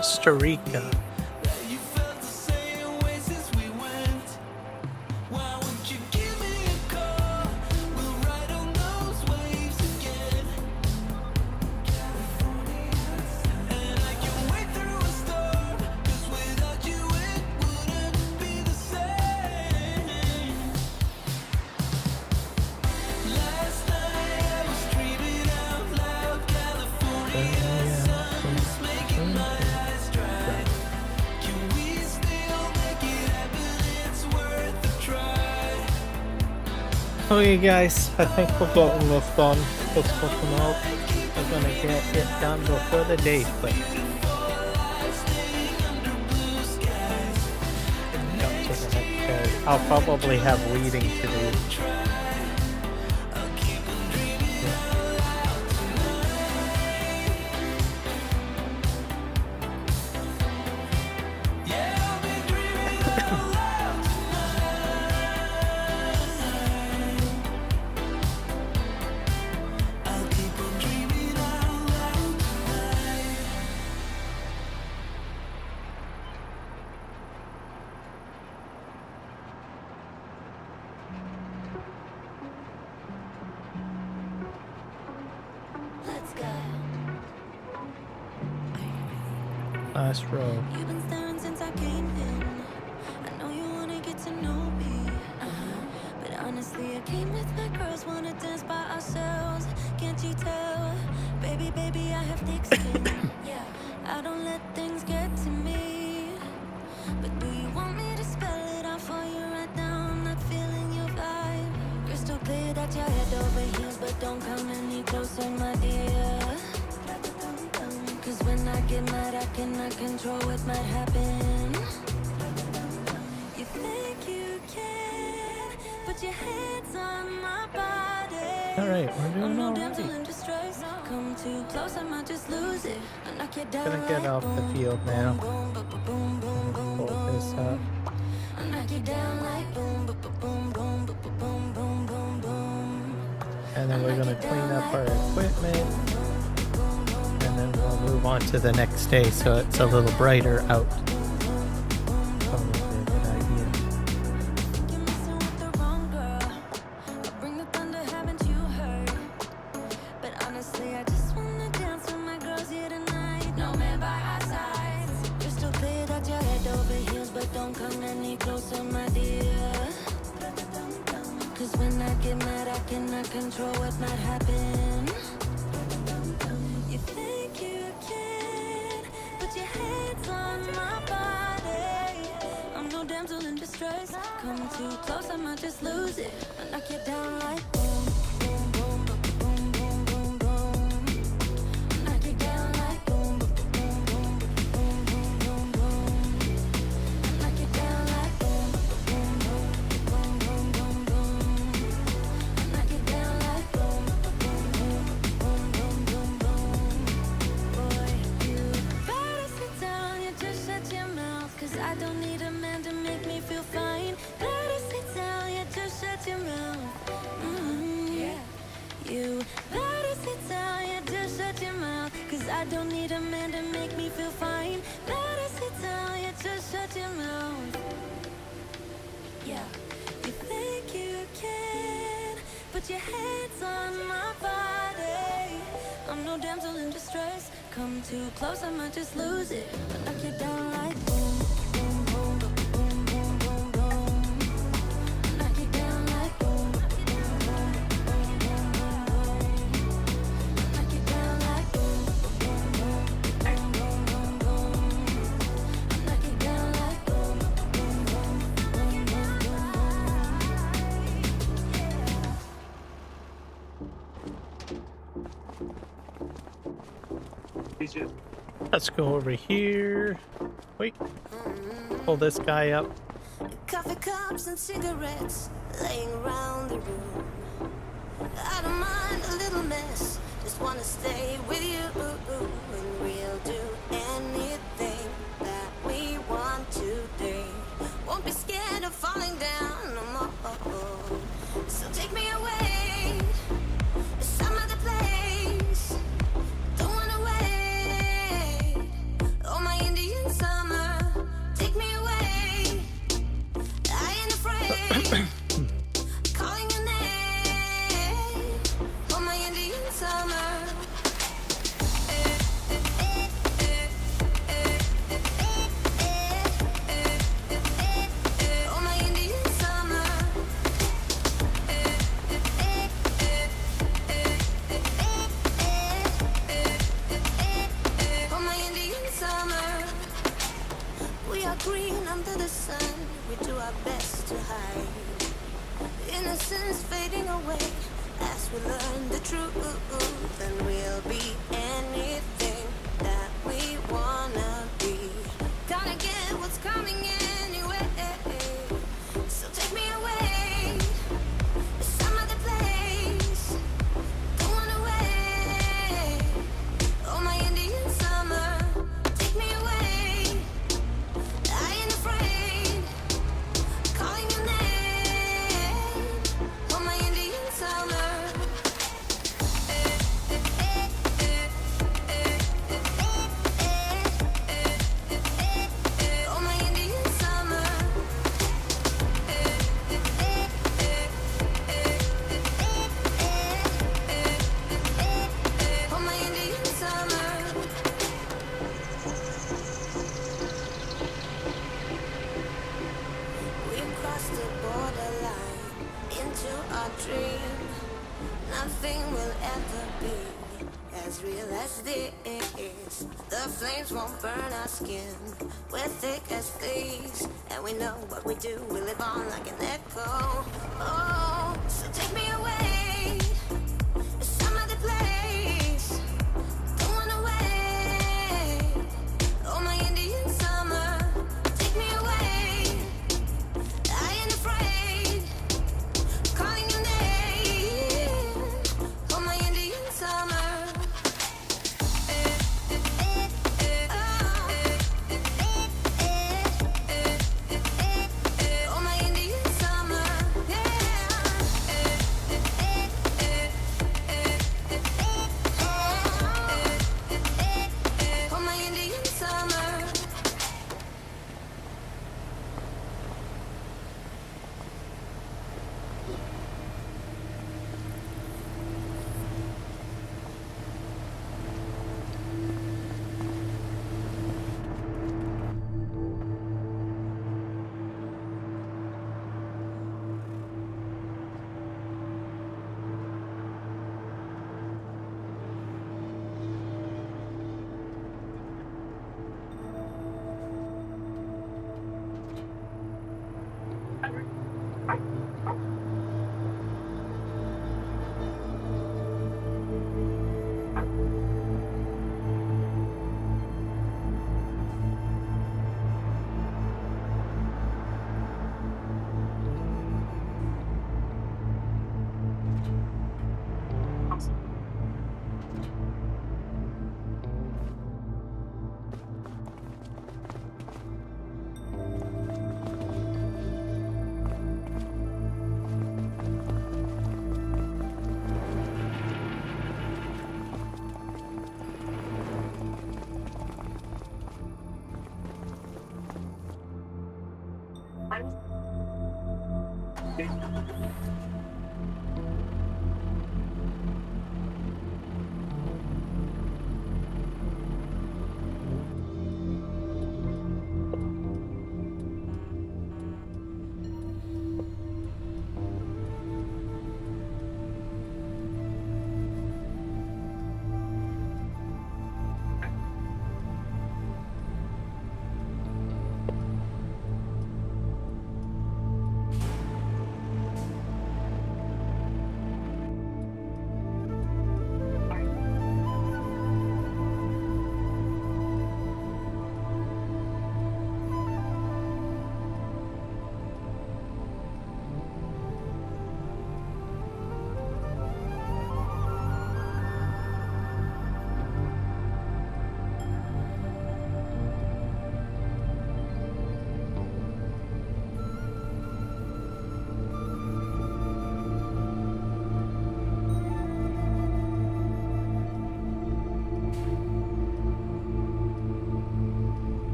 Costa Rica. You felt the same way since we went. Why won't you give me a call? We'll ride on those waves again. And I can wait through a storm, 'cause without you it wouldn't be the same. Last night I was dreaming out loud. California sun's making my eyes dry. Can we still make it happen? It's worth a try. Okay guys, I think we're getting this done. Just looking out. We're gonna get it done before the day flips. I'll probably have weeding to do. Let's go. Last row. You've been staring since I came in. I know you wanna get to know me. But honestly, I came with my girls, wanna dance by ourselves. Can't you tell? Baby, baby, I have thick skin. Yeah, I don't let things get to me. But do you want me to spell it out for you right now? I'm not feeling your vibe. Crystal clear that you're head over heels, but don't come any closer, my dear. Cause when I get mad, I cannot control what might happen. You think you can put your hands on my body. Alright, we're I'm doing no alright. damsel in distress. Come too close, I might just lose it. I knock you down. Gonna get like off the boom, field now. boom, boom, boom, boom, boom, Pull boom. this up. I knock you down like boom, boom, boom, boom, boom, boom, boom, boom, boom. And then we're gonna clean up our equipment. And then we'll move on to the next day so it's a little brighter out. Probably a good idea. You're messing with the wrong girl. I'll bring the thunder, haven't you heard? But honestly, I just wanna dance with my girls here tonight. No man by our sides. Crystal clear that you're head over heels, but don't come any closer, my dear. Cause when I get mad, I cannot control what might happen. You think you can put your hands on my body. I'm no damsel in distress. Come too close, I might just lose it. I knock you down like boom, boom, boom, boom, boom, boom, boom. I knock you down like boom, boom, boom, boom, boom, boom, boom. I knock you down like boom, boom, boom, boom, boom, boom, boom. I knock you down like boom, boom, boom, boom, boom, boom, boom. Boy, you better sit down, you just shut your mouth. Cause I don't need a man to make me feel fine. Better sit down, you just shut your mouth. Yeah. You better sit down, you just shut your mouth. Cause I don't need a man to make me feel fine. Better sit down, you just shut your mouth. Yeah. You think you can put your hands on my body. I'm no damsel in distress. Come too close, I might just lose it. I knock you down like boom, boom, boom, boom, boom, boom, boom. I knock you down like boom, boom, boom, boom, boom, boom, boom. I knock you down like boom, boom, boom, boom, boom, boom, boom. I knock you down like boom, boom, boom, boom, boom, boom, boom. Let's go over here. Wait. Pull this guy up. Coffee cups and cigarettes laying around the room. I don't mind a little mess, just wanna stay with you. And we'll do anything that we want today. Won't be scared of falling down no more. So take me away to some other place. Don't wanna wait. Oh, my Indian sun, we do our best to hide. Innocence fading away as we learn the truth, and we'll be anything that we wanna be. Gotta get what's coming anyway, so take me away to some other place. Don't wanna wait. Oh, my Indian summer, take me away. I ain't afraid, calling your name. Oh, my Indian summer. Oh, my Indian summer. Oh, my Indian summer. We've crossed the borderline into our dream. Nothing will ever be as real as this. The flames won't burn our skin. We're thick as thieves, and we know what we do. We live on like an echo. Oh, so take me away to some other place. Don't wanna wait. Oh, my Indian summer, take me away. I ain't afraid, calling your name. Oh, my Indian summer. Oh, my Indian summer, yeah. Oh, my Indian summer.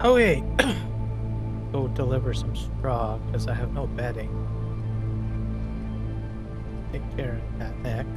Oh wait, go deliver some straw because I have no bedding. Take care of that next.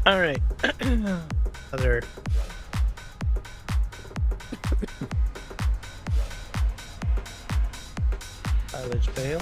All right. Other silage bale.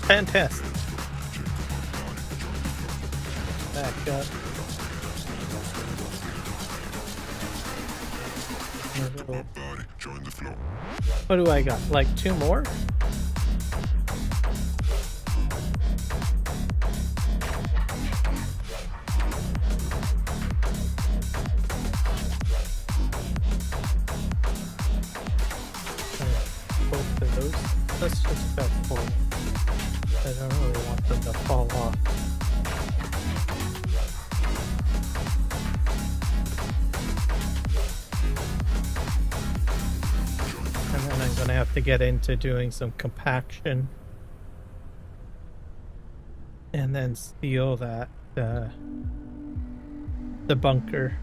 Fantastic. Back up. What do I got? Like 2 more? Both of those. Let's just go for it. I don't really want them to fall off. And then I'm going to have to get into doing some compaction. And then seal that, the bunker.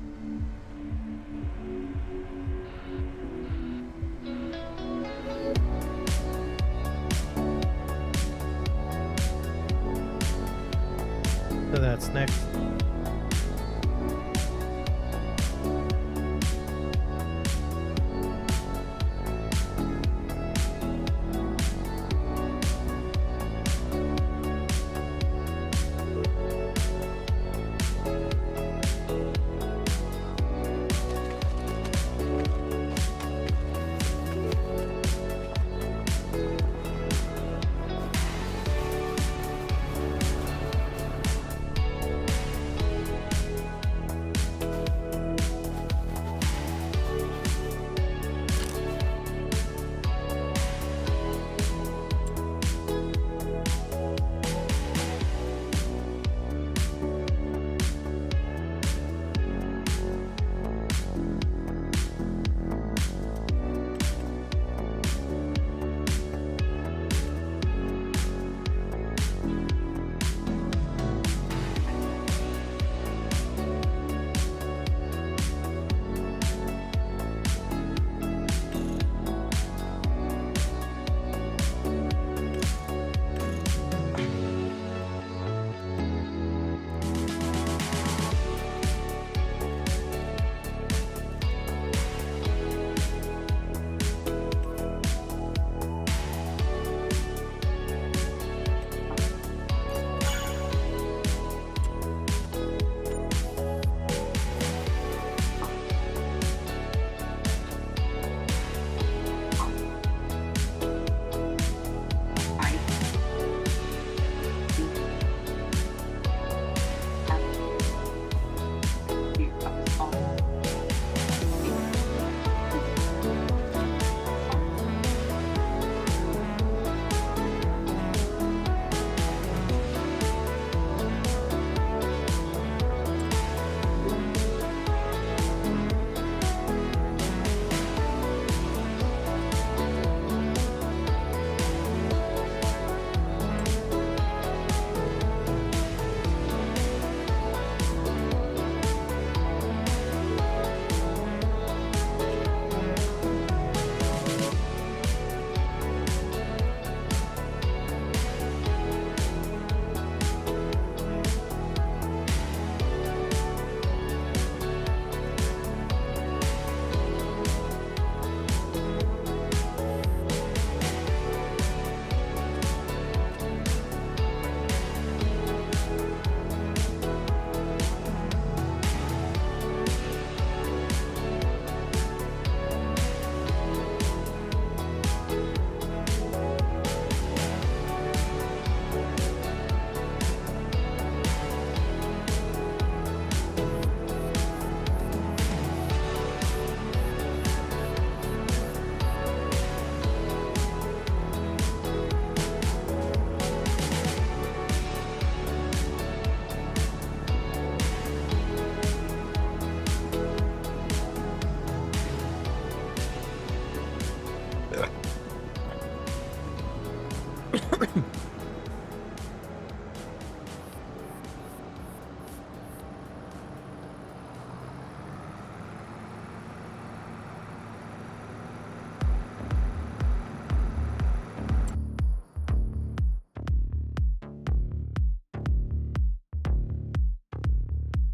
So that's next.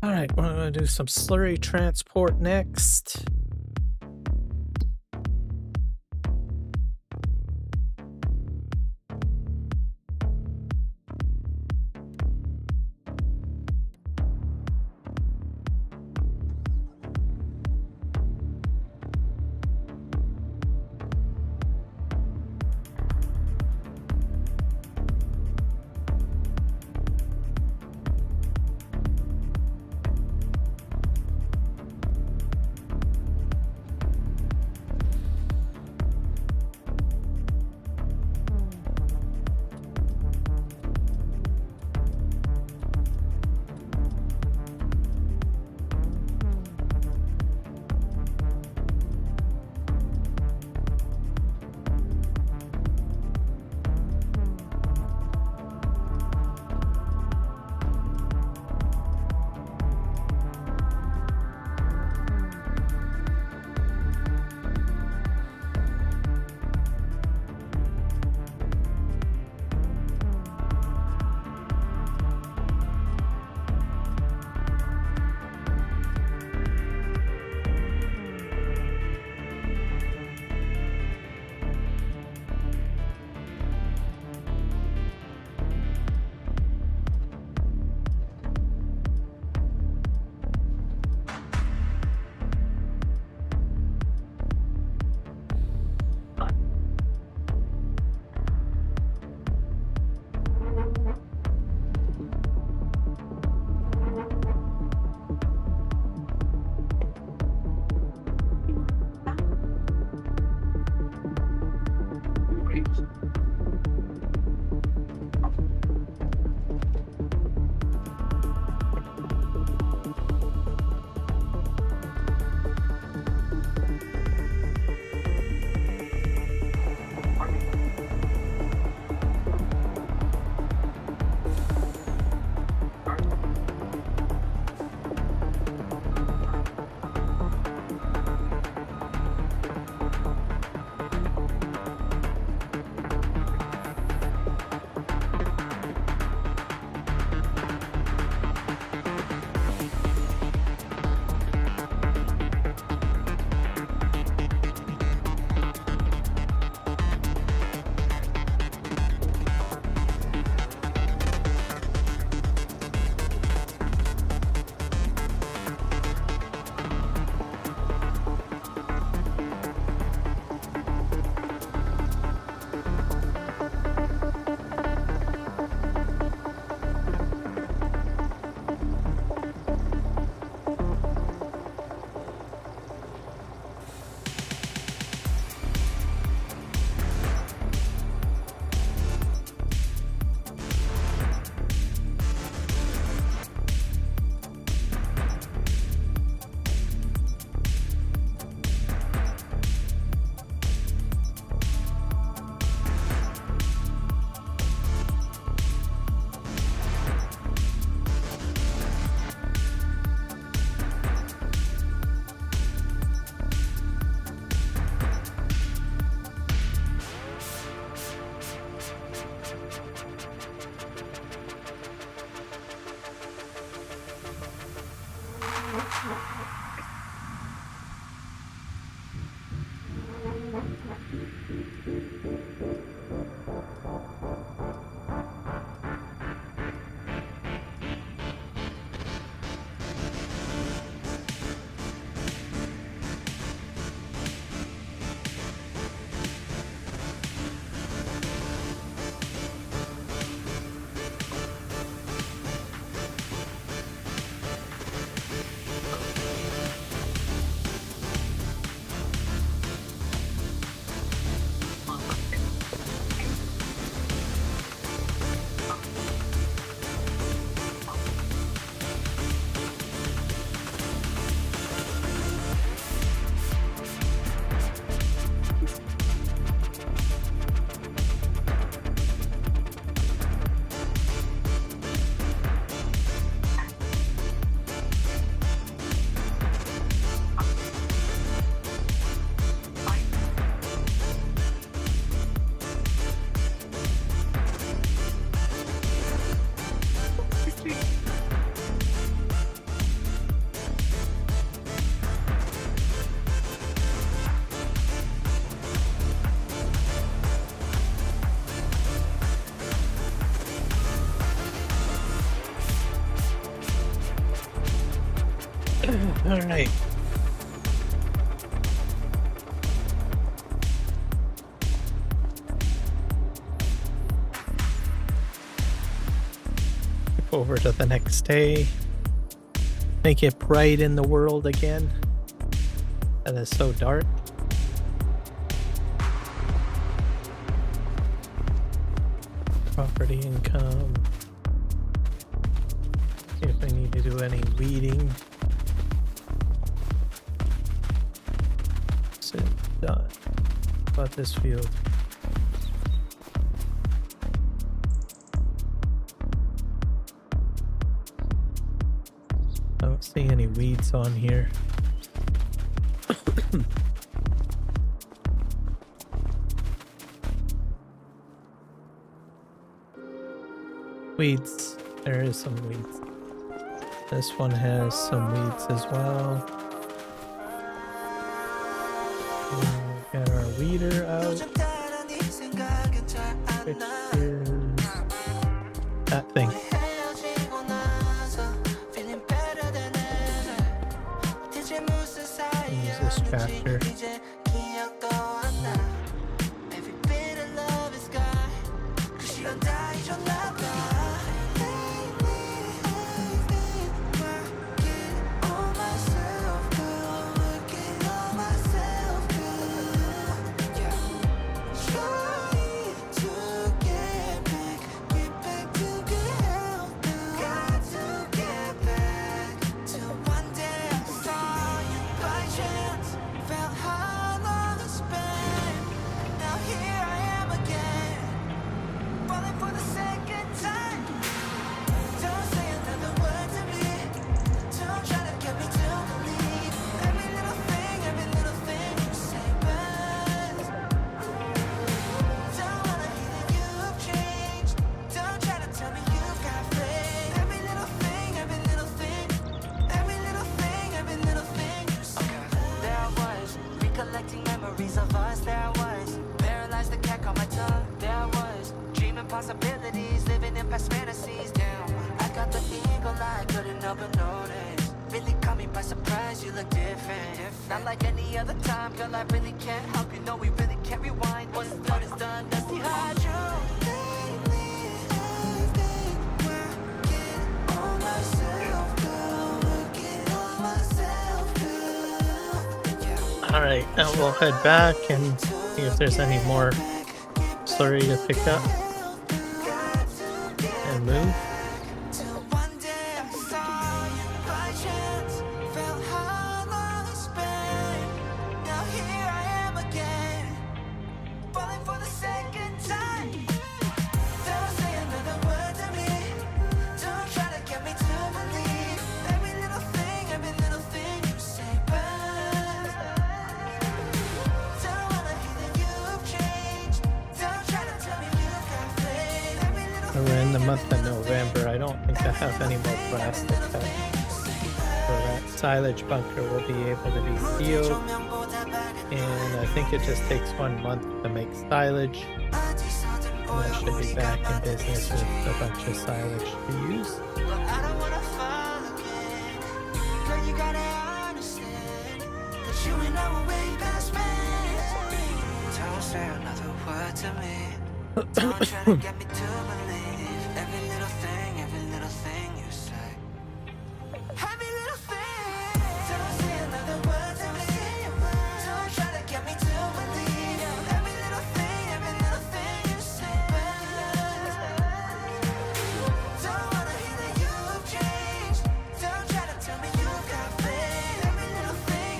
All right, we're going to do some slurry transport next. All right. Over to the next day. Make it bright in the world again. That is so dark. Property income. See if I need to do any weeding. Done. About this field. I don't see any weeds on here. Weeds. There is some weeds. This one has some weeds as well. Got our weeder out, which is that thing. Use this tractor. Possibilities, living in past fantasies. Damn, I got the eagle eye, couldn't help but notice. Really caught me by surprise, you look different. Not like any other time, girl, I really can't help you. No, we really can't rewind. What's done is done, let's dehydrate. Alright, now we'll head back and see if there's any more slurry to pick up. And move. We're in the month of November. I don't think I have any more plastic for that. silage bunker will be able to be sealed, and I think it just takes 1 month to make silage, and that should be back in business with a bunch of silage to use. Don't try to get me to believe every little thing you say. Every little thing. Don't say another word to me. Don't try to get me to believe every little thing you say. Don't wanna hear that you've changed. Don't try to tell me you've got faith. Every little thing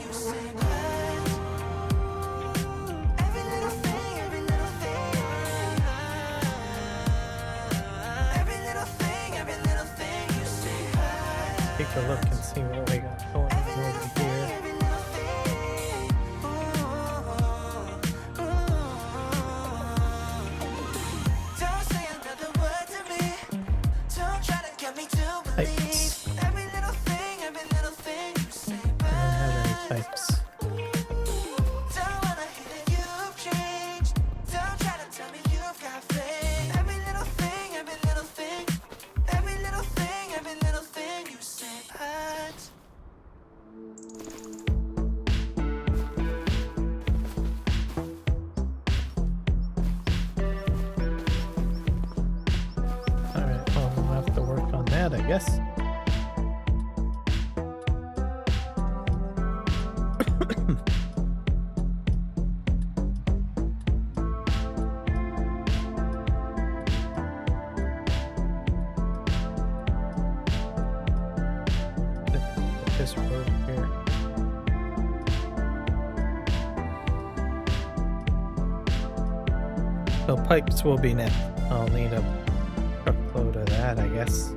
you say. Take a look and see what we got going on over here. Don't say another word to me. Don't try to get me to believe every little thing you say. I don't have any pipes. Don't wanna hear that you've changed. Don't try to tell me you've got faith. Every little thing you say. Alright, well, we'll have to work on that, I guess. This road here. So pipes will be next. I'll need a truckload of that, I guess.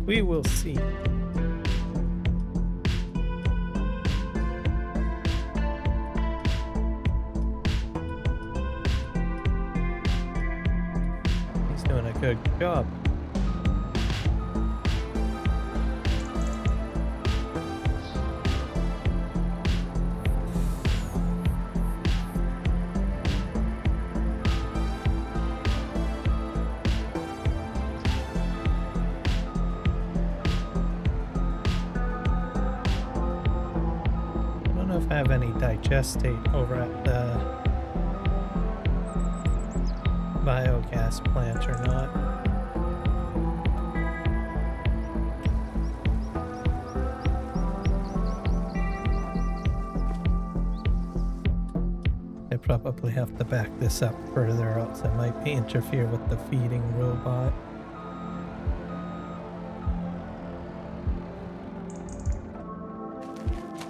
We will see. He's doing a good job. I don't know if I have any digestate over at the biogas plant or not. I probably have to back this up further, else it might interfere with the feeding robot.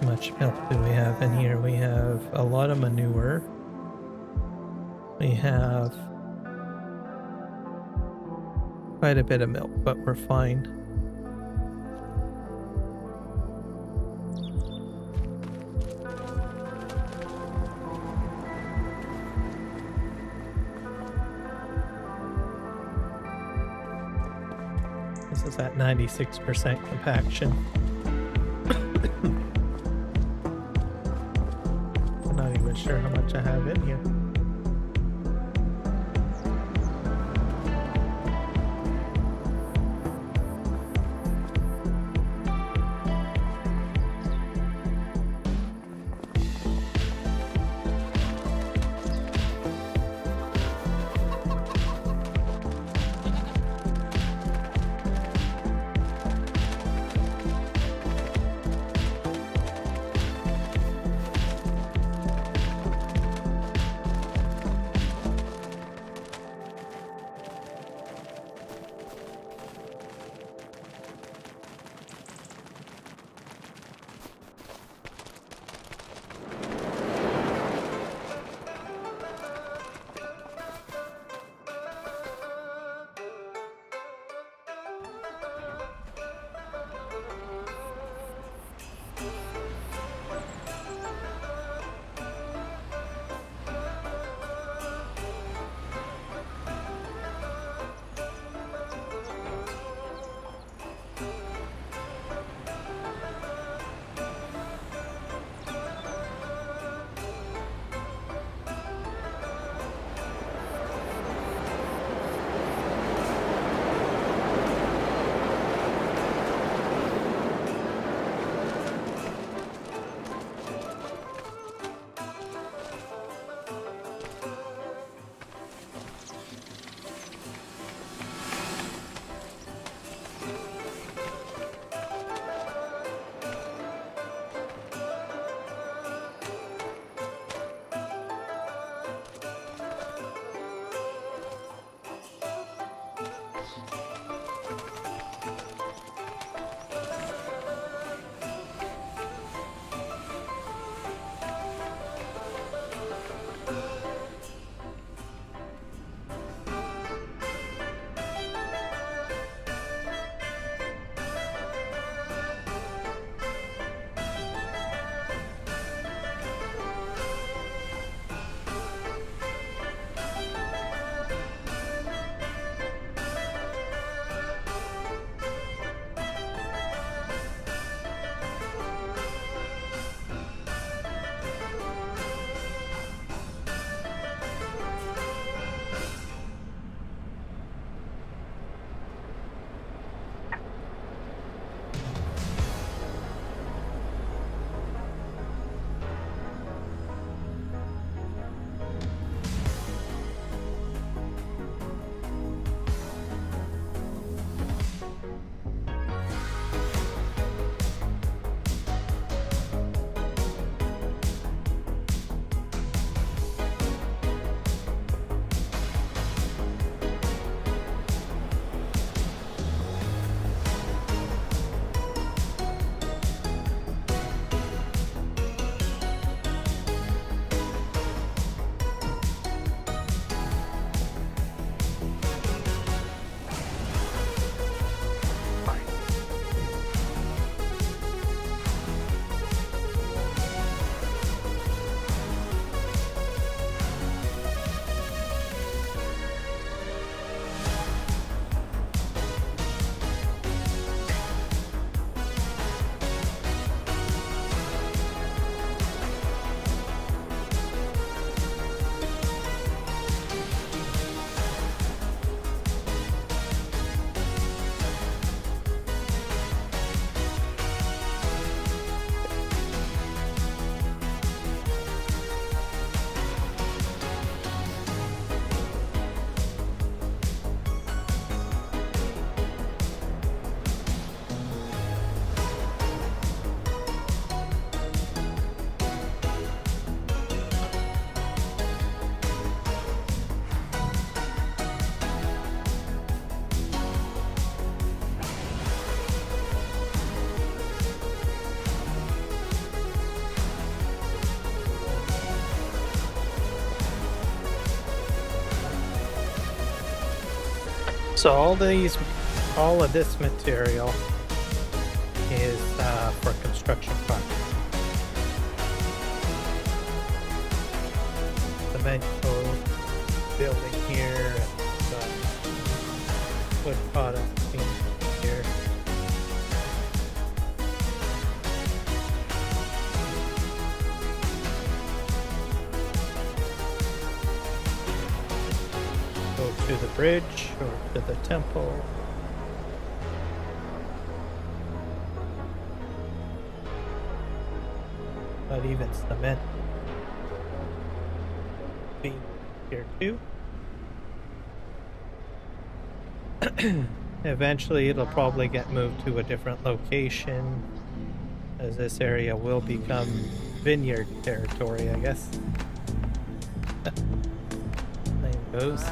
How much milk do we have in here? We have a lot of manure. We have quite a bit of milk, but we're fine. This is at 96% compaction. I'm not even sure how much I have in here. So all of this material is for construction projects. Cement building here, and wood products here. Go to the bridge or to the temple. Not even cement being here too. Eventually it'll probably get moved to a different location, as this area will become vineyard territory, I guess. Name goes.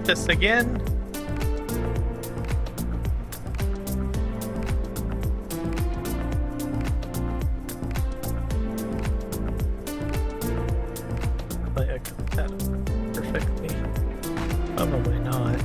This again. Like I cut that perfectly. Probably not.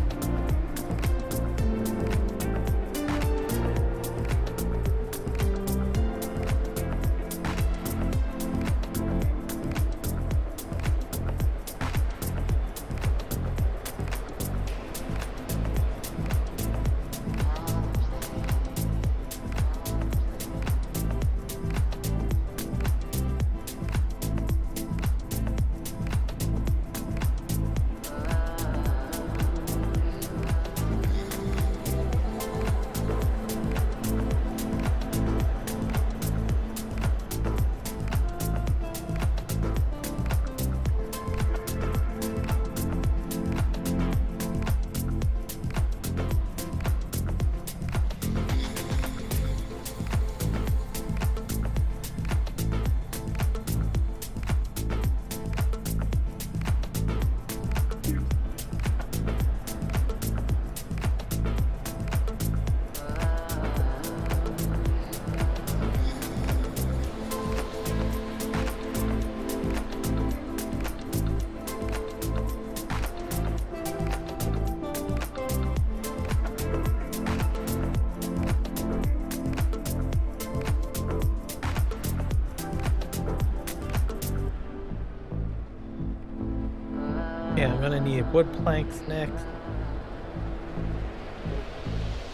Yeah, I'm gonna need wood planks next.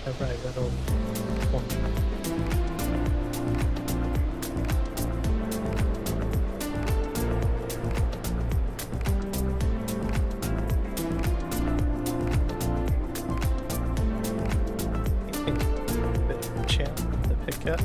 I've already got over one. Bit of a chance to pick up.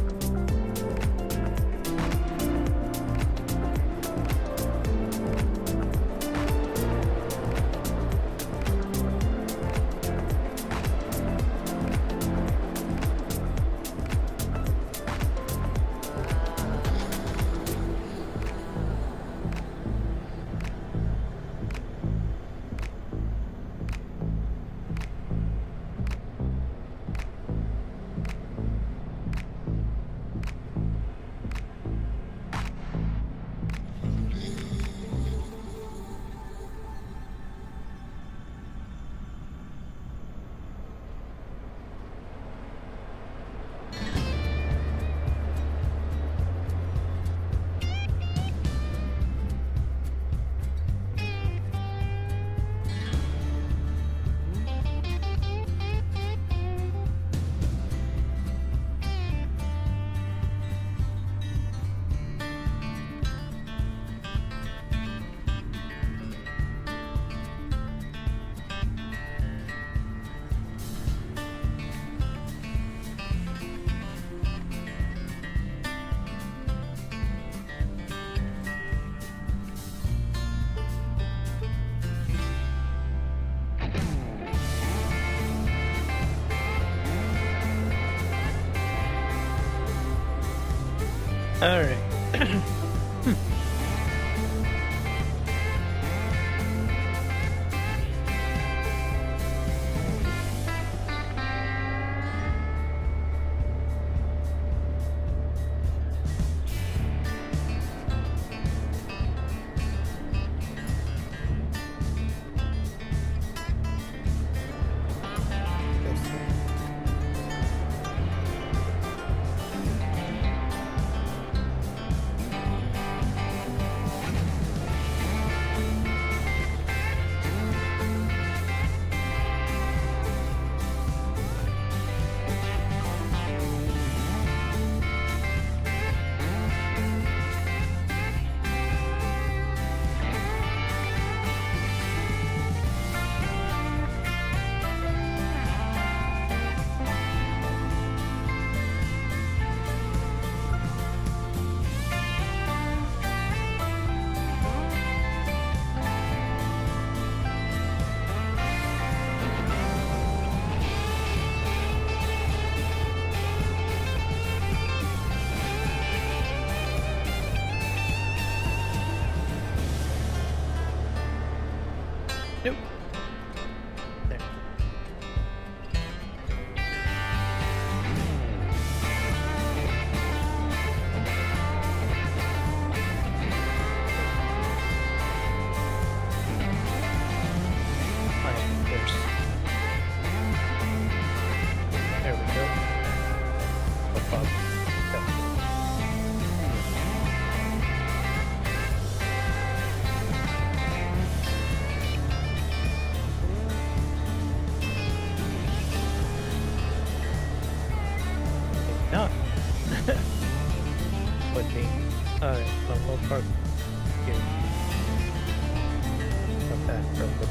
All right. Nope. There. Fine, there's. There we go. Above. No. Would be. Alright, well, we'll park here. Come back for a little bit.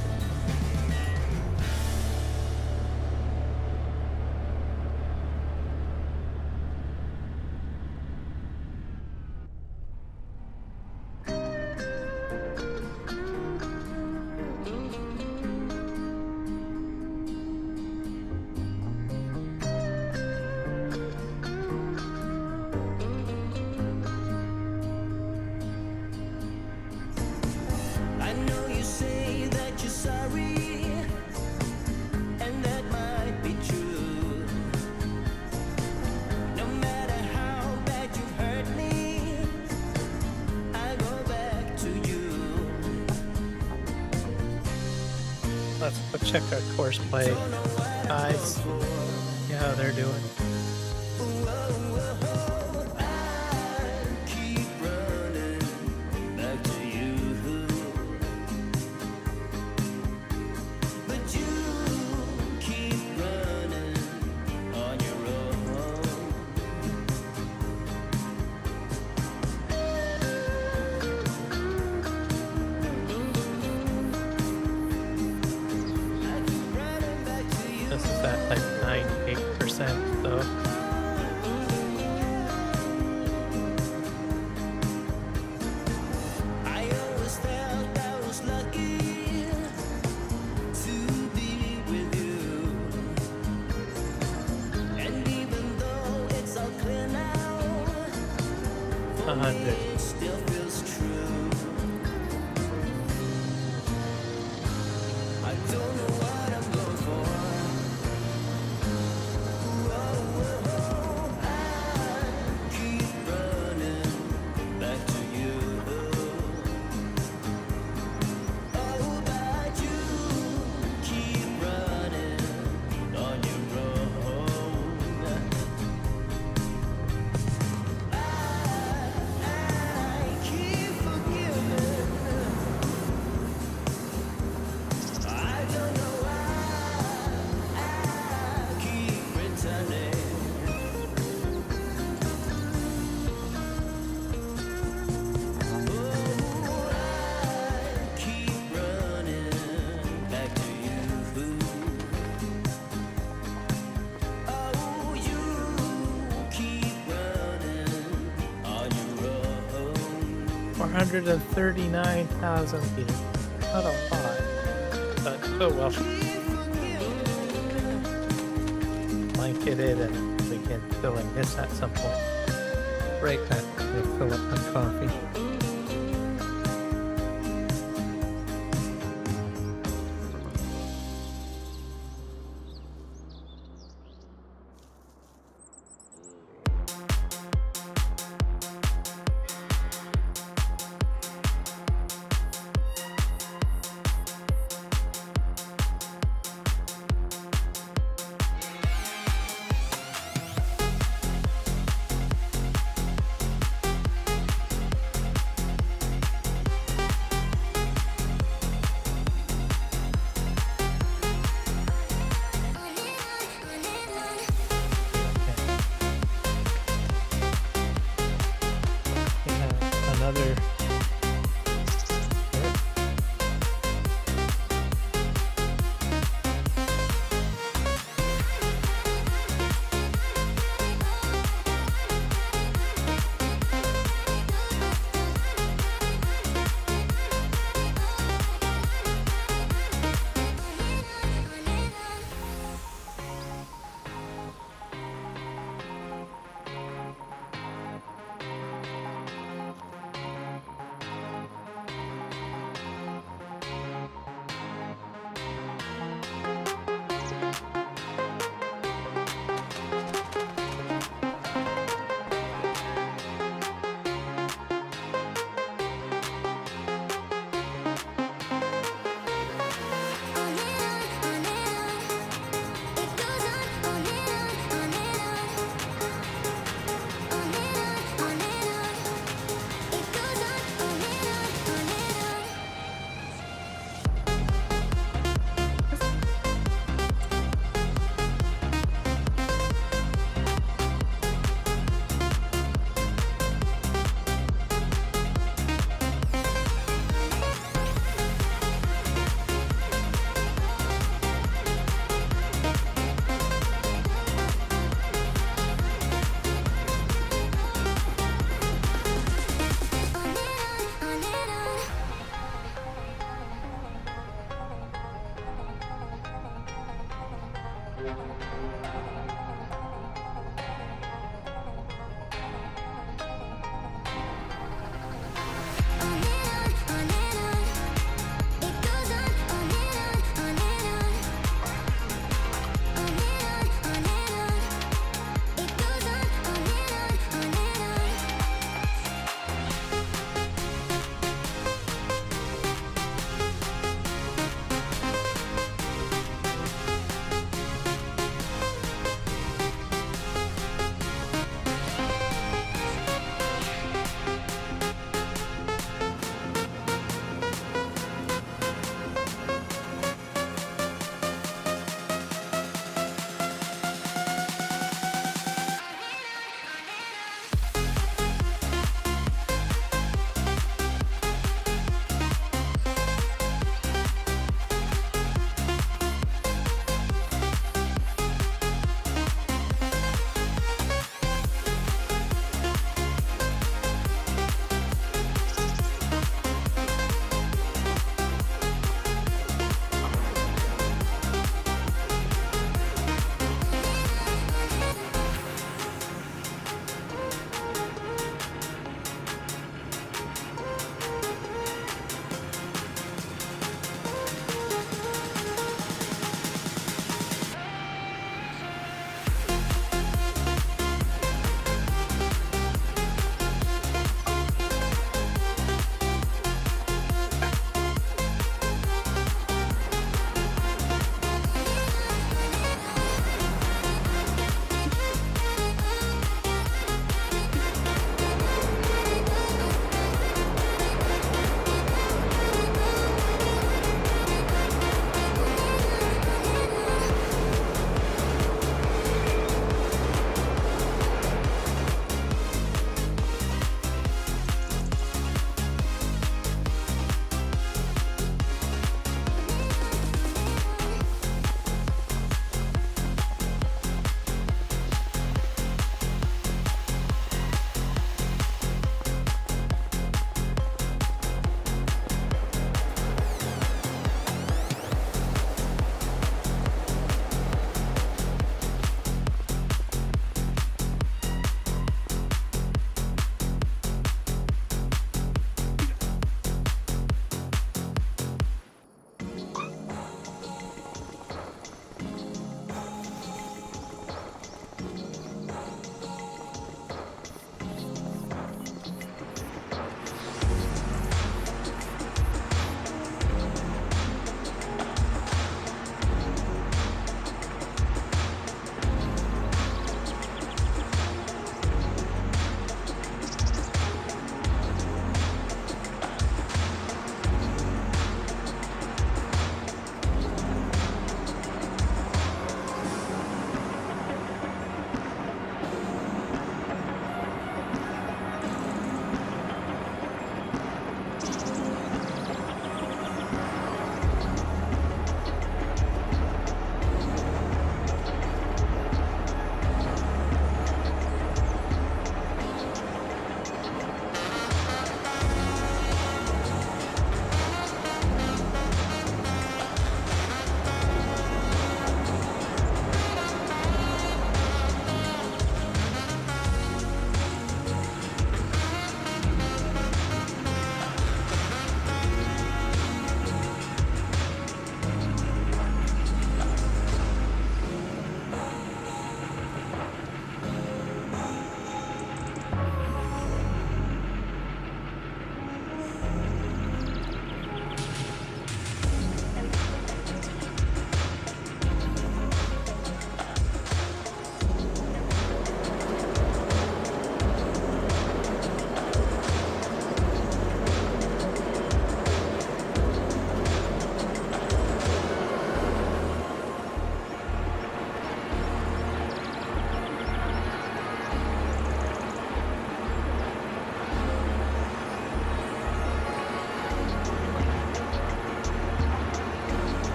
I know you say that you're sorry, and that might be true. No matter how bad you hurt me, I go back to you. Let's go check our course play guys. See how they're doing. Keep running back to you, but you keep running on your own. I keep running back to you. This is at like 98% though. I always felt I was lucky to be with you, and even though it's all clear now, for me 100. it still feels true. I don't know what I'm going for. I keep running back to you. Oh, but you keep running on your own. I keep forgiving. I don't know why I keep returning. Oh, I keep running back to you. Oh, you keep running on your own. 439,000 feet. Not a lot. But oh well. Blanket it and we get filling this at some point. Right back to fill up my coffee. Another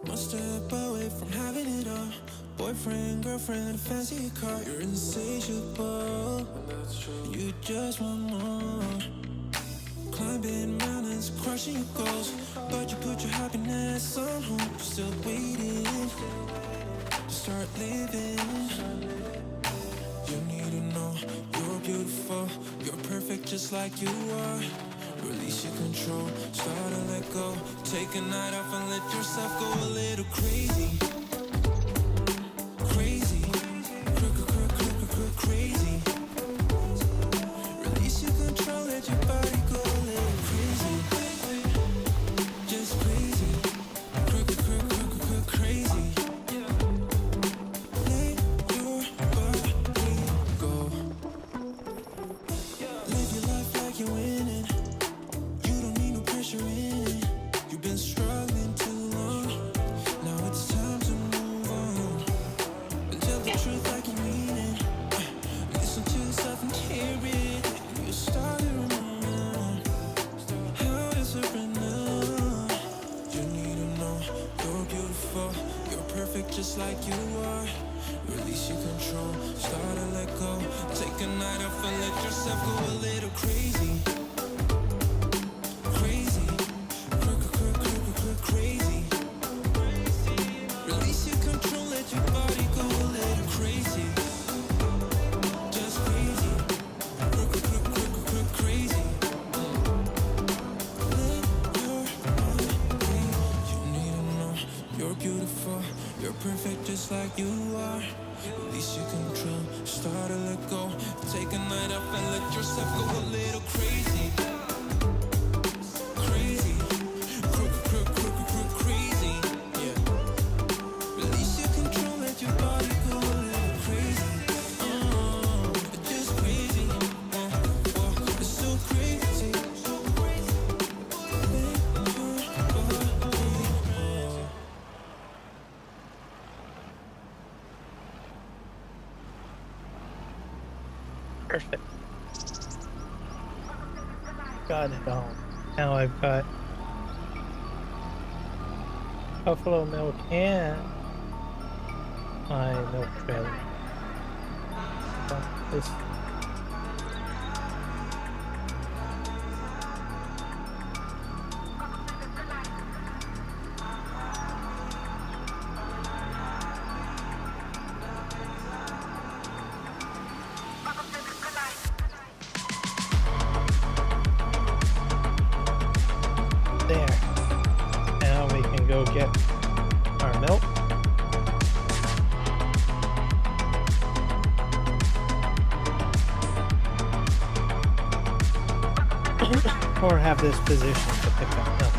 One step away from having it all. Boyfriend, girlfriend, fancy car. You're insatiable. You just want more. Climbing mountains, crushing your goals. But you put your happiness on hold. You're still waiting to start living. You need to know you're beautiful. You're perfect just like you are. Release your control, start to let go. Take a night off and let yourself go a little crazy. Crazy, crazy. Release your control, let your body go a little crazy. Just crazy, crazy. Let your body go. Live your life like you're winning. Pressure in it. You've been struggling too long. Now it's time to move on. And tell the truth like you mean it. Listen to yourself and hear it. You start to remember how to surrender. You need to know you're beautiful. You're perfect just like you are. Release your control. Start to let go. Take a night off and let yourself go a little crazy. Crazy. Release your control, let your body go a little crazy. Just crazy. Crazy. Let your body be. You need to know you're beautiful. You're perfect just like you are. Release your control, start to let go. Take a night off and let yourself go a little crazy. Crazy, yeah. Release your control, let your body go a little crazy. Just crazy. It's so crazy. Perfect. Got it all. Now I've got buffalo milk and my milk trailer. This there. Now we can go get our milk. Or have this position to pick up milk.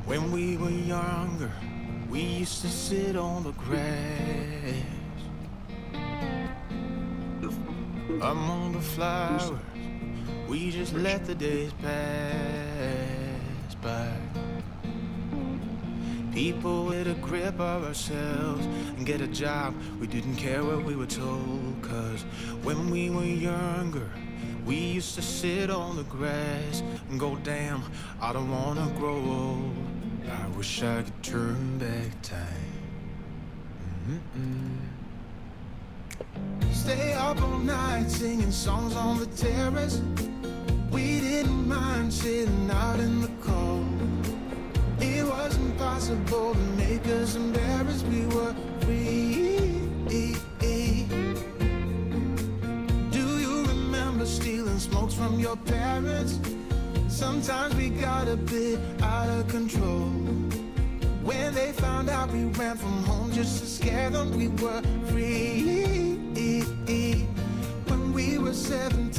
When we were younger, we used to sit on the grass among the flowers. We just let the days pass by. People get a grip of ourselves and get a job. We didn't care what we were told, 'cause when we were younger, we used to sit on the grass and go, damn, I don't wanna grow old. I wish I could turn back time. Stay up all night singing songs on the terrace. We didn't mind sitting out in the cold. It wasn't possible to make us embarrassed. We were free. Do you remember stealing smokes from your parents? Sometimes we got a bit out of control. When they found out we ran from home just to scare them, we were free. When we were 17.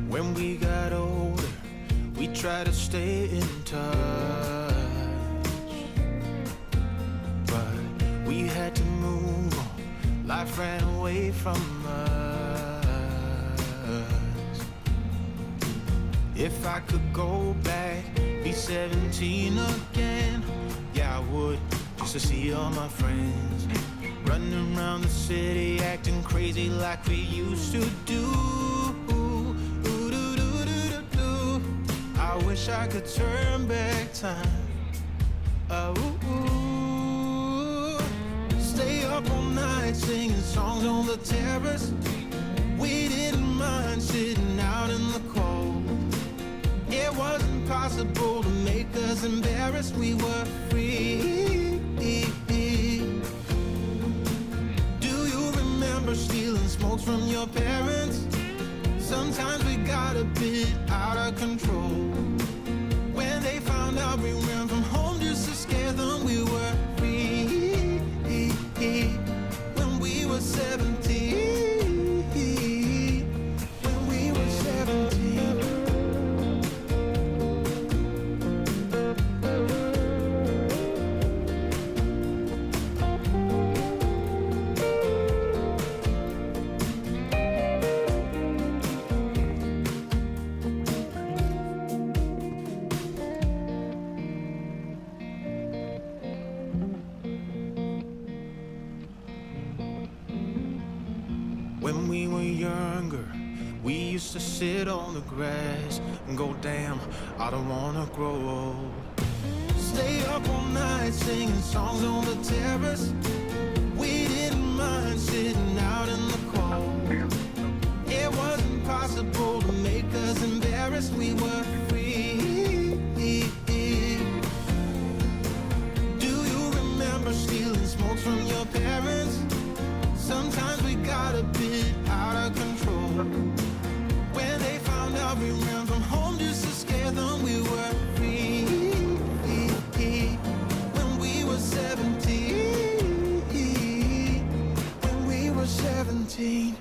When we got older, we tried to stay in touch, but we had to move on. Life ran away from us. If I could go back, be 17 again, yeah, I would, just to see all my friends running around the city, acting crazy like we used to do. I wish I could turn back time. Stay up all night singing songs on the terrace. We didn't mind sitting out in the cold. It wasn't possible to make us embarrassed. We were free. Do you remember stealing smokes from your parents? Sometimes we got a bit out of control. When they found out we ran from home just to scare them, we were free. When we were 17. When we were 17. When we were younger, we used to sit on the grass and go, damn, I don't wanna grow old. Stay up all night singing songs on the terrace. We didn't mind sitting out in the cold. It wasn't possible to make us embarrassed. We were free. Do you remember stealing smokes from your parents? Sometimes we got a bit out of control. When they found out we ran from home just to scare them, we were free. When we were 17. When we were 17.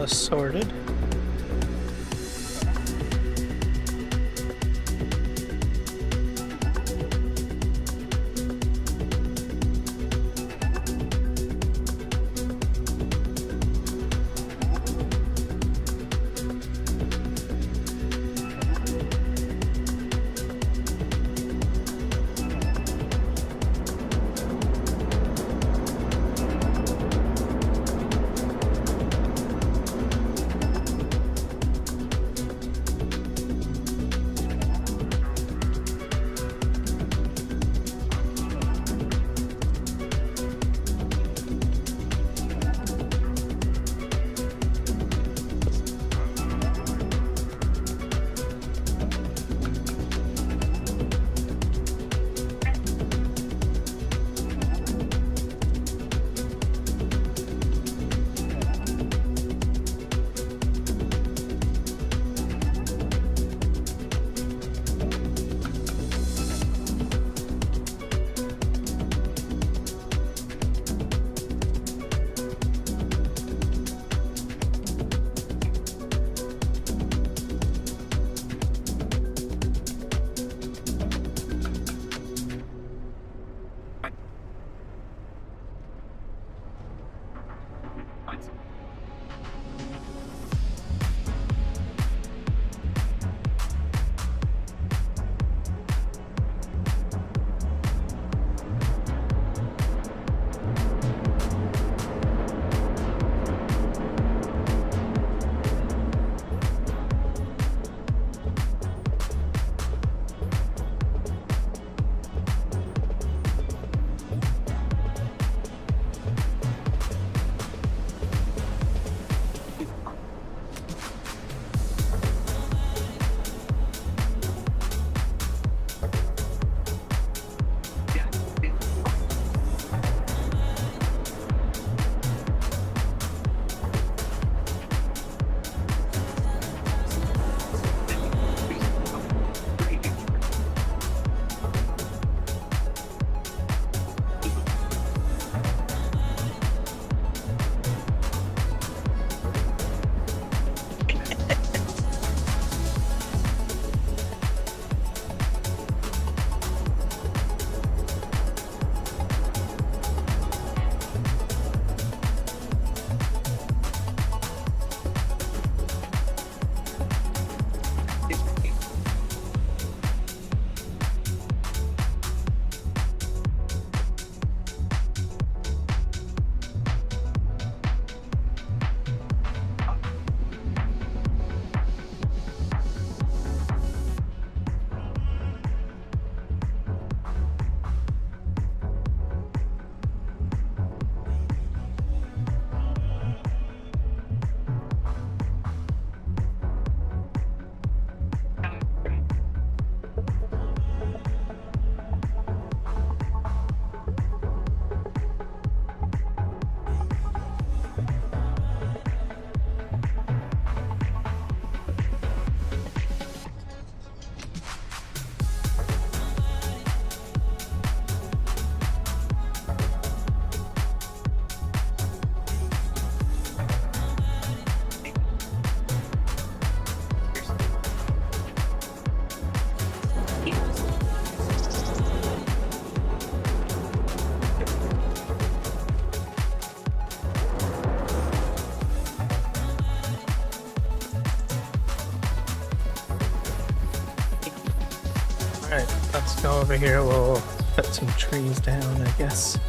sorted. Alright, let's go over here. We'll put some trees down, I guess.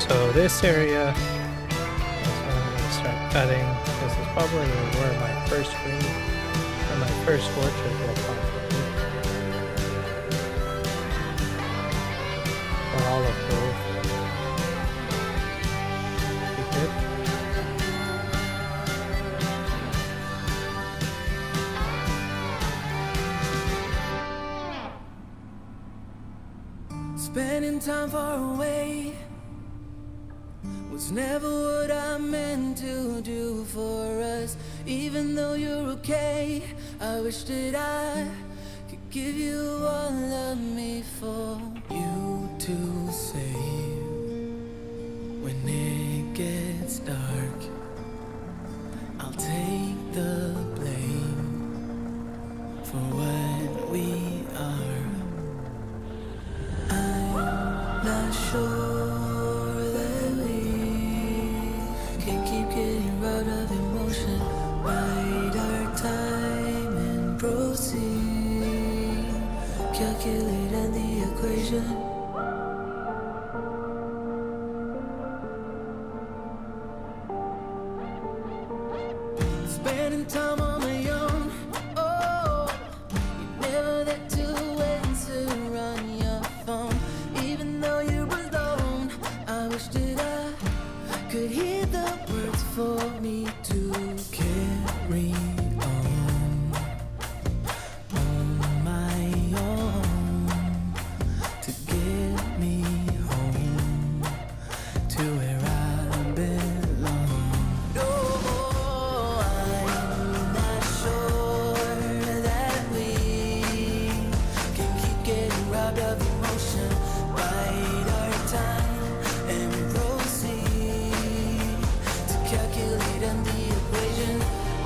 So this area, that's where I'm gonna start cutting. This is probably where my first green, or my first orchard will probably be. Or olive grove. Be good. Spending time far away was never what I meant to do for us. Even though you're okay, I wish that I could give you all of me for you to save. When it gets dark, I'll take the blame for what we are. I'm not sure that we can keep getting robbed of emotion. Bide our time and proceed. Calculate in the equation. Spending time on my own. Oh, you never there to answer on your phone. Even though you're alone, I wish that I could hear the words for me to carry on my own, to get me home to where I belong. No, I'm not sure that we can keep getting robbed of emotion. Bide our time and proceed to calculate on the equation.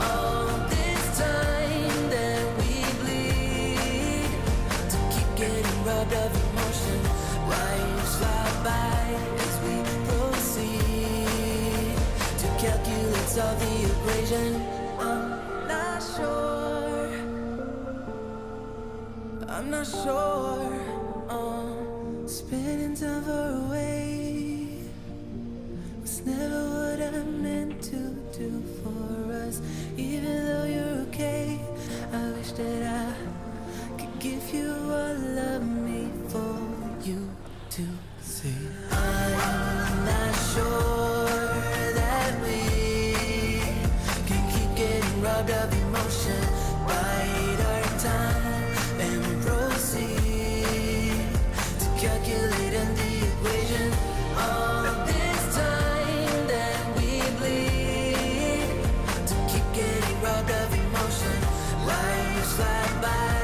All this time that we bleed to keep getting robbed of emotion. Lives fly by as we proceed to calculate, solve the equation. I'm not sure. I'm not sure. Spending time far away was never what I meant to do for us. Even though you're okay, I wish that I could give you all of me for you to see. I'm not sure that we can keep getting robbed of emotion. Bide our time and proceed to calculate in the equation. All this time that we bleed to keep getting robbed of emotion. Lives fly by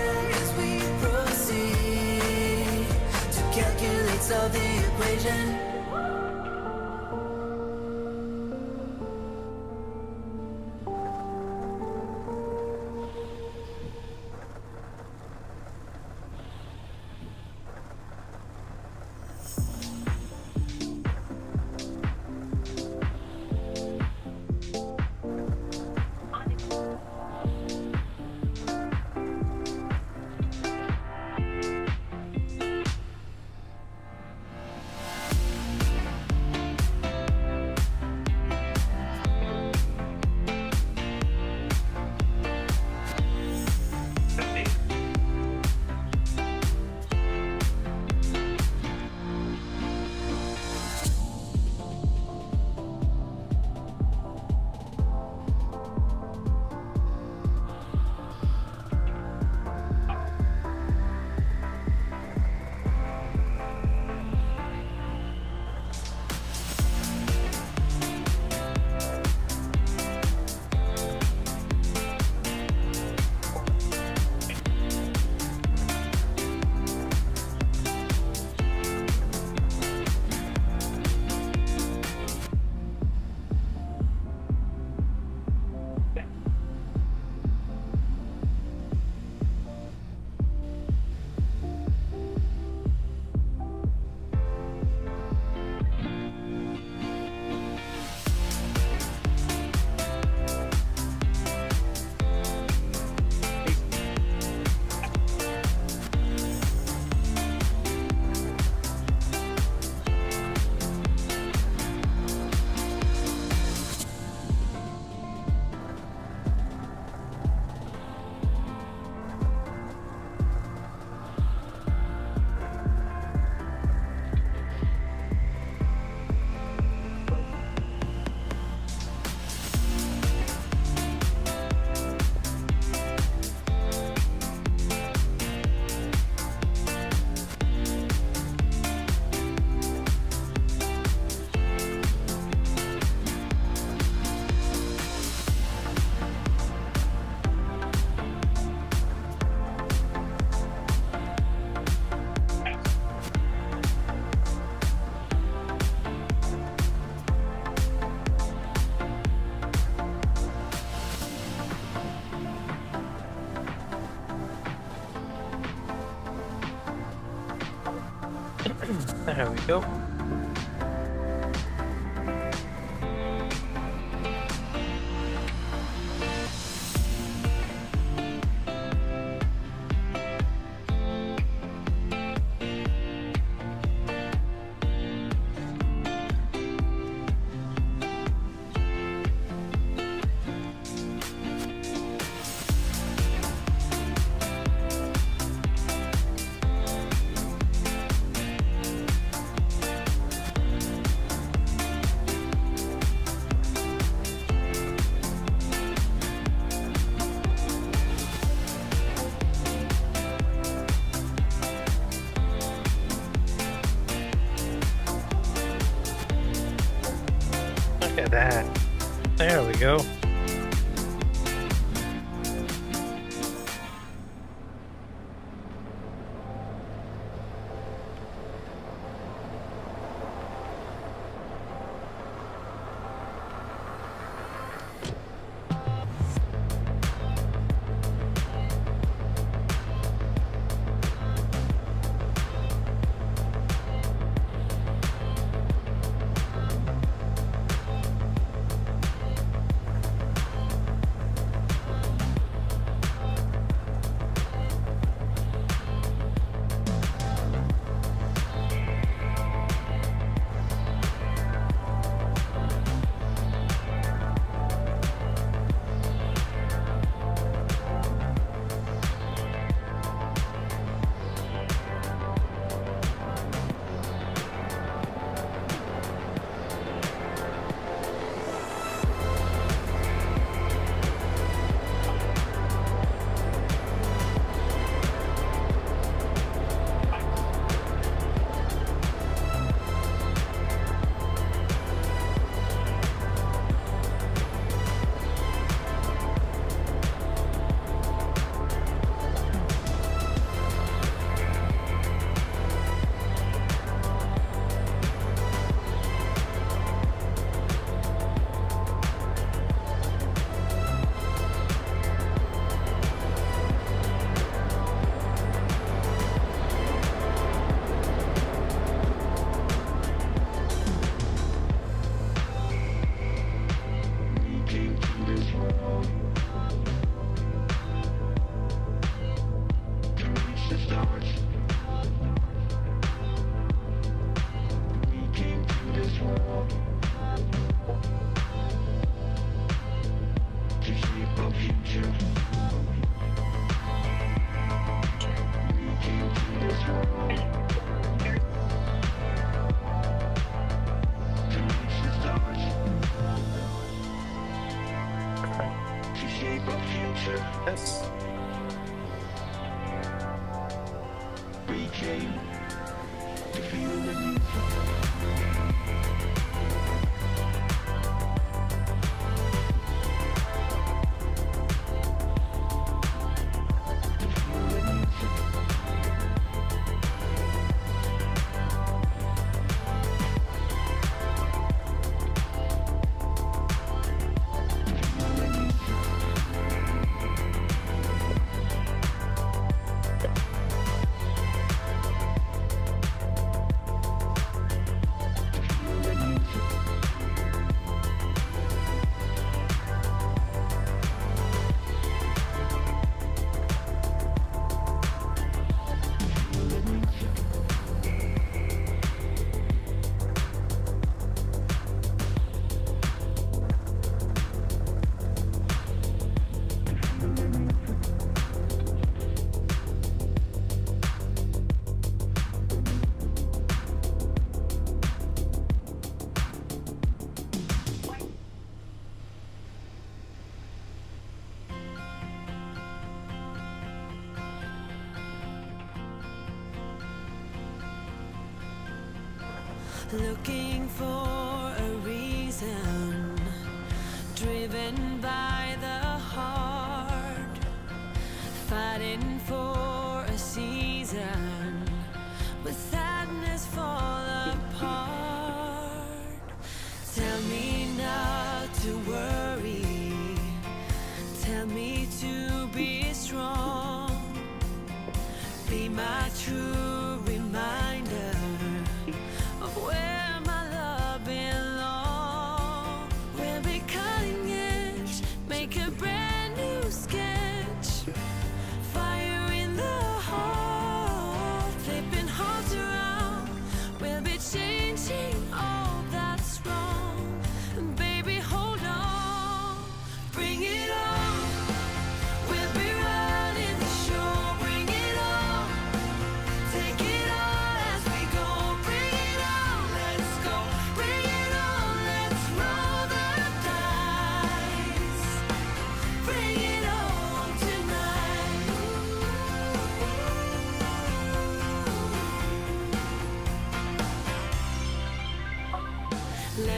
as we proceed to calculate, solve the equation. There we go. Look at that. There we go. Yes. Looking for a reason, driven by the heart, fighting for a season, but sadness fall apart. Tell me not to worry, tell me to be strong, be my true reminder.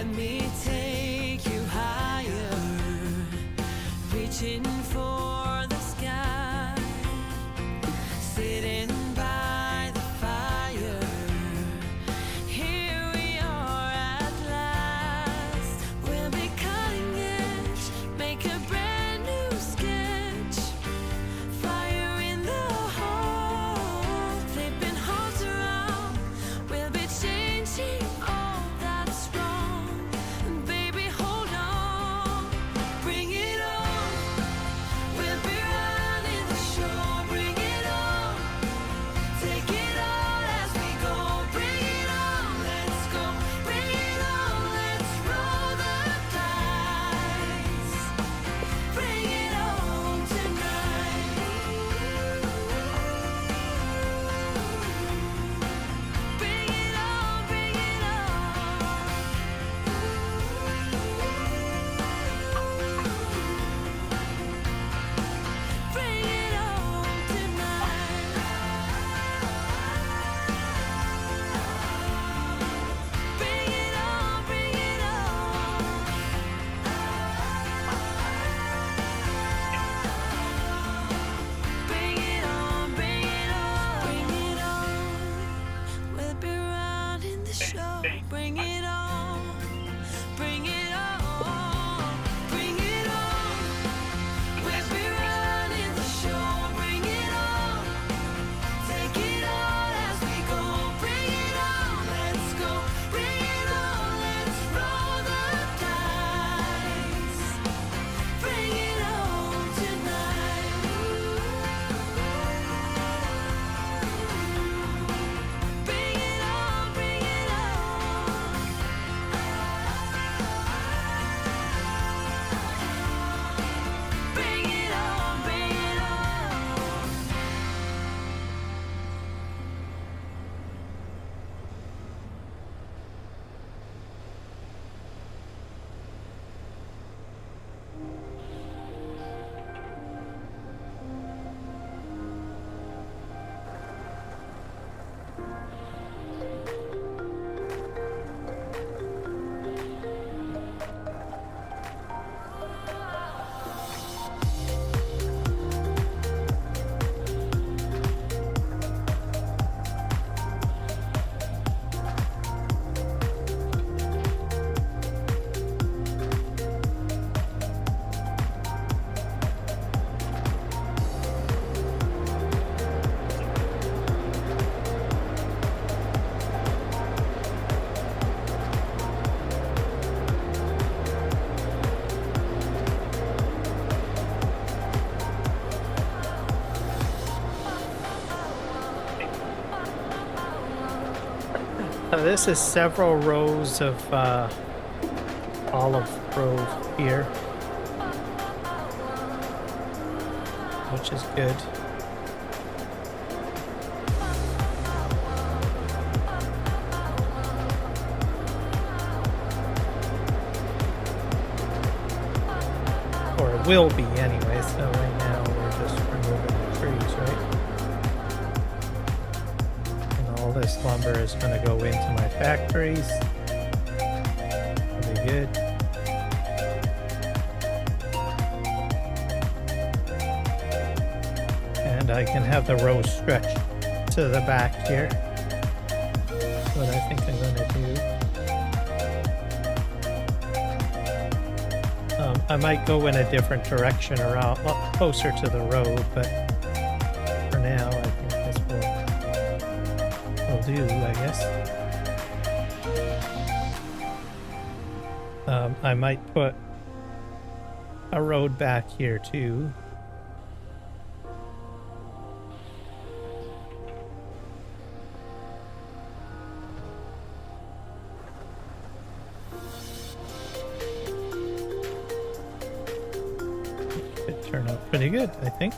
Let me take you higher, reaching for the sky, sitting by the fire. Here we are at last. We'll be cutting edge, make a brand new sketch. Fire in the heart, flipping hearts around. We'll be changing all that's wrong. And baby, hold on, bring it on. We'll be running the show, bring it on. Take it all as we go, bring it on. Let's go, bring it on. Let's roll the dice. Bring it on tonight. Bring it on, bring it on. Bring it on tonight. Bring it on, bring it on. Bring it on, bring it on, bring it on. We'll be running the show. Bring it on, bring it on, bring it on. We'll be running the show. Bring it on. Take it all as we go. Bring it on. Let's go. Bring it on. Let's roll the dice. Bring it on tonight. Bring it on. Bring it on. Bring it on. Bring it on. This is several rows of olive grove here, which is good. Or it will be anyway, so right now we're just removing the trees, right? And all this lumber is going to go into my factories. That'll be good. And I can have the row stretch to the back here. That's what I think I'm going to do. I might go in a different direction around, closer to the road, but for now I think this will do, I guess. I might put a road back here too. It turned out pretty good, I think.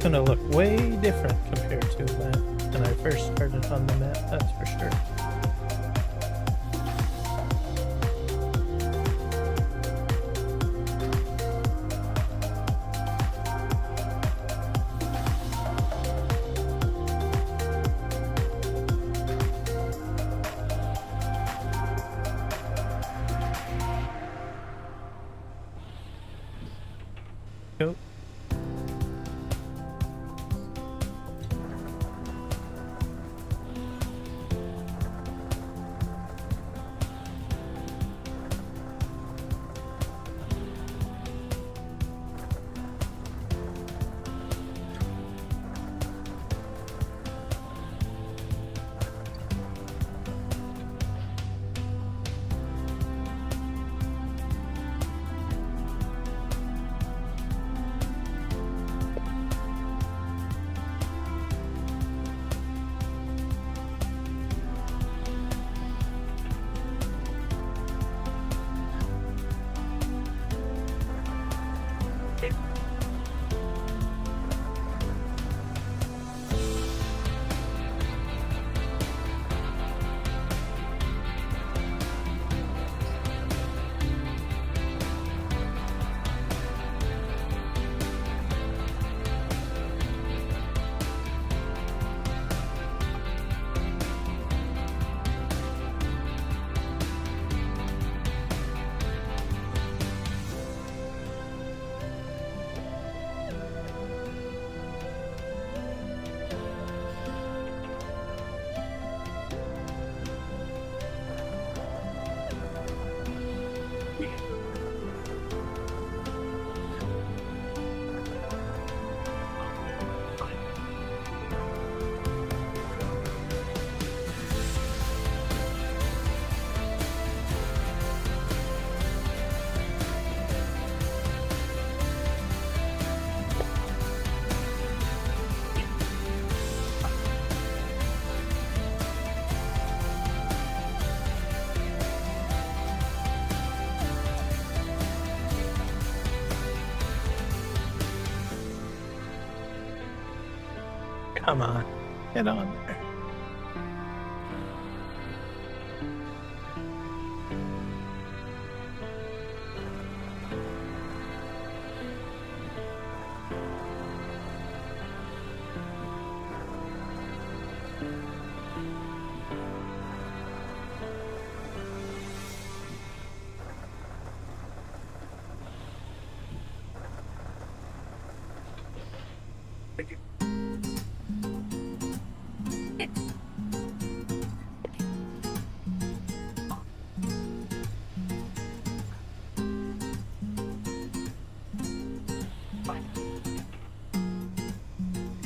gonna look way different compared to when I first started on the map, that's for sure. Go. Come on, get on there.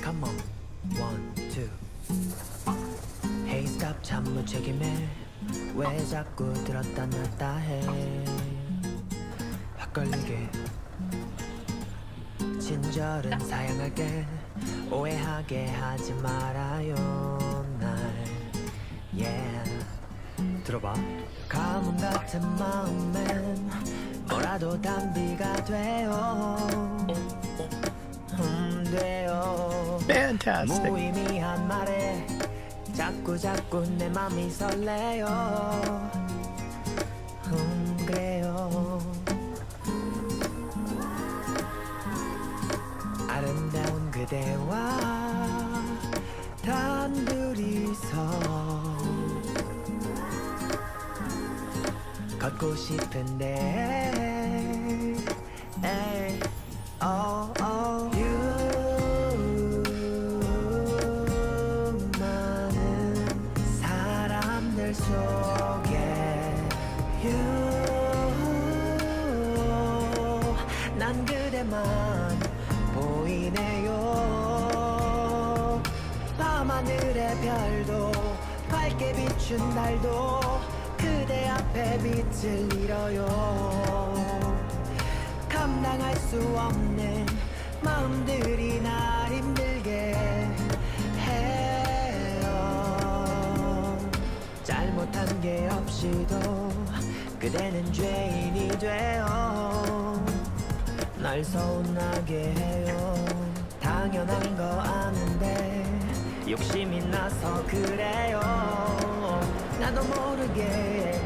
Come on, 1, 2. Hey stop 참 무책임해 왜 자꾸 들었다 놨다 해 헷갈리게 친절은 사양할게 오해하게 하지 말아요 날 yeah 들어봐 가뭄 같은 마음엔 뭐라도 단비가 돼요 돼요 Fantastic. 무의미한 말에 자꾸 내 맘이 설레요 그래요 아름다운 그대와 단둘이서 걷고 싶은데 에이, 많은 사람들 속에 난 그대만 보이네요 밤하늘의 별도 밝게 비춘 달도 그대 앞에 빛을 잃어요 감당할 수 없는 마음들이 날 힘들게 해요 잘못한 게 없이도 그대는 죄인이 돼요 날 서운하게 해요 단 당연한 거 아는데 욕심이 나서 그래요. 나도 모르게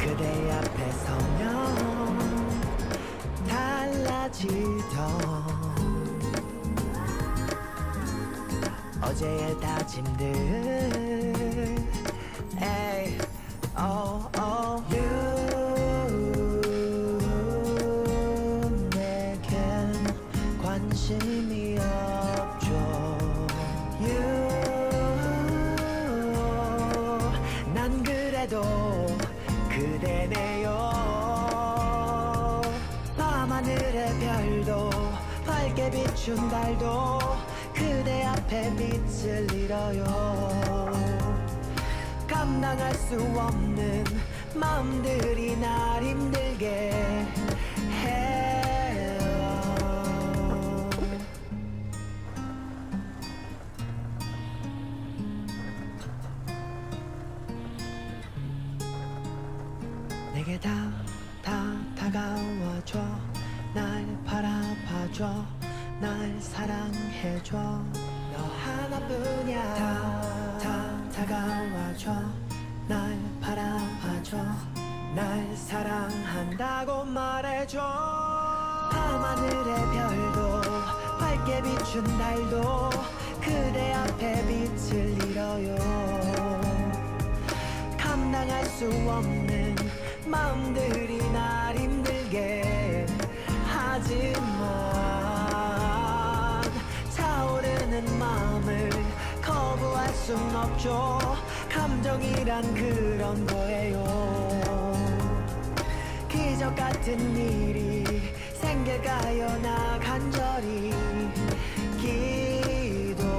그대 앞에 서면 달라지던 어제의 다짐들 에이 you 내겐 관심이 없죠 you 난 그래도 그대네요 밤하늘의 별도 밝게 비춘 달도 그대 앞에 빛을 잃어요 감당할 수 없는 마음들이 날 힘들게 해요 내게 다가와줘 날 바라봐줘 날 사랑해줘 너 하나뿐이야 다가와줘 날 바라봐줘 날 사랑한다고 말해줘 밤하늘의 별도 밝게 비춘 달도 그대 앞에 빛을 잃어요 감당할 수 없는 마음들이 날 힘들게 하지만 차오르는 마음을 거부할 순 없죠 감정이란 그런 거예요 기적 같은 일이 생길까요 나 간절히 기도해요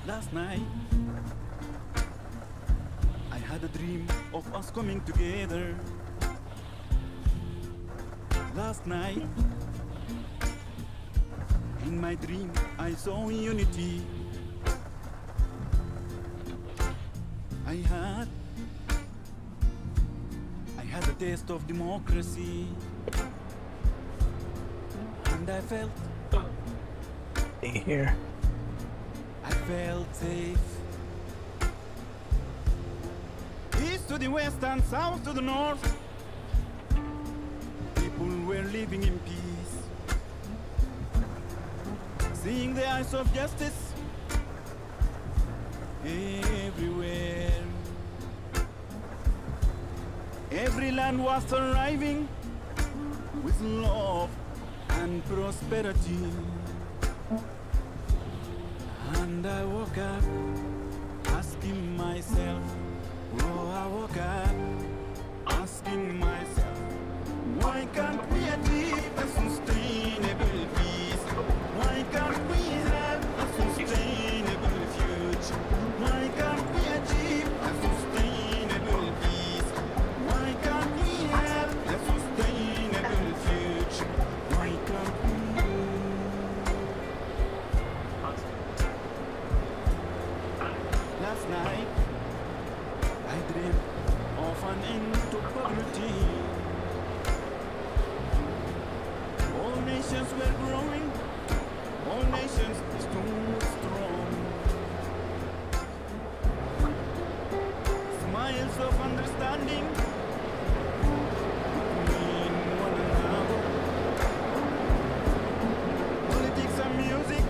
Last night, I had a dream of us coming together. Last night, in my dream, I saw unity. I had a taste of democracy, and I felt Here. I felt safe. East to the west and south to the north, people were living in peace, seeing the eyes of justice everywhere. Every land was thriving with love and prosperity. And I woke up asking myself, oh, I woke up asking myself, why can't we achieve a sustainable peace? Why can't we have a sustainable future? Why can't we achieve a sustainable peace? Why can't we have a sustainable future? Why can't we? Last night, I dreamed of an end to poverty. All nations were growing, all nations stood strong. Smiles of understanding between one another. Politics and music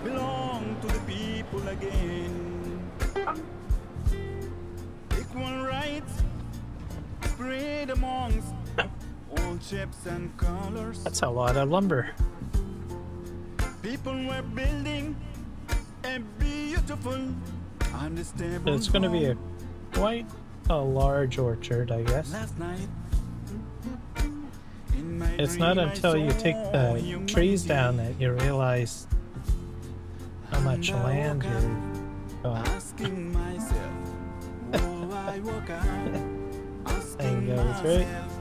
belong to the people again. Equal rights spread amongst all shapes and colors. That's a lot of lumber. People were building a beautiful and stable It's going to be a home. quite a large orchard, I guess. Last night, in my It's dream, not I until you take saw the trees humanity. down that you realize how much And I land woke you're up asking myself, oh, I woke up asking goes, right? myself,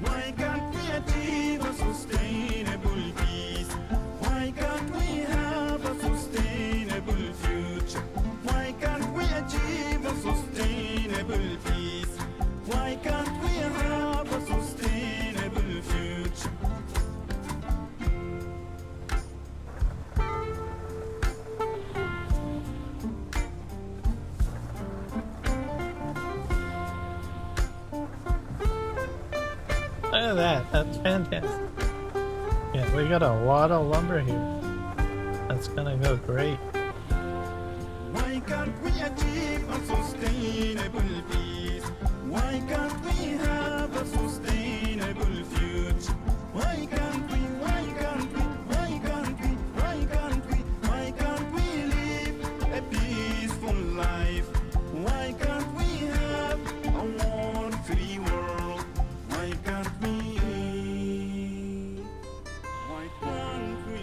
why can't we achieve a sustainable peace? Why can't we have a sustainable future? Why can't we achieve a sustainable peace? Why can't we have a sustainable future? Look at that. That's fantastic. Yeah, we got a lot of lumber here. That's gonna go great. Why can't we achieve a sustainable peace? Why can't we have a sustainable future? Why can't we, why can't we, why can't we, why can't we, why can't we live a peaceful life? Why can't we have a war-free world? Why can't we? Why can't we?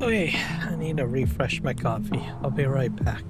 Okay, I need to refresh my coffee. I'll be right back.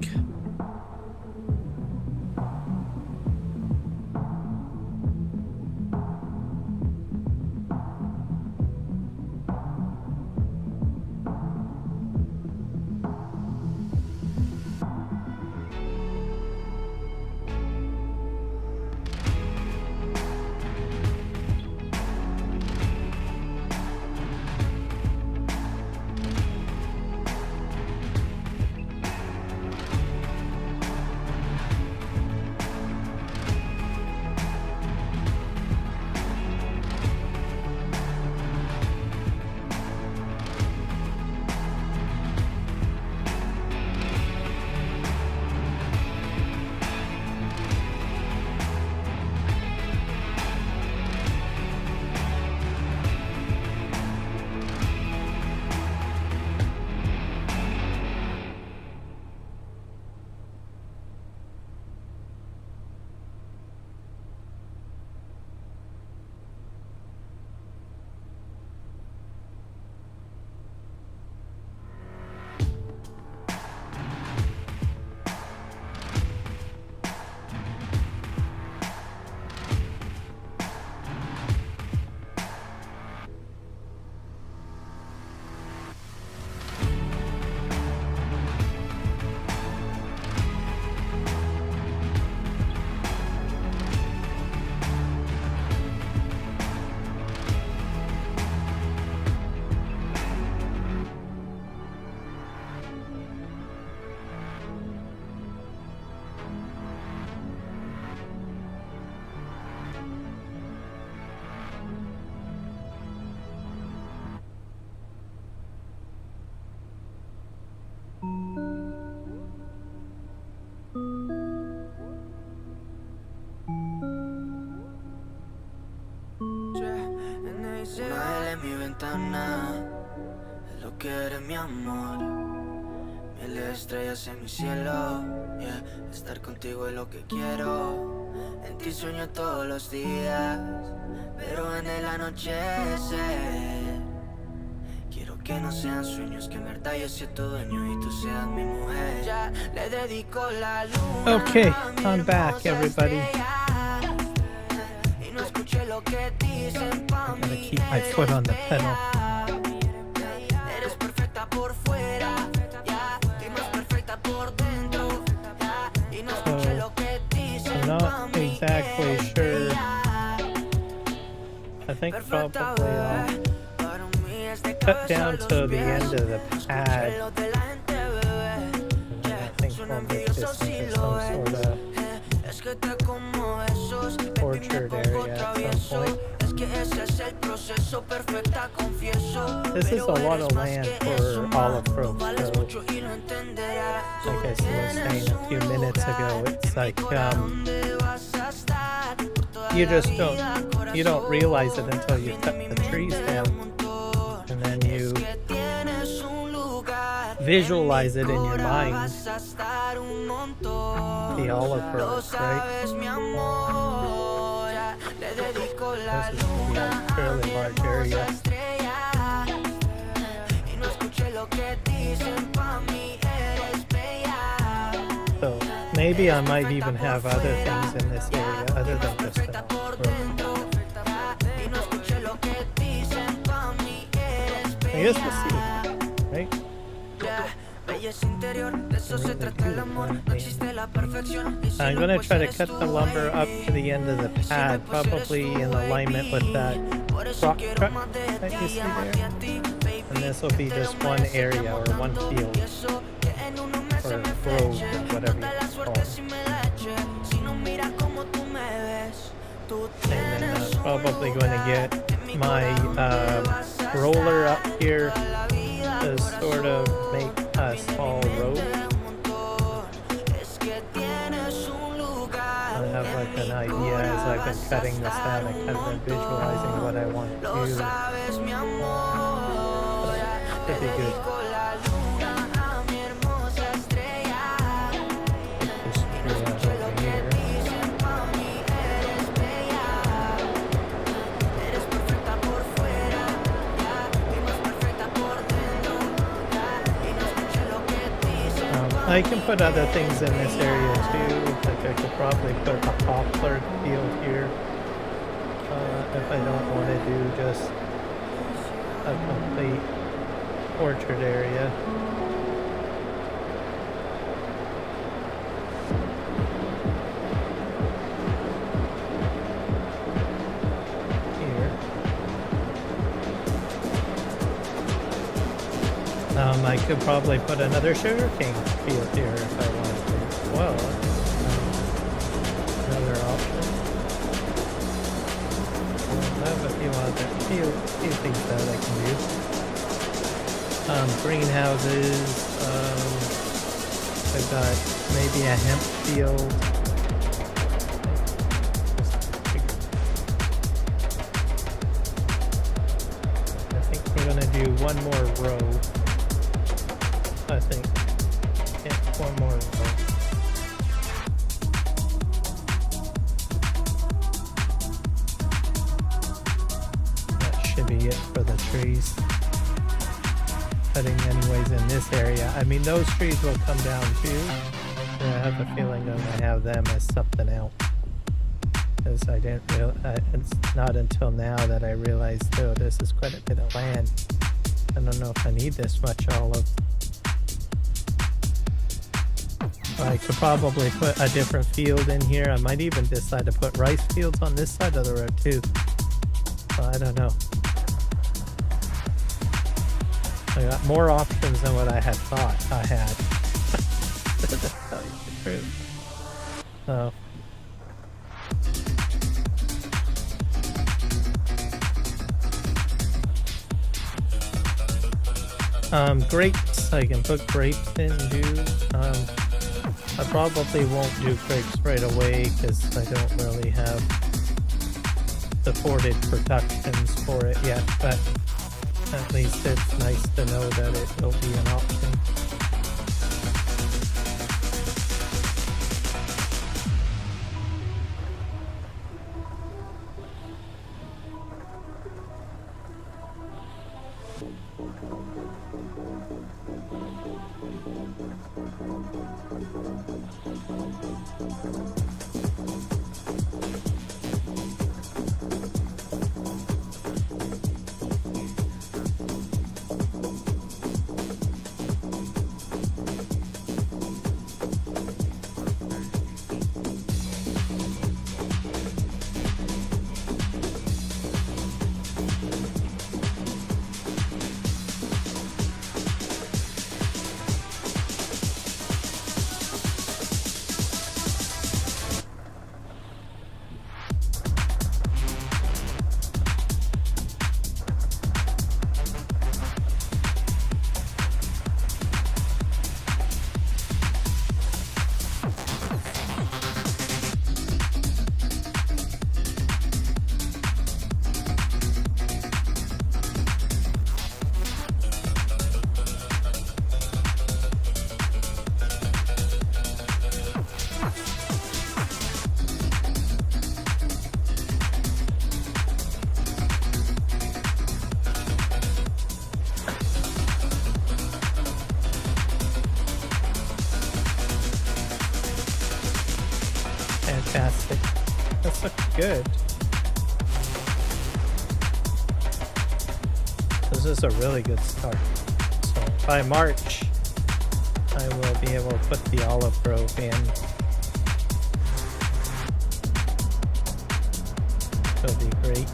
Una vela en mi ventana es lo que eres, mi amor. Miles de estrellas en mi cielo, yeah. Estar contigo es lo que quiero. En ti sueño todos los días, pero en el anochecer quiero que no sean sueños, que en verdad yo sea tu dueño y tú seas mi mujer. Ya le dedico la luna. Okay, I'm back, everybody. Y no escuché lo que dicen pa' I'm gonna mí. keep my foot on the pedal. Eres perfecta por fuera, ya, y más perfecta por dentro, ya, y no escuché lo que dicen I'm pa' not mí. exactly sure. I think probably I'll cut down to the end of the pad. And I think we'll make this into some sort of orchard area at some point. This is a lot of land for olive groves, so like I was saying a few minutes ago, it's like you don't realize it until you cut the trees down, and then you visualize it in your mind, the olive groves, right? This is a fairly large area. So maybe I might even have other things in this area other than just an olive grove. I guess we'll see, right? I'm gonna try to cut the lumber up to the end of the pad, probably in alignment with that rock cut that you see there. And this will be just one area or one field, or grove, or whatever you call it. And then I'm probably going to get my roller up here to sort of make a small road. I have like an idea as I've been cutting this down. I kind of been visualizing what I want to do. Should be good. I can put other things in this area too. Like I could probably put a poplar field here. If I don't want to do just a complete orchard area. I could probably put another sugarcane field here if I wanted to. Well, another option. I have a few things that I can do. Greenhouses. I've got maybe a hemp field. I think we're gonna do one more row. I think. Yeah, one more row. That should be it for the trees. Cutting anyways in this area. I mean, those trees will come down too. And I have a feeling I'm gonna have them as something else. Because I didn't it's not until now that I realized, oh, this is quite a bit of land. I don't know if I need this much olive. I could probably put a different field in here. I might even decide to put rice fields on this side of the road too. I don't know. I got more options than what I had thought I had. To tell you the truth. So. Grapes. I can put grapes in too. I probably won't do grapes right away because I don't really have supported protections for it yet, but at least it's nice to know that it will be an option. Fantastic. This looks good. This is a really good start. So by March, I will be able to put the olive grove in. It'll be great.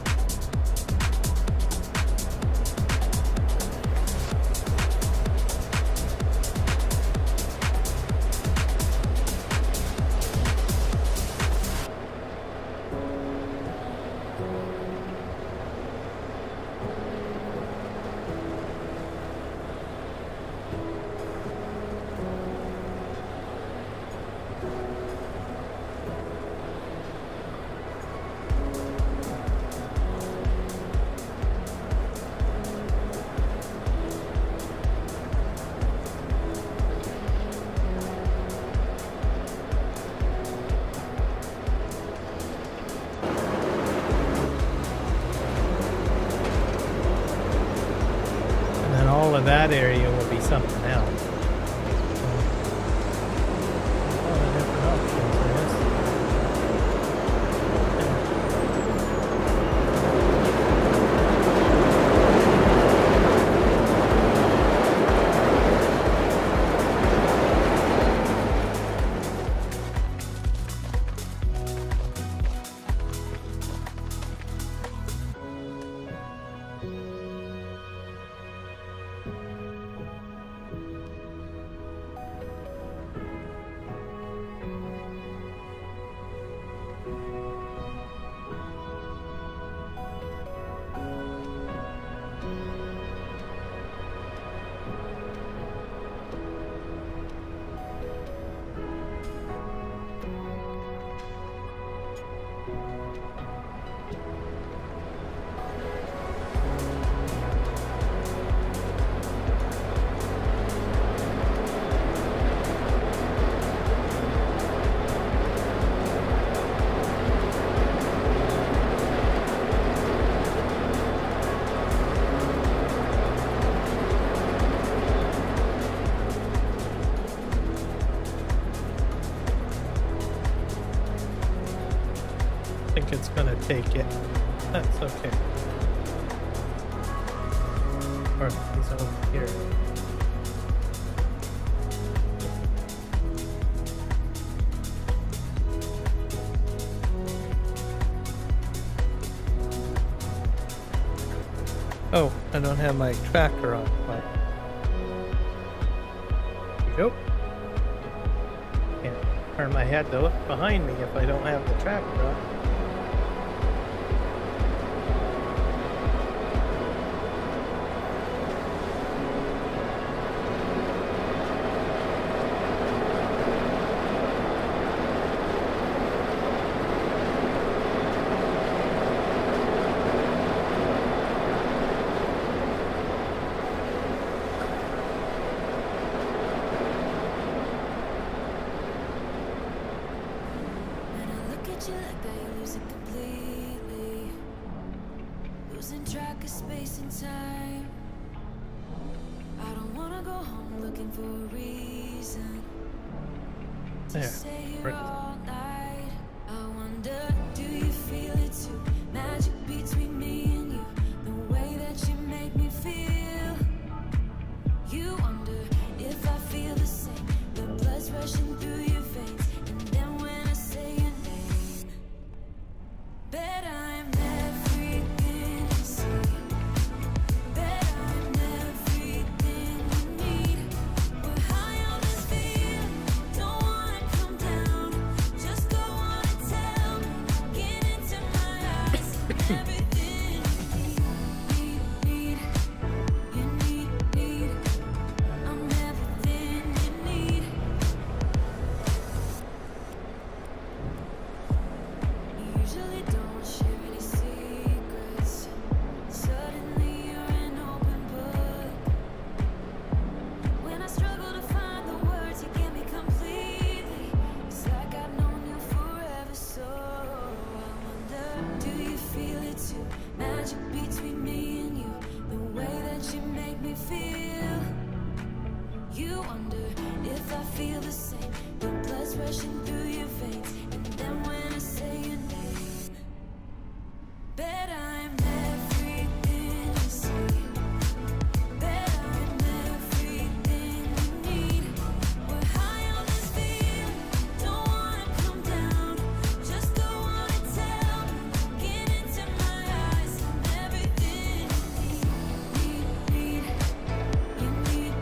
That area will be something else. take it. That's okay. Or he's over here. Oh, I don't have my tracker on. But... Nope. Can't turn my head to look behind me if I don't have the tracker on. Losing track of space and time. I don't wanna go home looking for a reason to There. stay here Right. all night. I wonder, do you feel it too? Magic between me and you, the way that you make me feel. You wonder if I feel the same. The blood's rushing through your veins, and then when I say your name, bet I'm everything you see. Bet I'm everything you need. We're high on this feeling, don't wanna come down. Just go on and tell me, get into my eyes. Everything you need. You need. I'm everything you need. You usually don't share any secrets. Suddenly you're an open book. When I struggle to find the words, you get me completely. It's like I've known you forever, so I wonder, do you feel it too? Magic between me and you, the way that you make me feel. You wonder if I feel the same. The blood's rushing through your veins, and then when I say your name, bet I'm everything you see. Bet I'm everything you need. We're high on this feeling, don't wanna come down. Just go on and tell me, get into my eyes. I'm everything you need. You need.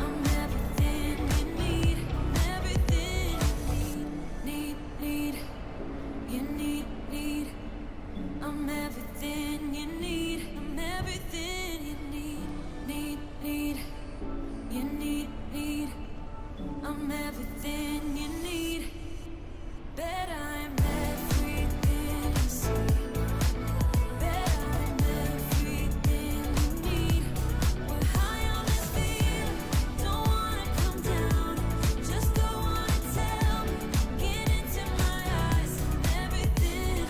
I'm everything you need. I'm everything you need. You need. I'm everything you need. I'm everything you need. You need. I'm everything you need. Bet I'm everything you see. Bet I'm everything you need. We're high on this feeling, don't wanna come down. Just go on and tell me, get into my eyes. I'm everything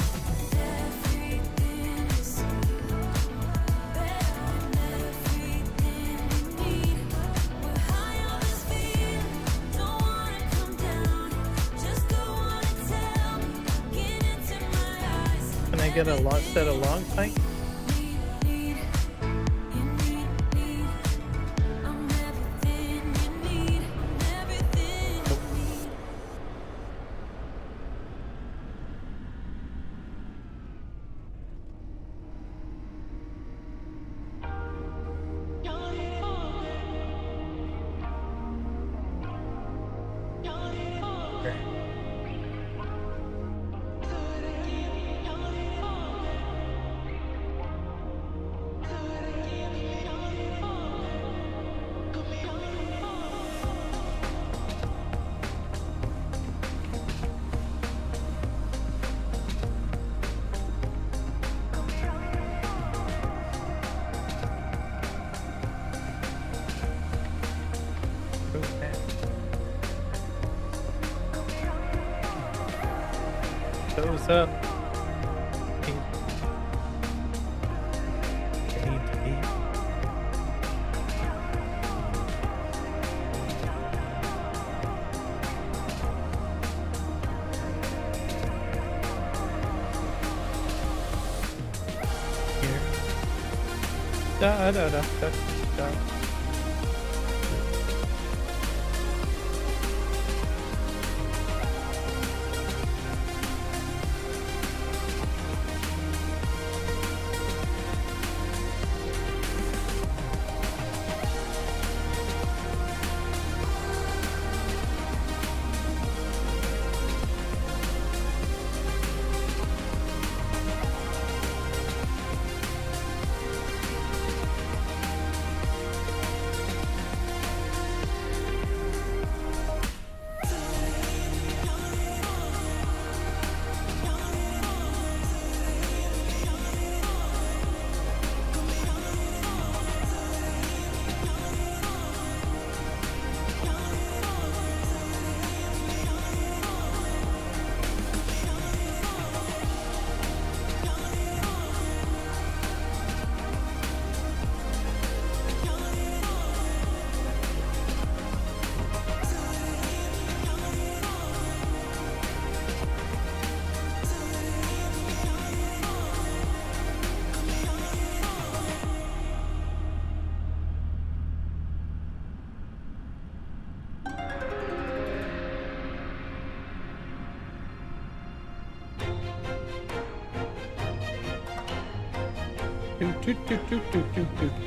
you see. Bet I'm everything you need. We're high on this feeling, don't wanna come down. Just go on and tell me, get into my eyes. Can I get a lot set of long pipe? I'm everything you need. I'm everything you need. Okay. Goes up. Need to be. Da.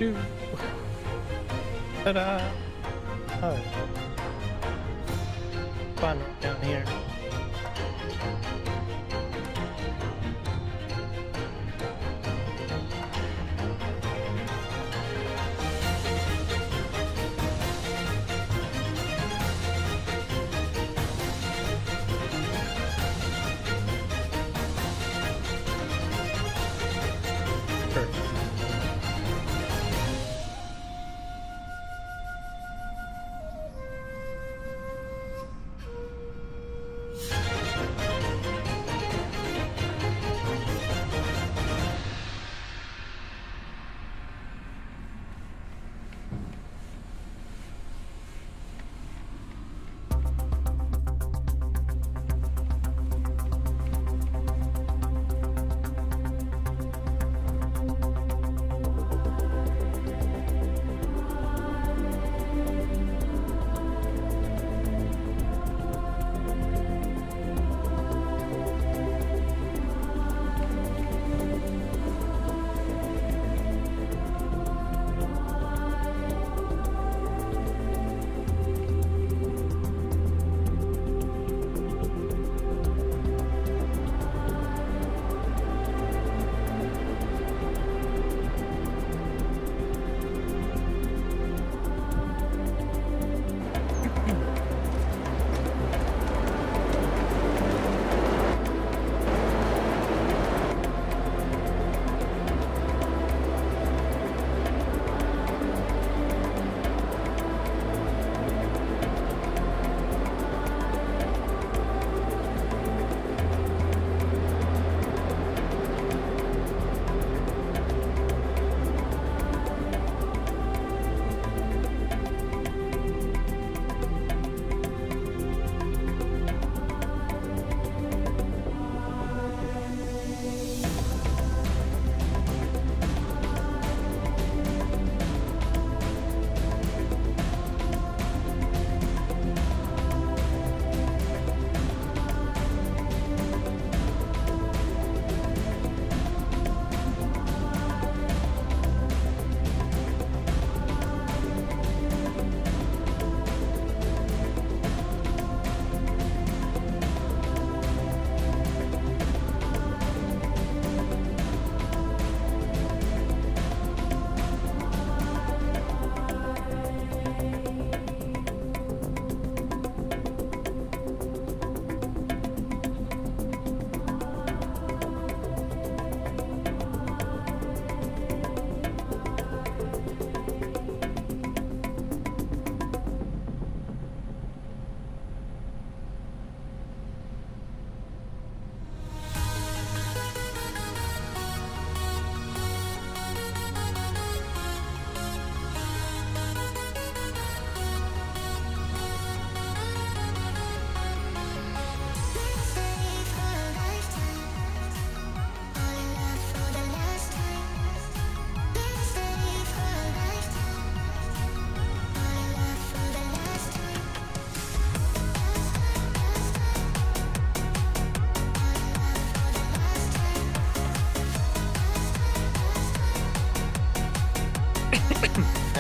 Do. Ta-da! Oh. Fun down here.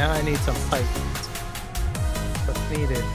Now I need some pipe. What's needed?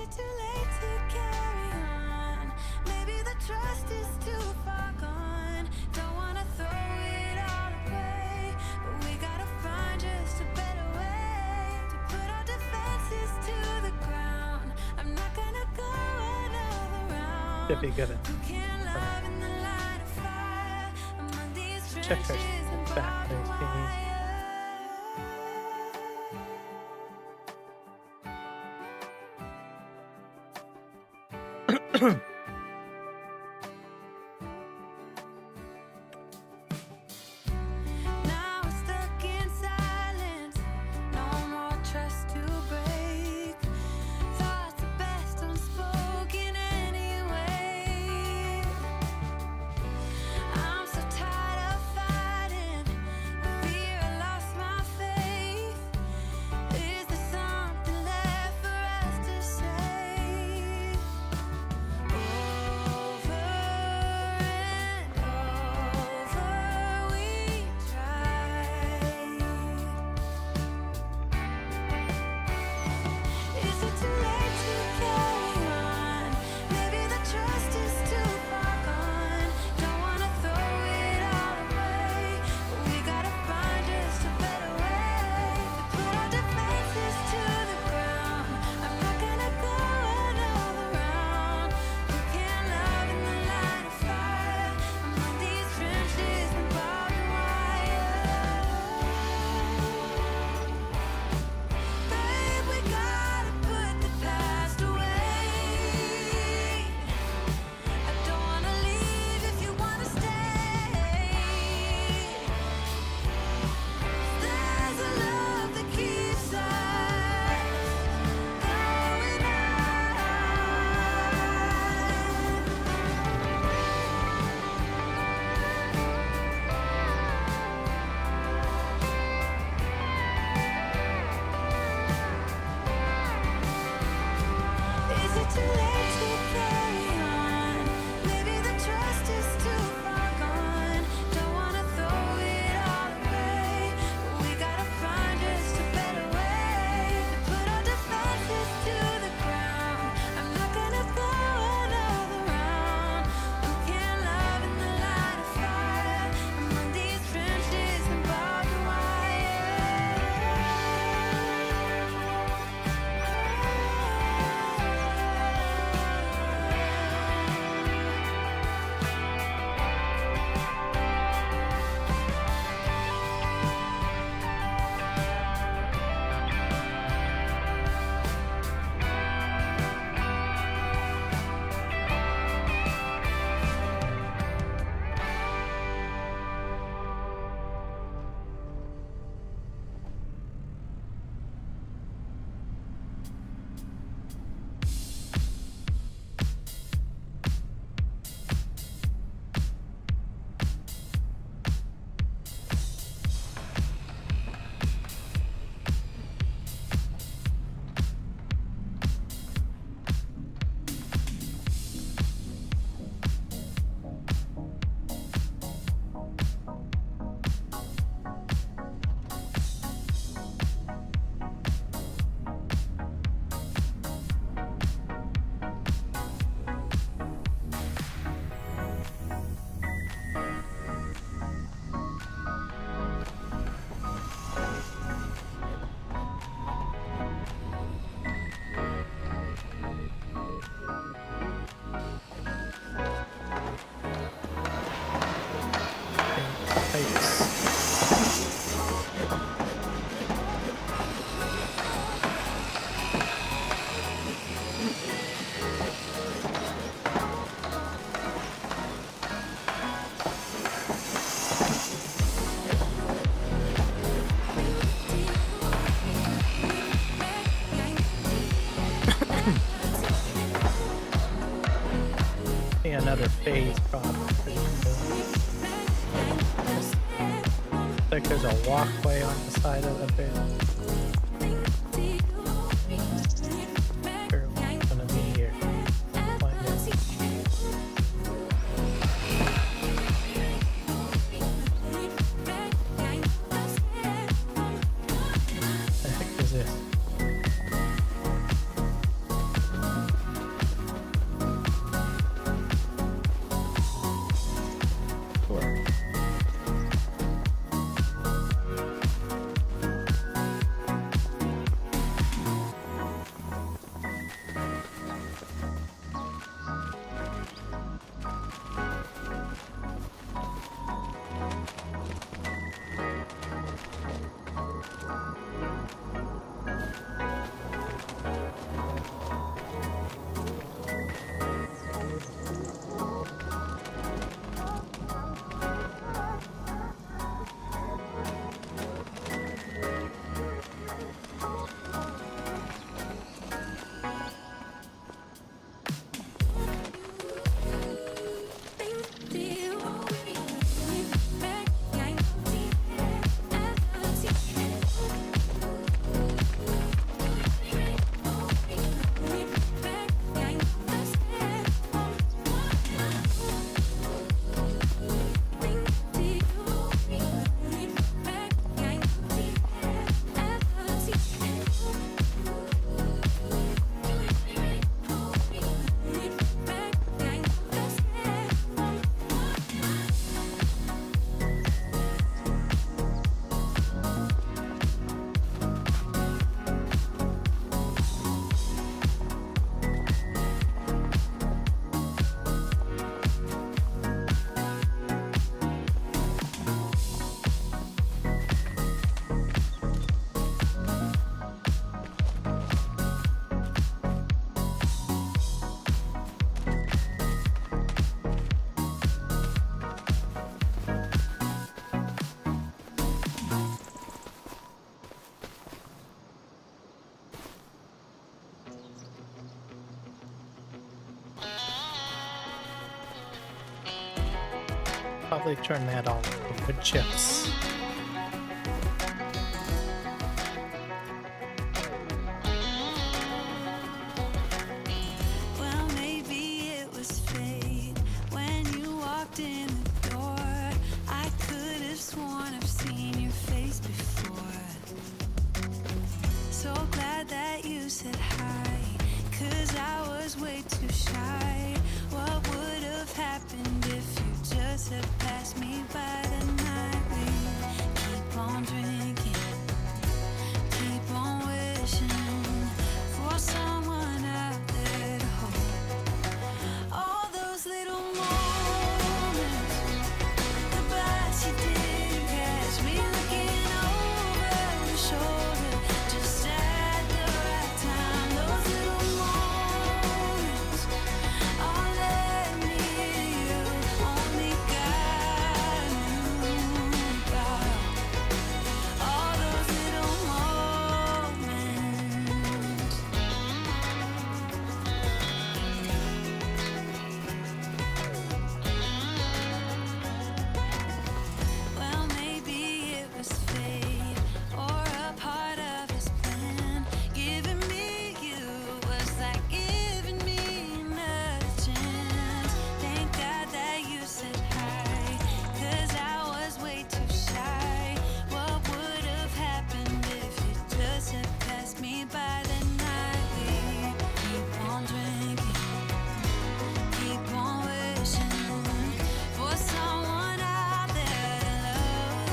Too late to carry on. Maybe the Should be good. Check her back there. Now we're stuck in silence. No more trust to break. Thoughts are best unspoken anyway. I'm so tired of fighting. I fear I lost my faith. Is there something left for us to say? Over and over we try. Is it too late to carry on? Maybe the trust is too far gone. Don't wanna throw it all away, but we gotta find just a better way to put our defenses to the ground. I'm not gonna go another round. We can't love in the line of fire. Among these trenches and barbed wire. Babe, we gotta put the past away. I don't wanna leave if you wanna stay. There's a love that keeps us going on. Is it too late to carry on? Maybe the trust is too far gone. Don't wanna throw it all away, but we gotta find just a better way to put our defenses to the ground. I'm not gonna go another round. We can't love in the line of fire. Among these trenches and barbed Another phase probably. Looks like there's a walkway on the side of the bridge. Sure, it's gonna be here. Find out. The heck is this? probably turn that off with chips. Well, maybe it was fate when you walked in the door. I could have sworn I've seen your face before. So glad that you said hi, 'cause I was way too shy. What would have happened if you just had passed me by the night? We keep on drinking, keep on wishing for someone out there to hold. All those little moments, the bites you didn't catch me looking over your shoulder, just at the right time. Those little moments all led me to you. Only God knew about all those little moments. Well, maybe it was fate or a part of his plan. Giving me you was like giving me another chance. Thank God that you said hi, 'cause I was way too shy. What would have happened if you just had passed me by the night? We keep on drinking, keep on wishing for someone out there to love.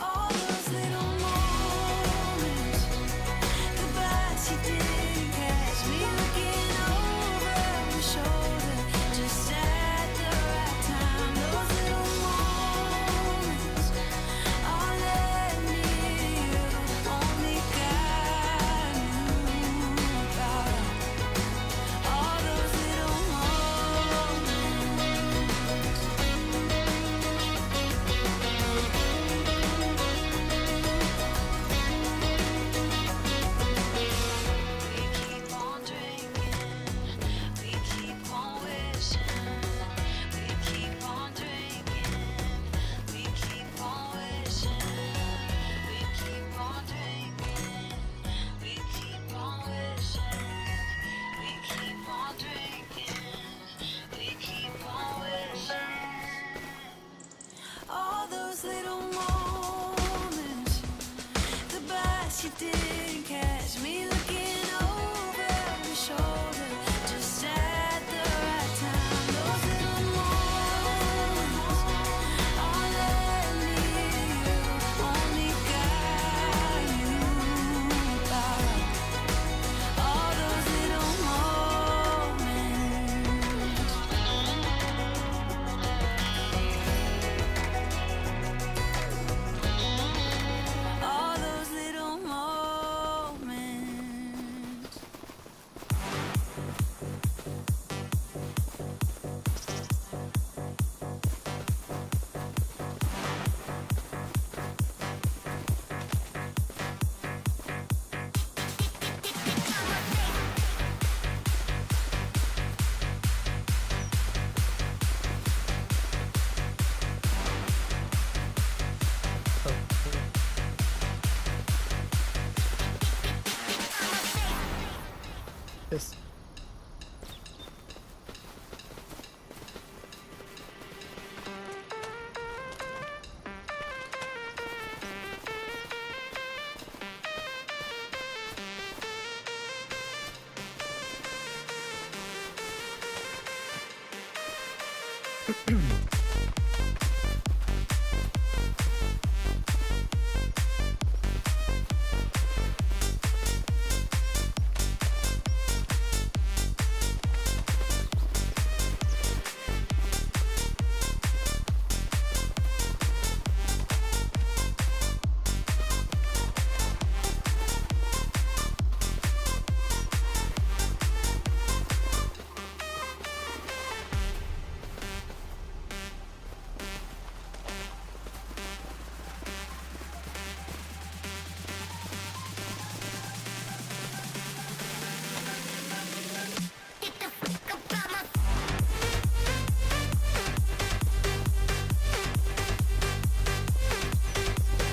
All those little moments, the bites you didn't catch me looking over your shoulder, just at the right time. Those little moments all led me to you. Only God knew about all those little moments. We keep on drinking, we keep on wishing. We keep on drinking, we keep on wishing. We keep on drinking, we keep on wishing. We keep on drinking, we keep on wishing. All those little moments, the bites you didn't catch me looking over your shoulder, just at the right time. Those little moments all led me to you. Only God knew about all those little moments. All those little moments. This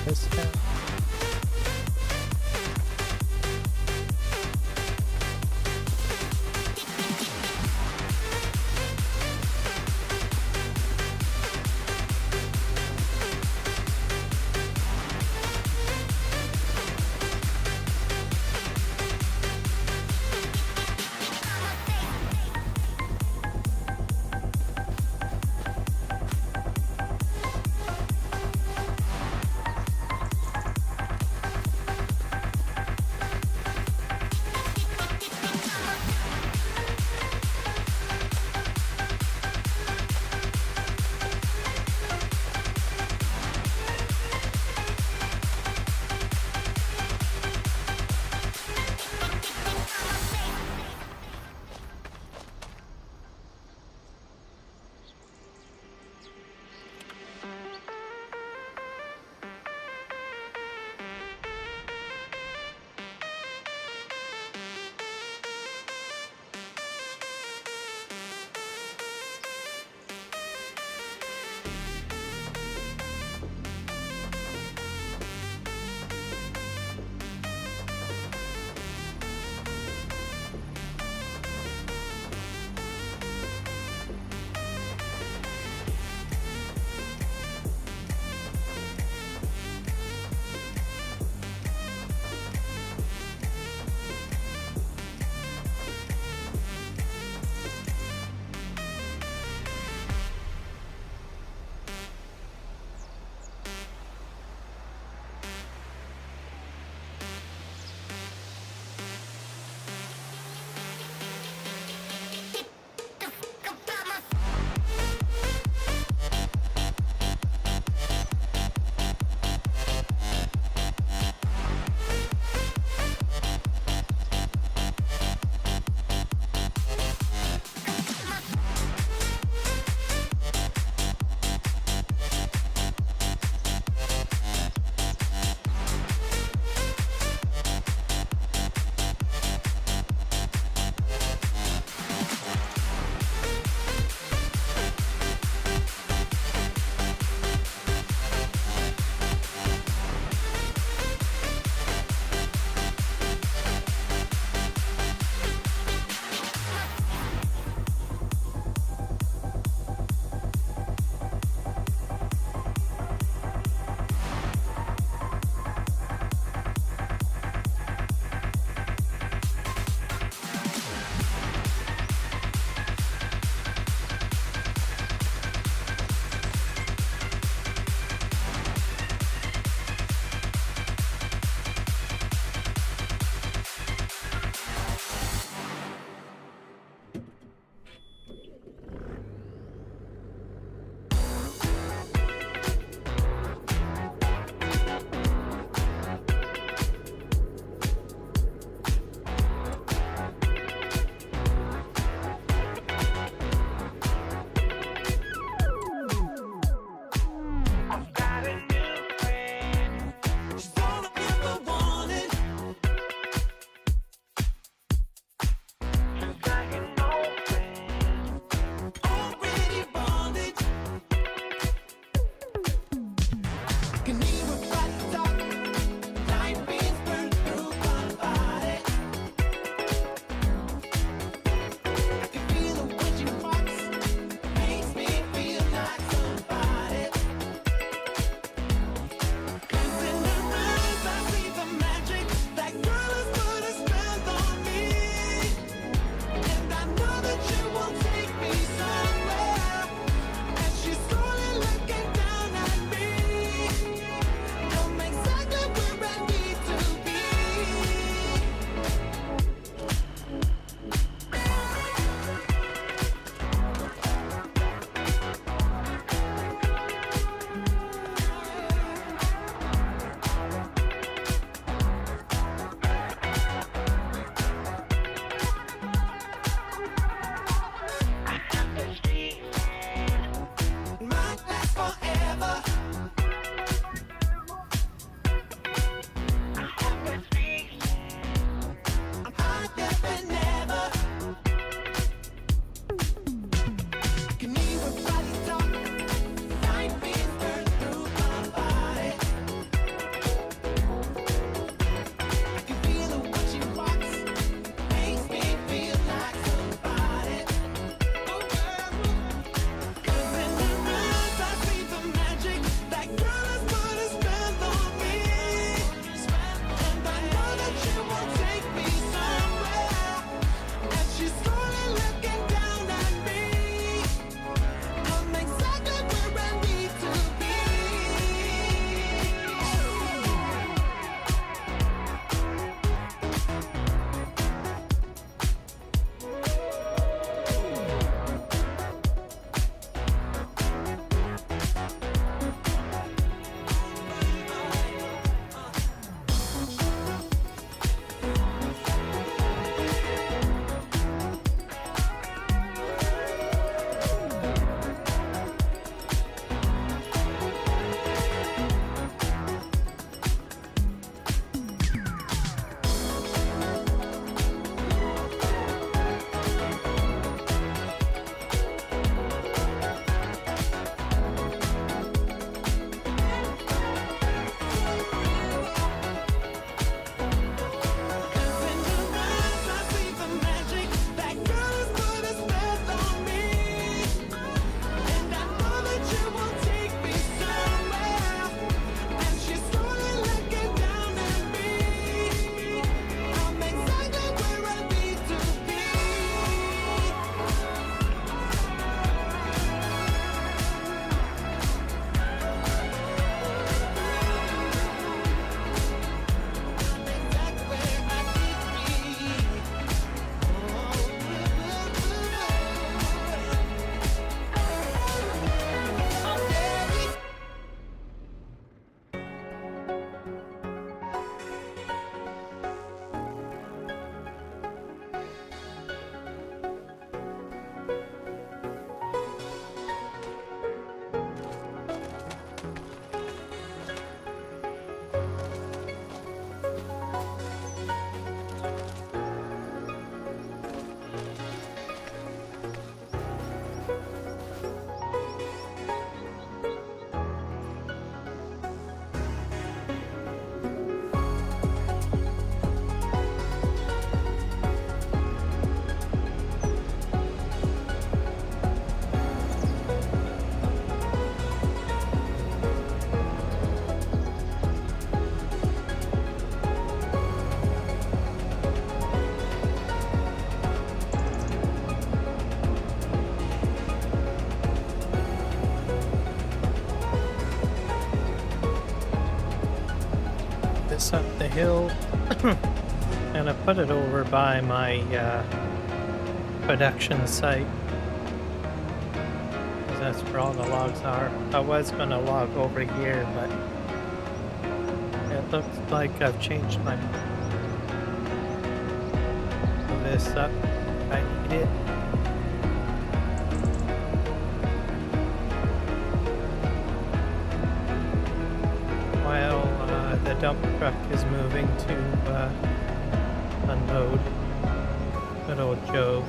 this out. this up the hill and I put it over by my production site. 'Cause that's where all the logs are. I was gonna log over here, but it looks like I've changed my mind. Move this up. I need it. While the dump truck is moving to unload. Good old Joe.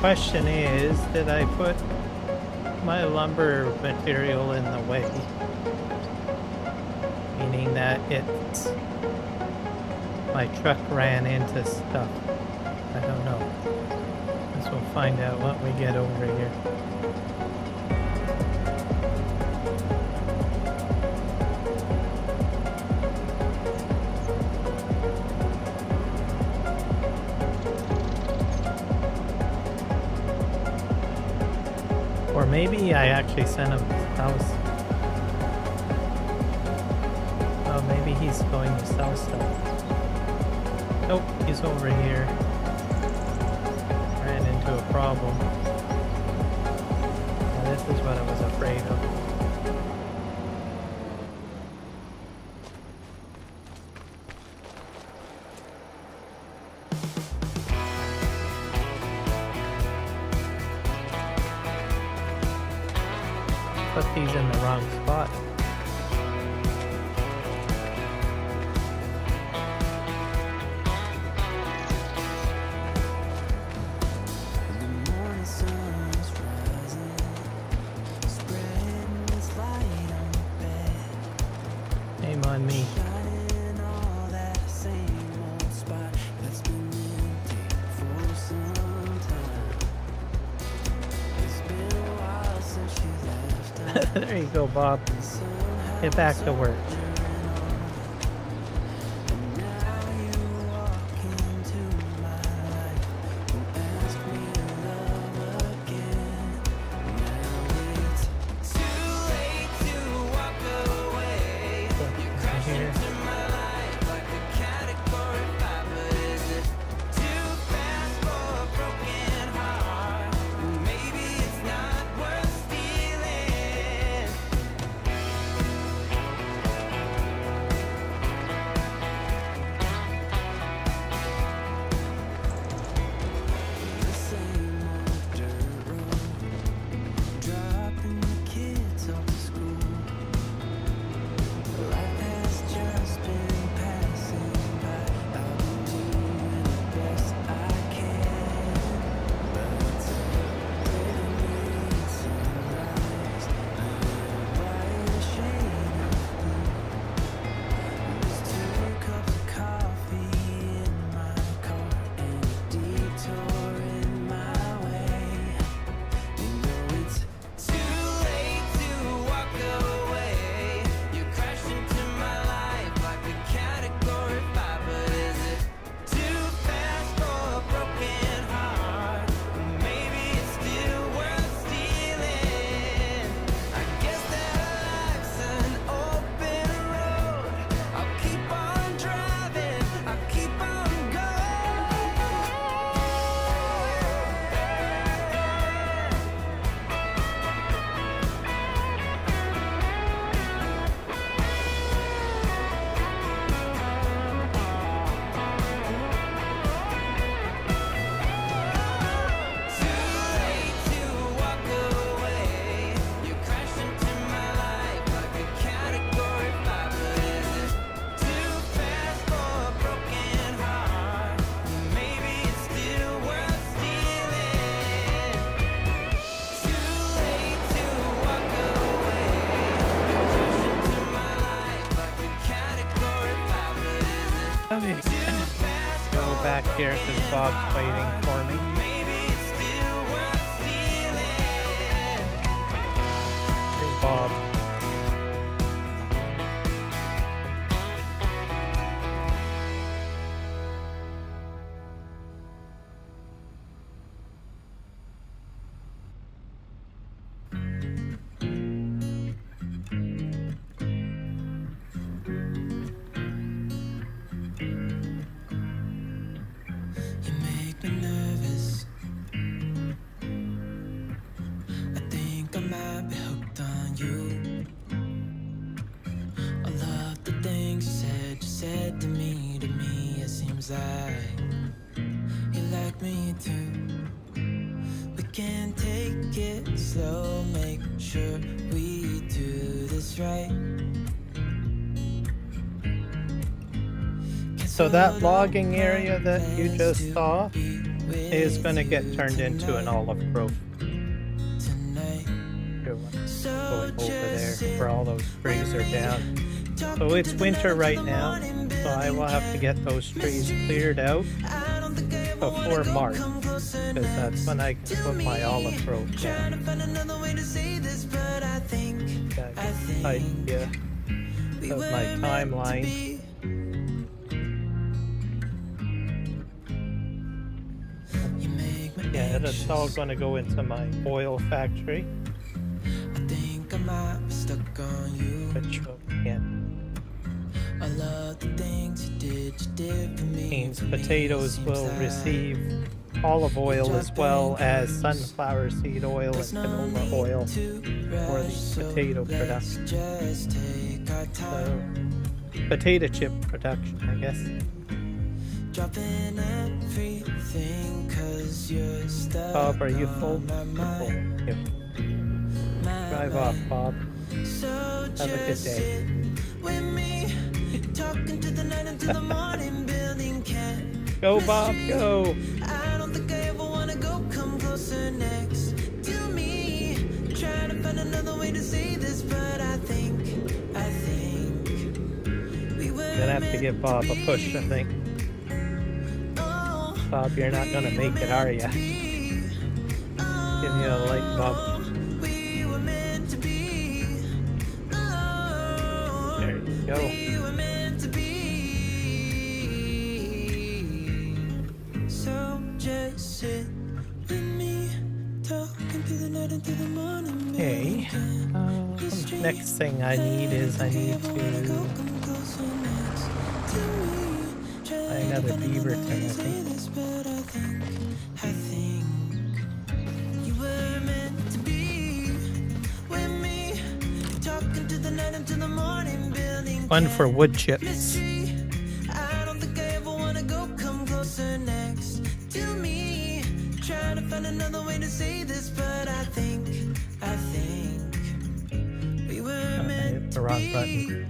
Question is, did I put my lumber material in the way? Meaning that my truck ran into stuff. I don't know. Guess we'll find out when we get over here. Or maybe I actually sent him to his house. Oh, maybe he's going to sell stuff. Nope, he's over here. Ran into a problem. Now, this is what I was afraid of. Put these in the wrong spot. The morning sun is rising, spreading its light on the bed, Shame on me. shining all that same old spot that's been empty for some time. It's been a while since you left. There you go, Bob. Get back to work. Now you walk into my life and ask me to love again. Now it's Too late to walk away. You crashed Here. into my life like a category 5, but is it too fast for a broken heart? Maybe it's not worth stealing. the same old dirt road, dropping the kids off to school. Life has just been passing by. I've been doing the best I can, but it's getting me sunrise. Brighter shade of blue. There's 2 cups of coffee in my car and a detour in my way. You know it's Too late to walk away. You crashed into my life like a category 5, but is it too fast for a broken heart? Maybe it's still worth stealing. I guess that life's an open road. I'll keep on driving. I'll keep on going. Too late to walk away. You crashed into my life like a category 5, but is it too fast for a broken heart? Maybe it's still worth stealing. Too late to walk away. You crashed into my life like a category 5, but is it Okay. too fast back here because Bob's waiting for me. Here's Bob. You make me nervous. I think I might be hooked on you. I love the things you said to me. It seems like you like me too. We can take it slow, make sure we do this right. So that logging area that you just saw is going to get turned into an olive grove. Going over there where all those trees are down. So it's winter right now, so I will have to get those trees cleared out before March, because that's when I can put my olive grove down. Got an idea of my timeline. Yeah, that's all going to go into my oil factory. I think I might be stuck on you. I love the things you did for me. Means potatoes will receive olive oil as well as sunflower seed oil and canola oil for the potato production. So, potato chip production, I guess. Dropping everything 'cause you're stuck. Bob, are you full? Full. Yep. Drive off, Bob. Have a good day. With me, talking to the night until the morning, building can't. Go, Bob, go. I don't think I ever wanna go. Come closer next to me. Trying to find another way to say this, but I think we were. Gonna have to give Bob a push, I think. Bob, you're not gonna make it, are ya? Give me a light, Bob. There you go. So just sit with me, talking through the night until the morning. Okay. Next thing I need is I need to buy another beaverton, I think. I think you were meant to be with me, talking to the night until the morning, building. One for wood chips. I don't think I ever wanna go. Come closer next to me. Trying to find another way to say this, but I think we were I meant hit the to wrong be. button.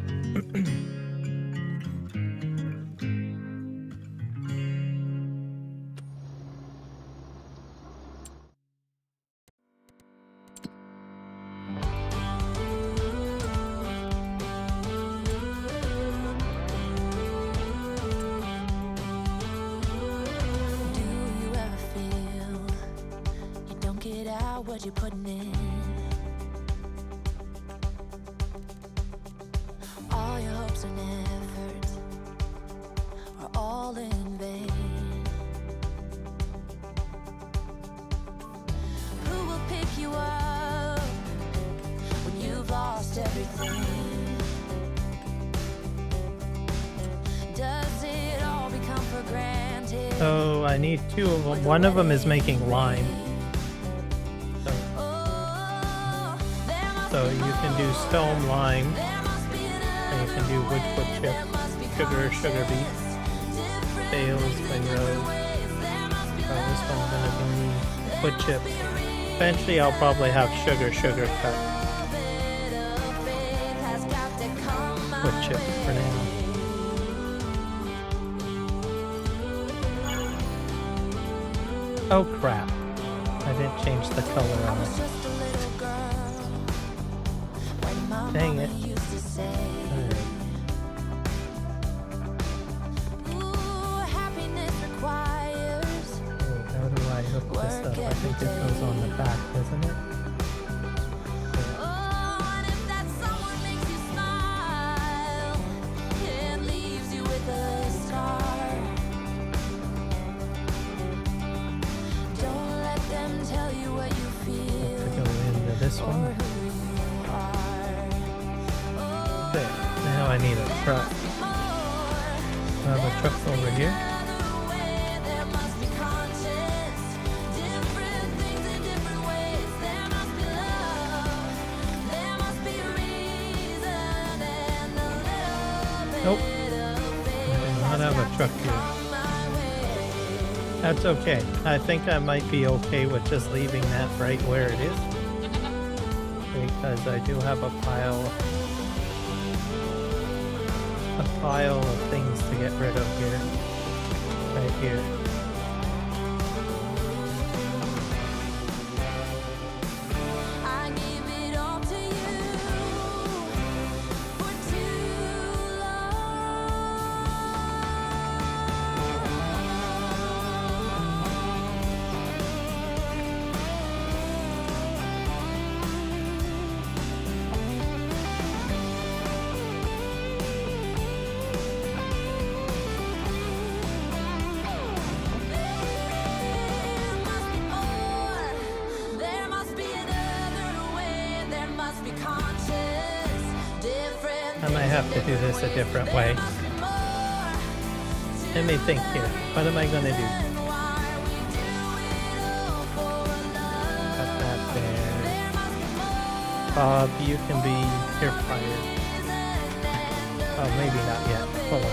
Do you ever feel you don't get out what you're putting in? All your hopes and efforts are all in vain. Who will pick you up when you've lost everything? Does it all become for granted? So I need two of them. One of them is making lime. So you can do stone lime, and you can do wood chips, sugar beets, bales, winrows. This one's gonna be wood chips. Eventually I'll probably have sugar cut wood chips for now. Oh crap, I didn't change the color on it. Dang it. Alright. Ooh, happiness requires think it goes on the back, doesn't it? Oh, and if that someone makes you smile and leaves you with a scar, don't let them tell you what you feel To go into this or one. who you are. Oh, There. Now I need a truck. I have a truck over here. other way, there must be conscience. Different things in different ways. There must be love. There must be a reason and a little bit Nope. of faith I do not have a truck here. on my way. That's okay. I think I might be okay with just leaving that right where it is. Because I do have a pile of things to get rid of here. Right here. I give it all to you for too There must be another way, there must be conscious, different. I might have to do this a different way. Let me think here. What am I gonna do? Got that there. Bob, you can be here fired. Oh, maybe not yet. Hold on.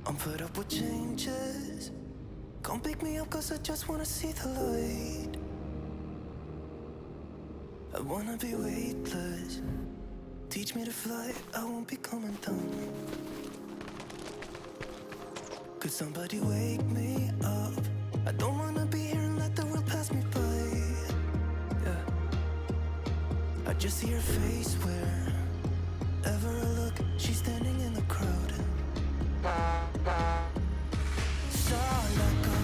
I'm fed up with changes. Come pick me up cause I just wanna see the light. I wanna be weightless. Teach me to fly, I won't be coming down. Could somebody wake me up? I don't wanna be here and let the world pass me by. Yeah. I just see her face wherever I look, she's standing in the crowd. So let go,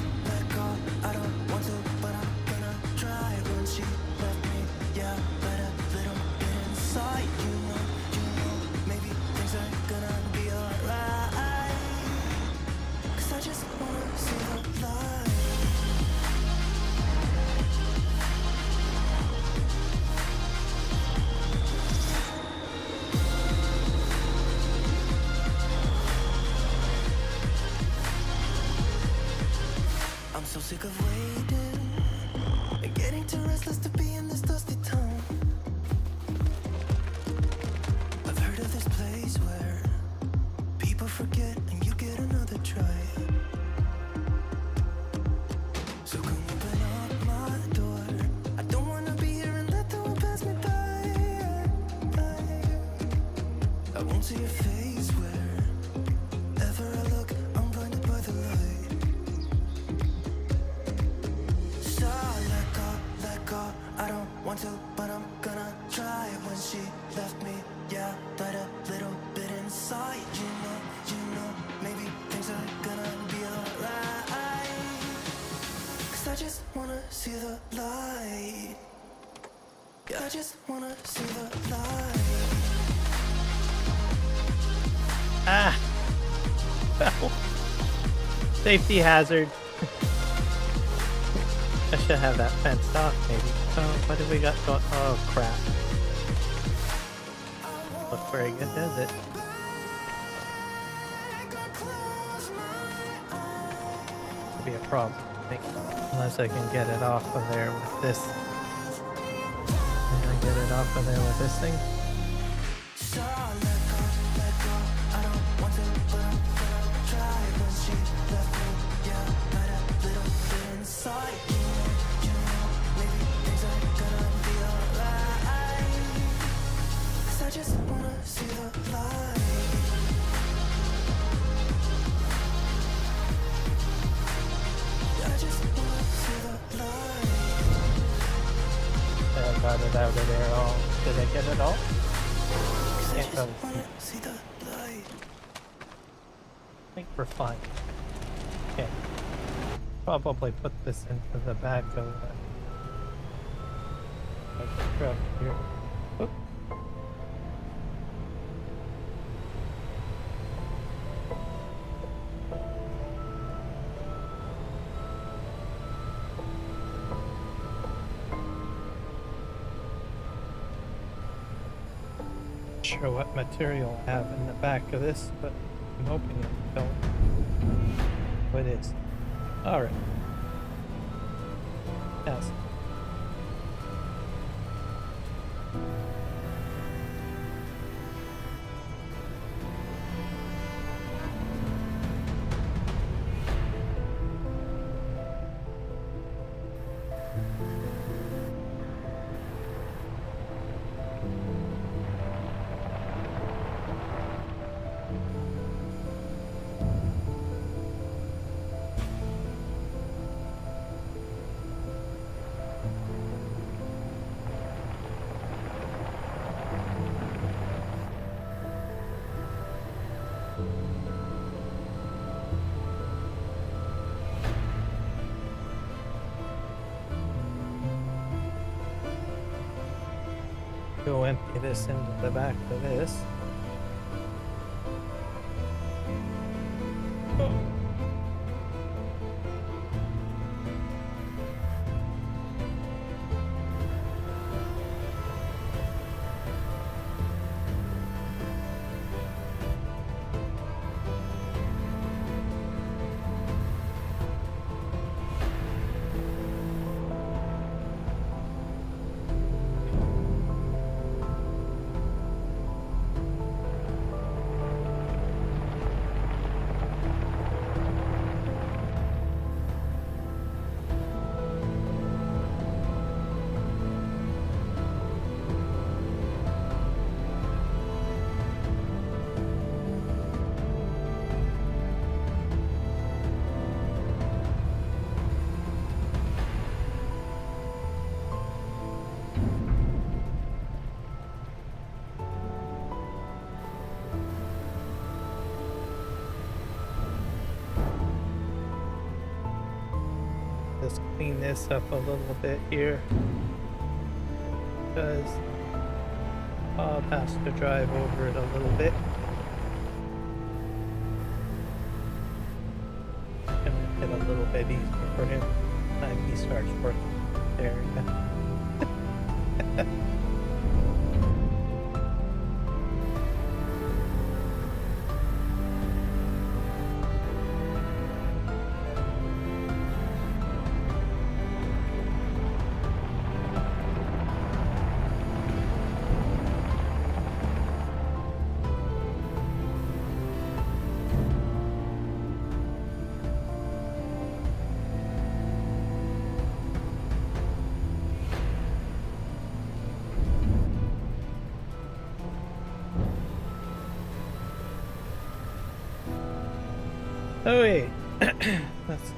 I don't want to, but I'm gonna try. When she left me, yeah, let a little bit inside. You know, maybe things are gonna be alright. Cause I just wanna see the light. I'm so sick of waiting and getting too restless to be in this dusty town. I've heard of this place where people forget and you get another try. So come open up my door. I don't wanna be here and let the world pass me by. I won't see your face wherever I look. I'm blinded by the light. I don't want to, but I'm gonna try. When she left me, yeah, died a little bit inside. You know, maybe things are gonna be alright. Cause I just wanna see the light. Yeah, I just wanna see the light. Ah! Safety hazard. I should have that fenced off, maybe. Oh, what have we got going? Oh, crap. Look very good, does it? Could be a problem, I think. Unless I can get it off of there with this. And I get it off of there with this thing. So let go, I don't want to, but I'm gonna try. When she left me, yeah, got a little bit inside. You know, maybe things are gonna be alright. 'Cause I just wanna see the light. I just wanna see the light. I got it out of there all. Did I get it all? 'Cause I Can't just really see. wanna see the light. I think we're fine. Okay. Probably put this into the back of the truck here. Oop. Sure what material I have in the back of this, but I'm hoping it don't. Oh, it is. Alright. Yes. Go empty this into the back of this. Just clean this up a little bit here, because Bob has to drive over it a little bit. And make it a little bit easier for him time he starts working. There we go. Oh wait, that's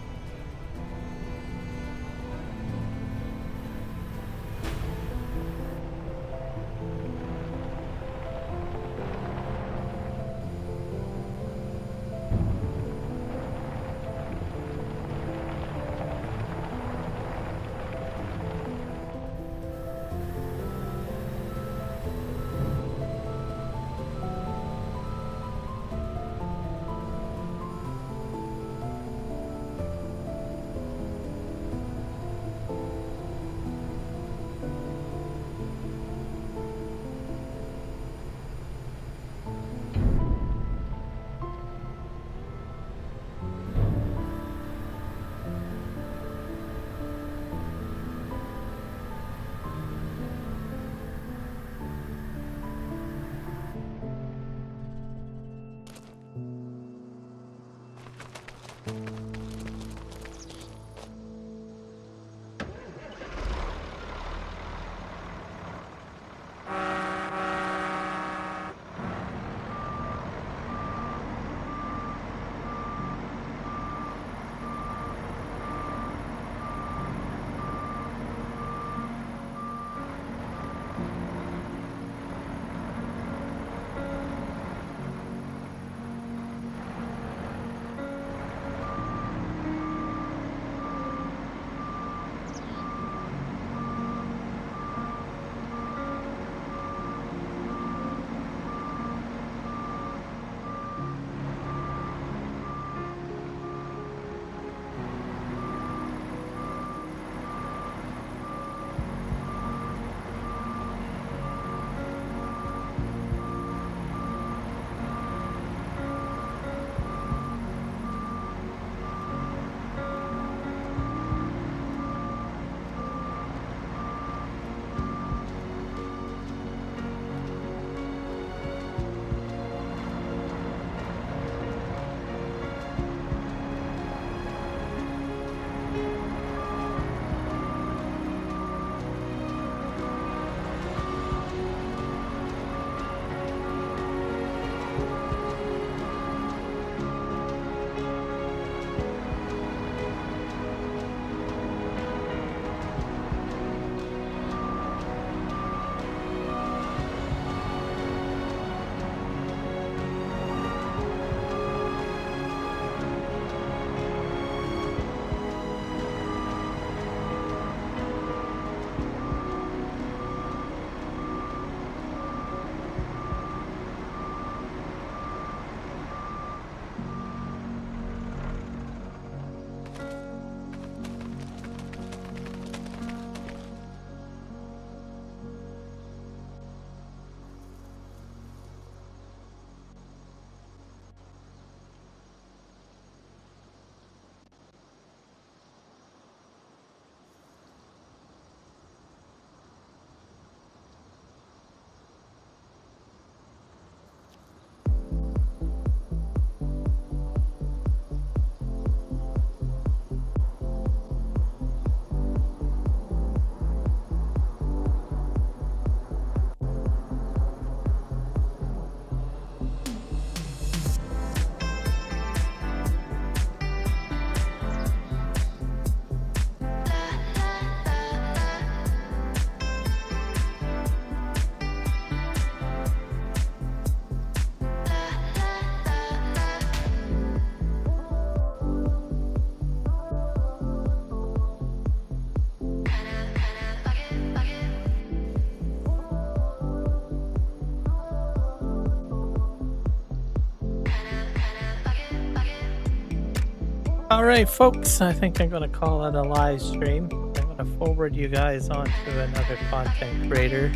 All right, folks, I think I'm going to call it a live stream. I'm going to forward you guys on to another content creator,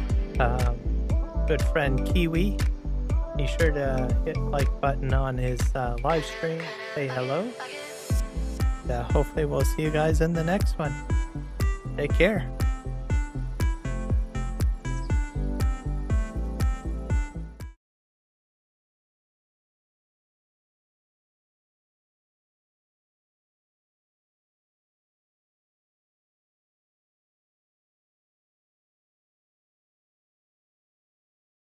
good friend Kiwi. Be sure to hit the like button on his live stream. Say hello. Hopefully we'll see you guys in the next one. Take care.